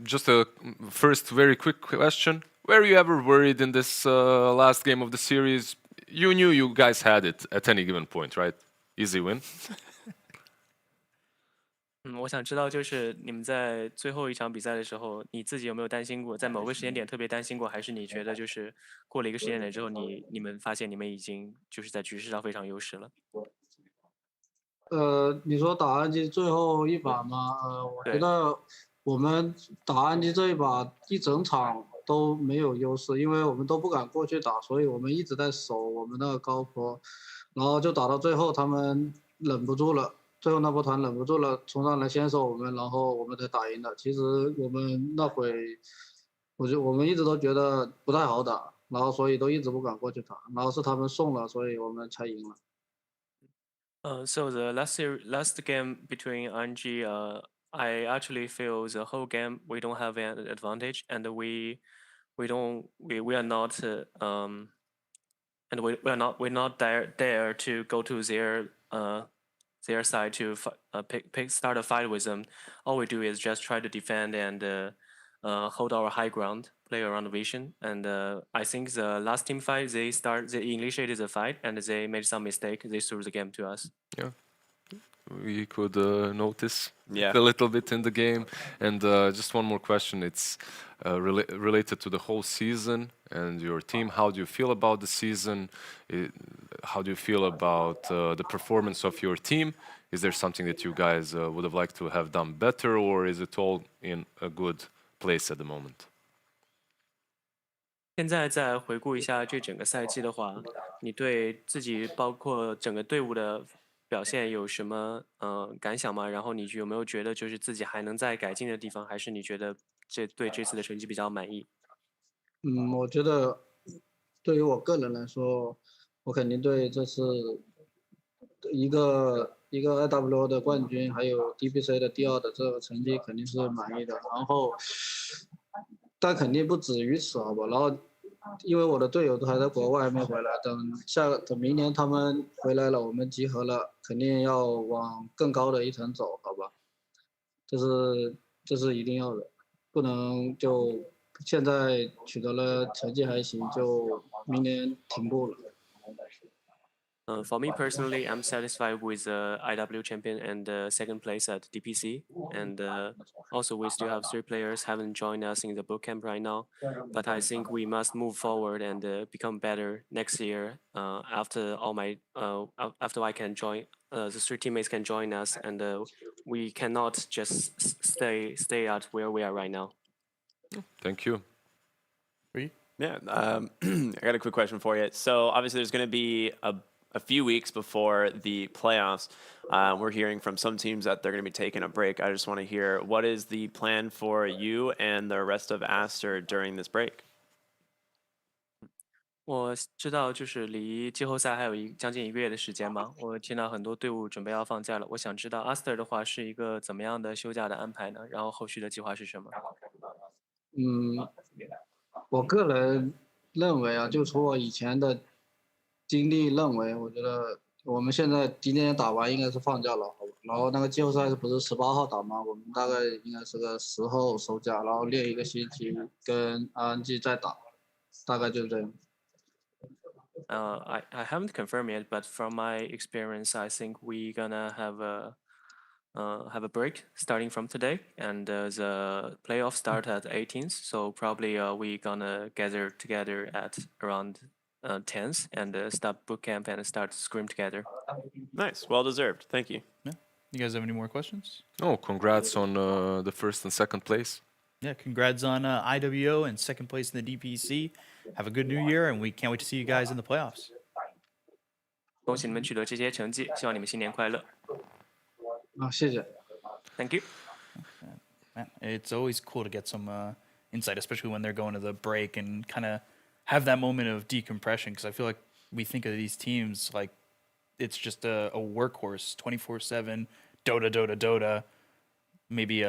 Just a first very quick question. Were you ever worried in this last game of the series? You knew you guys had it at any given point, right? Easy win. 我想知道就是你们在最后一场比赛的时候，你自己有没有担心过，在某个时间点特别担心过，还是你觉得就是过了一个时间点之后，你们发现你们已经就是在局势上非常优势了？你说打暗机最后一把吗？我觉得我们打暗机这一把一整场都没有优势，因为我们都不敢过去打，所以我们一直在守我们那个高坡，然后就打到最后他们忍不住了，最后那波团忍不住了，冲上来先手我们，然后我们才打赢的。其实我们那会，我们一直都觉得不太好打，然后所以都一直不敢过去打，然后是他们送了，所以我们才赢了。So the last game between RNG, I actually feel the whole game we don't have an advantage, and we are not and we're not there to go to their side to start a fight with them. All we do is just try to defend and hold our high ground, play around the vision. And I think the last team fight, they initiated the fight and they made some mistake. They threw the game to us. Yeah. We could notice Yeah. a little bit in the game. And just one more question. It's related to the whole season and your team. How do you feel about the season? How do you feel about the performance of your team? Is there something that you guys would have liked to have done better, or is it all in a good place at the moment? 现在再回顾一下这整个赛季的话，你对自己包括整个队伍的表现有什么感想吗？然后你有没有觉得就是自己还能再改进的地方，还是你觉得对这次的成绩比较满意？我觉得对于我个人来说，我肯定对这次一个 IWO 的冠军，还有 DPC 的第2的这个成绩肯定是满意的。然后，但肯定不止于此，好吧？然后，因为我的队友都还在国外没回来，等明年他们回来了，我们集合了，肯定要往更高的一层走，好吧？这是一定要的，不能就现在取得了成绩还行，就明年停步了。For me personally, I'm satisfied with the IW champion and second place at DPC. And also, we still have 3 players haven't joined us in the bootcamp right now. But I think we must move forward and become better next year. After after I can join, the 3 teammates can join us, and we cannot just stay at where we are right now. Thank you. Yeah, I got a quick question for you. So obviously, there's going to be a few weeks before the playoffs. We're hearing from some teams that they're going to be taking a break. I just want to hear, what is the plan for you and the rest of Aster during this break? 我知道，就是离季后赛还有将近1个月的时间嘛。我听到很多队伍准备要放假了。我想知道 Aster 的话是一个怎么样的休假的安排呢？然后后续的计划是什么？我个人认为啊，就从我以前的经历认为，我觉得我们现在今天打完应该是放假了，好吧？然后那个季后赛不是18号打吗？我们大概应该是个10号收假，然后练1个星期，跟 RNG 再打，大概就是这样。I haven't confirmed yet, but from my experience, I think we're gonna have a break starting from today, and the playoffs start at 18th. So probably we gonna gather together at around 10th and start bootcamp and start scrim together. Nice, well deserved. Thank you. Yeah. You guys have any more questions? Oh, congrats on the first and second place. Yeah, congrats on IWO and second place in the DPC. Have a good new year, and we can't wait to see you guys in the playoffs. 恭喜你们取得这些成绩，希望你们新年快乐。谢谢。Thank you. Man, it's always cool to get some insight, especially when they're going to the break and kind of have that moment of decompression. Because I feel like we think of these teams like it's just a workhorse, 24/7, Dota. Maybe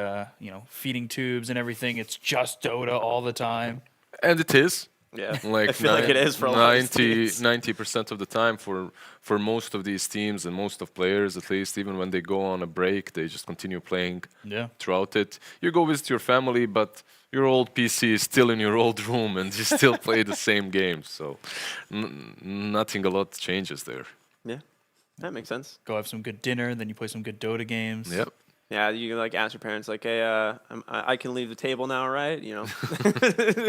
feeding tubes and everything. It's just Dota all the time. And it is. Yeah, Like I feel like it is for a lot of these 90% of the time for most of these teams and most of players, at least, even when they go on a break, they just continue playing throughout it. You go visit your family, but your old PC is still in your old room and you still play the same game. So nothing a lot changes there. Yeah, that makes sense. Go have some good dinner, then you play some good Dota games. Yep. Yeah, you like ask your parents like, hey, I can leave the table now, right? You know,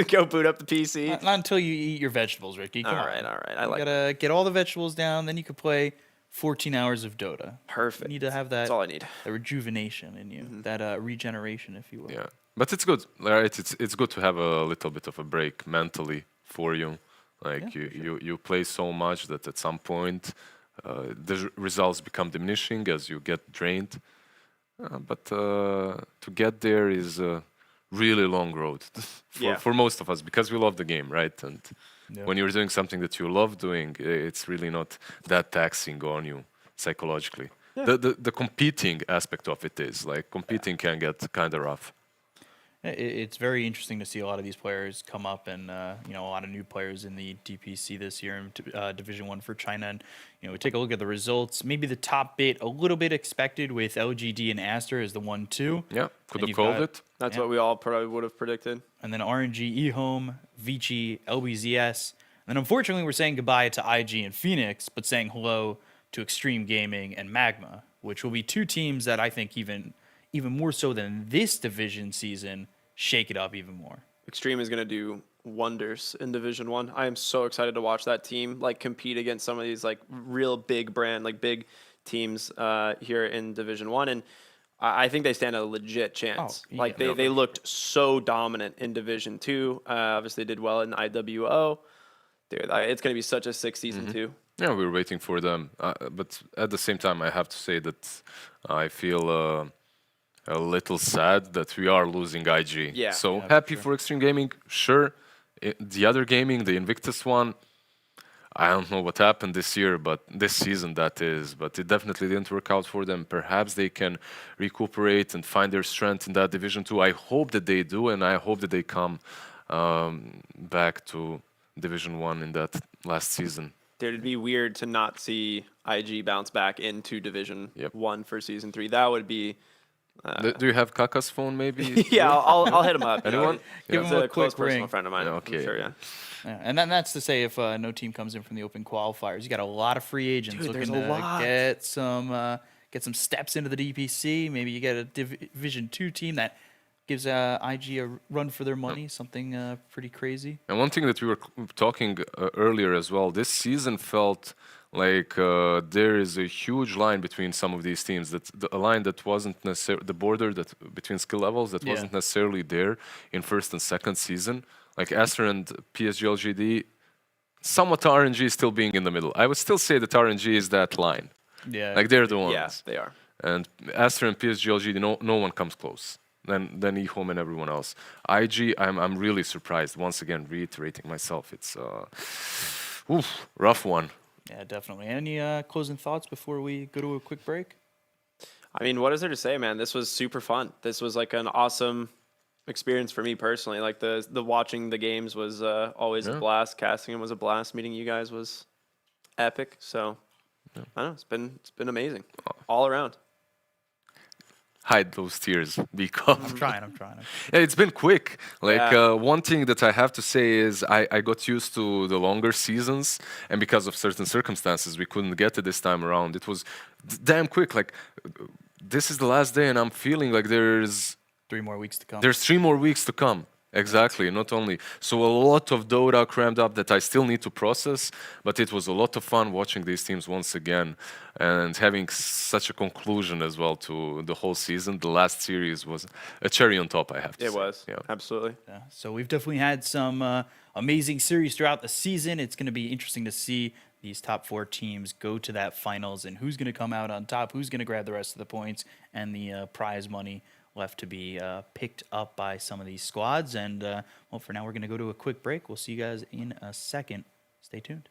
go boot up the PC. Not until you eat your vegetables, Ricky. Come All on. right. I You like gotta get all the vegetables down, then you can play 14 hours of Dota. Perfect. You need to have that. That's all I need. That rejuvenation in you, that regeneration, if you will. Yeah, but it's good, right? It's good to have a little bit of a break mentally for you. Like you play so much that at some point the results become diminishing as you get drained. But to get there is a really long road for most of us because we love the game, right? And when you're doing something that you love doing, it's really not that taxing on you psychologically. Yeah. The competing aspect of it is like competing can get kind of rough. It's very interesting to see a lot of these players come up, and a lot of new players in the DPC this year in Division 1 for China. And we take a look at the results. Maybe the top bit a little bit expected with LGD and Aster as the 1-2. Yeah, could have called it. That's what we all probably would have predicted. And then RNG, eHome, Vici, LBZS. And then unfortunately, we're saying goodbye to IG and Phoenix, but saying hello to Extreme Gaming and Magma, which will be 2 teams that I think even more so than this division season, shake it up even more. Extreme is going to do wonders in Division 1. I am so excited to watch that team like compete against some of these like real big brand, like big teams here in Division 1. And I think they stand a legit chance. They looked so dominant in Division 2. Obviously did well in IWO. Dude, it's going to be such a sick season too. Yeah, we're waiting for them. But at the same time, I have to say that I feel a little sad that we are losing IG. Yeah. So happy for Extreme Gaming, sure. The other gaming, the Invictus one, I don't know what happened this year, but this season that is. But it definitely didn't work out for them. Perhaps they can recuperate and find their strength in that Division 2. I hope that they do, and I hope that they come back to Division 1 in that last season. It'd be weird to not see IG bounce back into Division 1 for Season 3. That would be... do you have Kaka's phone, maybe? Yeah, I'll hit him up. Anyone? Give him a close quick ring. personal friend of mine. Okay. I'm sure, yeah. Yeah, and then that's to say if no team comes in from the open qualifiers, you got a lot of free agents Dude, looking there's a to lot. get some steps into the DPC. Maybe you get a Division 2 team that gives IG a run for their money, something pretty crazy. And one thing that we were talking earlier as well, this season felt like there is a huge line between some of these teams. A line that wasn't necessarily the border that between skill levels that wasn't necessarily there in first and second season. Like Aster and PSG LGD, somewhat RNG still being in the middle. I would still say that RNG is that line. Yeah. Like they're the ones. Yeah, they are. And Aster and PSG LGD, no one comes close. Then eHome and everyone else. IG, I'm really surprised. Once again, reiterating myself, it's rough one. Yeah, definitely. Any closing thoughts before we go to a quick break? I mean, what is there to say, man? This was super fun. This was like an awesome experience for me personally. Like the watching the games was always a blast. Casting them was a blast. Meeting you guys was epic. So I don't know. It's been amazing all around. Hide those tears because I'm trying. yeah, it's been quick. Like Yeah. one thing that I have to say is I got used to the longer seasons, and because of certain circumstances, we couldn't get it this time around. It was damn quick. Like this is the last day, and I'm feeling like there's 3 more weeks to come. There's 3 more weeks to come. Exactly, not only. So a lot of Dota crammed up that I still need to process, but it was a lot of fun watching these teams once again and having such a conclusion as well to the whole season. The last series was a cherry on top, I have to say. It was. Yeah. Absolutely. Yeah, so we've definitely had some amazing series throughout the season. It's going to be interesting to see these top 4 teams go to that finals and who's going to come out on top, who's going to grab the rest of the points and the prize money left to be picked up by some of these squads. And, well, for now, we're going to go to a quick break. We'll see you guys in a second. Stay tuned.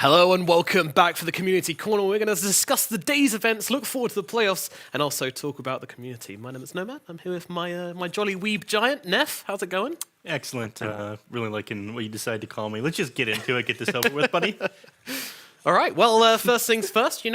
Hello and welcome back for the Community Corner. We're going to discuss the day's events, look forward to the playoffs, and also talk about the community. My name is Nomad. I'm here with my jolly weeb giant, Neff. How's it going? Excellent. Really liking what you decided to call me. Let's just get into it, get this over with, buddy. All right, well, first things first, we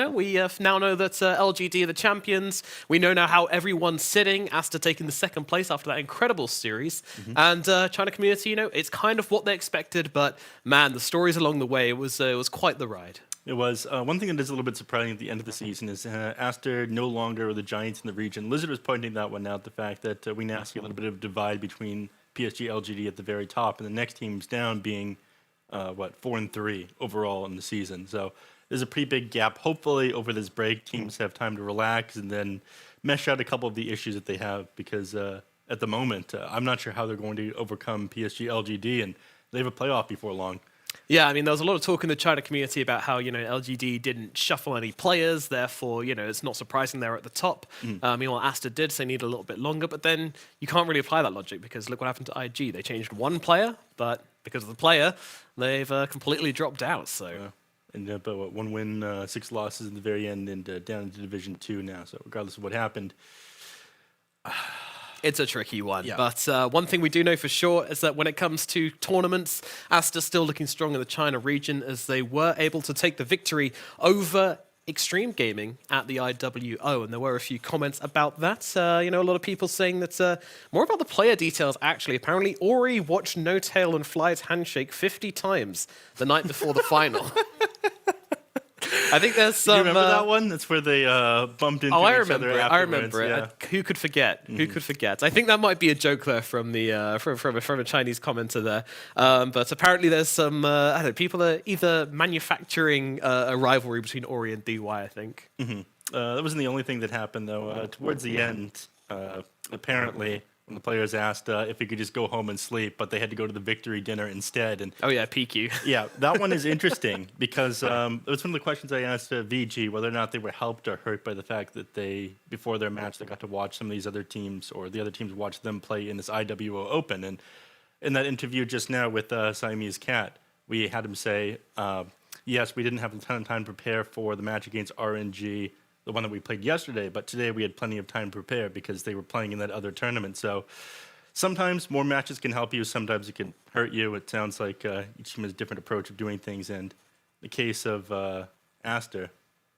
now know that LGD are the champions. We know now how everyone's sitting, Aster taking the second place after that incredible series. And China community, it's kind of what they expected, but man, the stories along the way, it was quite the ride. It was. One thing that is a little bit surprising at the end of the season is Aster no longer are the giants in the region. Lizard was pointing that one out, the fact that we now see a little bit of a divide between PSG, LGD at the very top, and the next teams down being 4-3 overall in the season. So there's a pretty big gap. Hopefully over this break, teams have time to relax and then mesh out a couple of the issues that they have, because at the moment, I'm not sure how they're going to overcome PSG, LGD, and they have a playoff before long. Yeah, I mean, there was a lot of talk in the China community about how, LGD didn't shuffle any players, therefore, it's not surprising they're at the top. Meanwhile, Aster did, so they need a little bit longer, but then you can't really apply that logic, because look what happened to IG. They changed one player, but because of the player, they've completely dropped out, so... But 1 win, 6 losses in the very end, and down into Division 2 now, so regardless of what happened... It's a tricky one, but one thing we do know for sure is that when it comes to tournaments, Aster's still looking strong in the China region, as they were able to take the victory over Extreme Gaming at the IWO, and there were a few comments about that. A lot of people saying that more about the player details, actually. Apparently, Ori watched No Tail and Fly's handshake 50 times the night before the final. I think there's some... You remember that one? That's where they bumped into each other afterwards. I remember it. Yeah. Who could forget? Who could forget? I think that might be a joke there from the from a Chinese commenter there. But apparently there's some people are either manufacturing a rivalry between Ori and DY, I think. That wasn't the only thing that happened, though. Towards the end, apparently, when the players asked if he could just go home and sleep, but they had to go to the victory dinner instead. And oh yeah, PQ. Yeah, that one is interesting, because it was one of the questions I asked VG, whether or not they were helped or hurt by the fact that before their match, they got to watch some of these other teams, or the other teams watched them play in this IWO Open. And in that interview just now with Siamese Cat, we had him say, yes, we didn't have a ton of time to prepare for the match against RNG, the one that we played yesterday, but today we had plenty of time to prepare because they were playing in that other tournament. So sometimes more matches can help you, sometimes it can hurt you. It sounds like each team has a different approach of doing things, and in the case of Aster,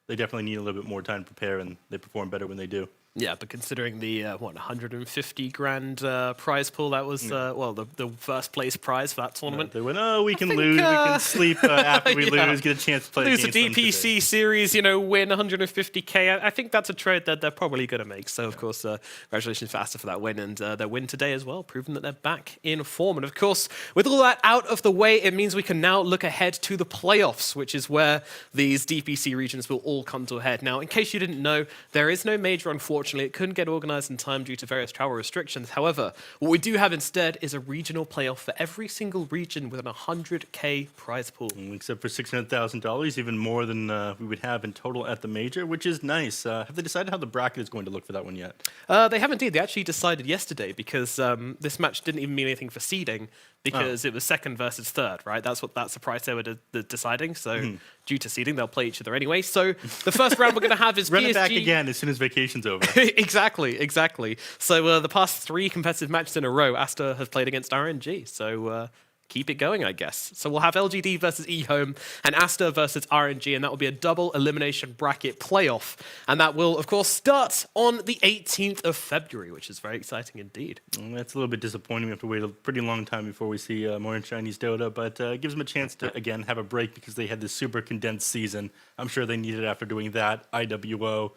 they definitely need a little bit more time to prepare, and they perform better when they do. Yeah, but considering the 150 grand prize pool, that was the first place prize for that tournament. They went, we can lose, we can sleep after we lose, get a chance to play lose against a DPC series, win 150k. I think that's a trade that they're probably going to make. So of course, congratulations for Aster for that win, and their win today as well, proving that they're back in form. And of course, with all that out of the way, it means we can now look ahead to the playoffs, which is where these DPC regions will all come to a head. Now, in case you didn't know, there is no major, unfortunately. It couldn't get organized in time due to various travel restrictions. However, what we do have instead is a regional playoff for every single region with an 100k prize pool. Except for $600,000, even more than we would have in total at the major, which is nice. Have they decided how the bracket is going to look for that one yet? They have indeed. They actually decided yesterday, because this match didn't even mean anything for seeding, because it was second versus third, right? That's the price they were deciding. So due to seeding, they'll play each other anyway. So the first round we're going to have is Run PSG. it back again as soon as vacation's over. Exactly. So the past 3 competitive matches in a row, Aster has played against RNG. So keep it going, I guess. So we'll have LGD versus eHome and Aster versus RNG, and that will be a double elimination bracket playoff. And that will, of course, start on the 18th of February, which is very exciting indeed. That's a little bit disappointing. We have to wait a pretty long time before we see more in Chinese Dota, but it gives them a chance to, again, have a break, because they had this super condensed season. I'm sure they needed it after doing that, IWO,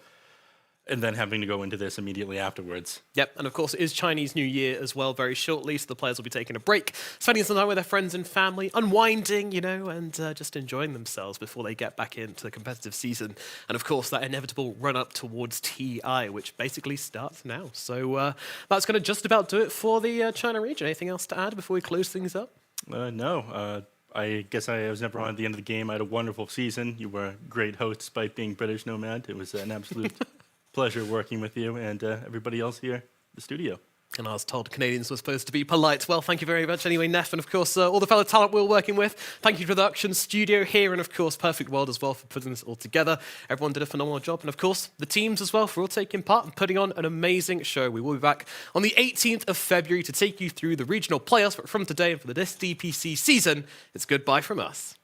and then having to go into this immediately afterwards. Yep, and of course it is Chinese New Year as well very shortly, so the players will be taking a break, spending some time with their friends and family, unwinding, and just enjoying themselves before they get back into the competitive season. And of course that inevitable run-up towards TI, which basically starts now. So that's going to just about do it for the China region. Anything else to add before we close things up? No. I guess I was never on at the end of the game. I had a wonderful season. You were a great host despite being British, Nomad. It was an absolute pleasure working with you and everybody else here in the studio. And I was told Canadians were supposed to be polite. Well, thank you very much anyway, Neff, and of course, all the fellow talent we were working with. Thank you to the production studio here, and of course, Perfect World as well for putting this all together. Everyone did a phenomenal job, and of course, the teams as well for all taking part and putting on an amazing show. We will be back on the 18th of February to take you through the regional playoffs, but from today and for this DPC season, it's goodbye from us.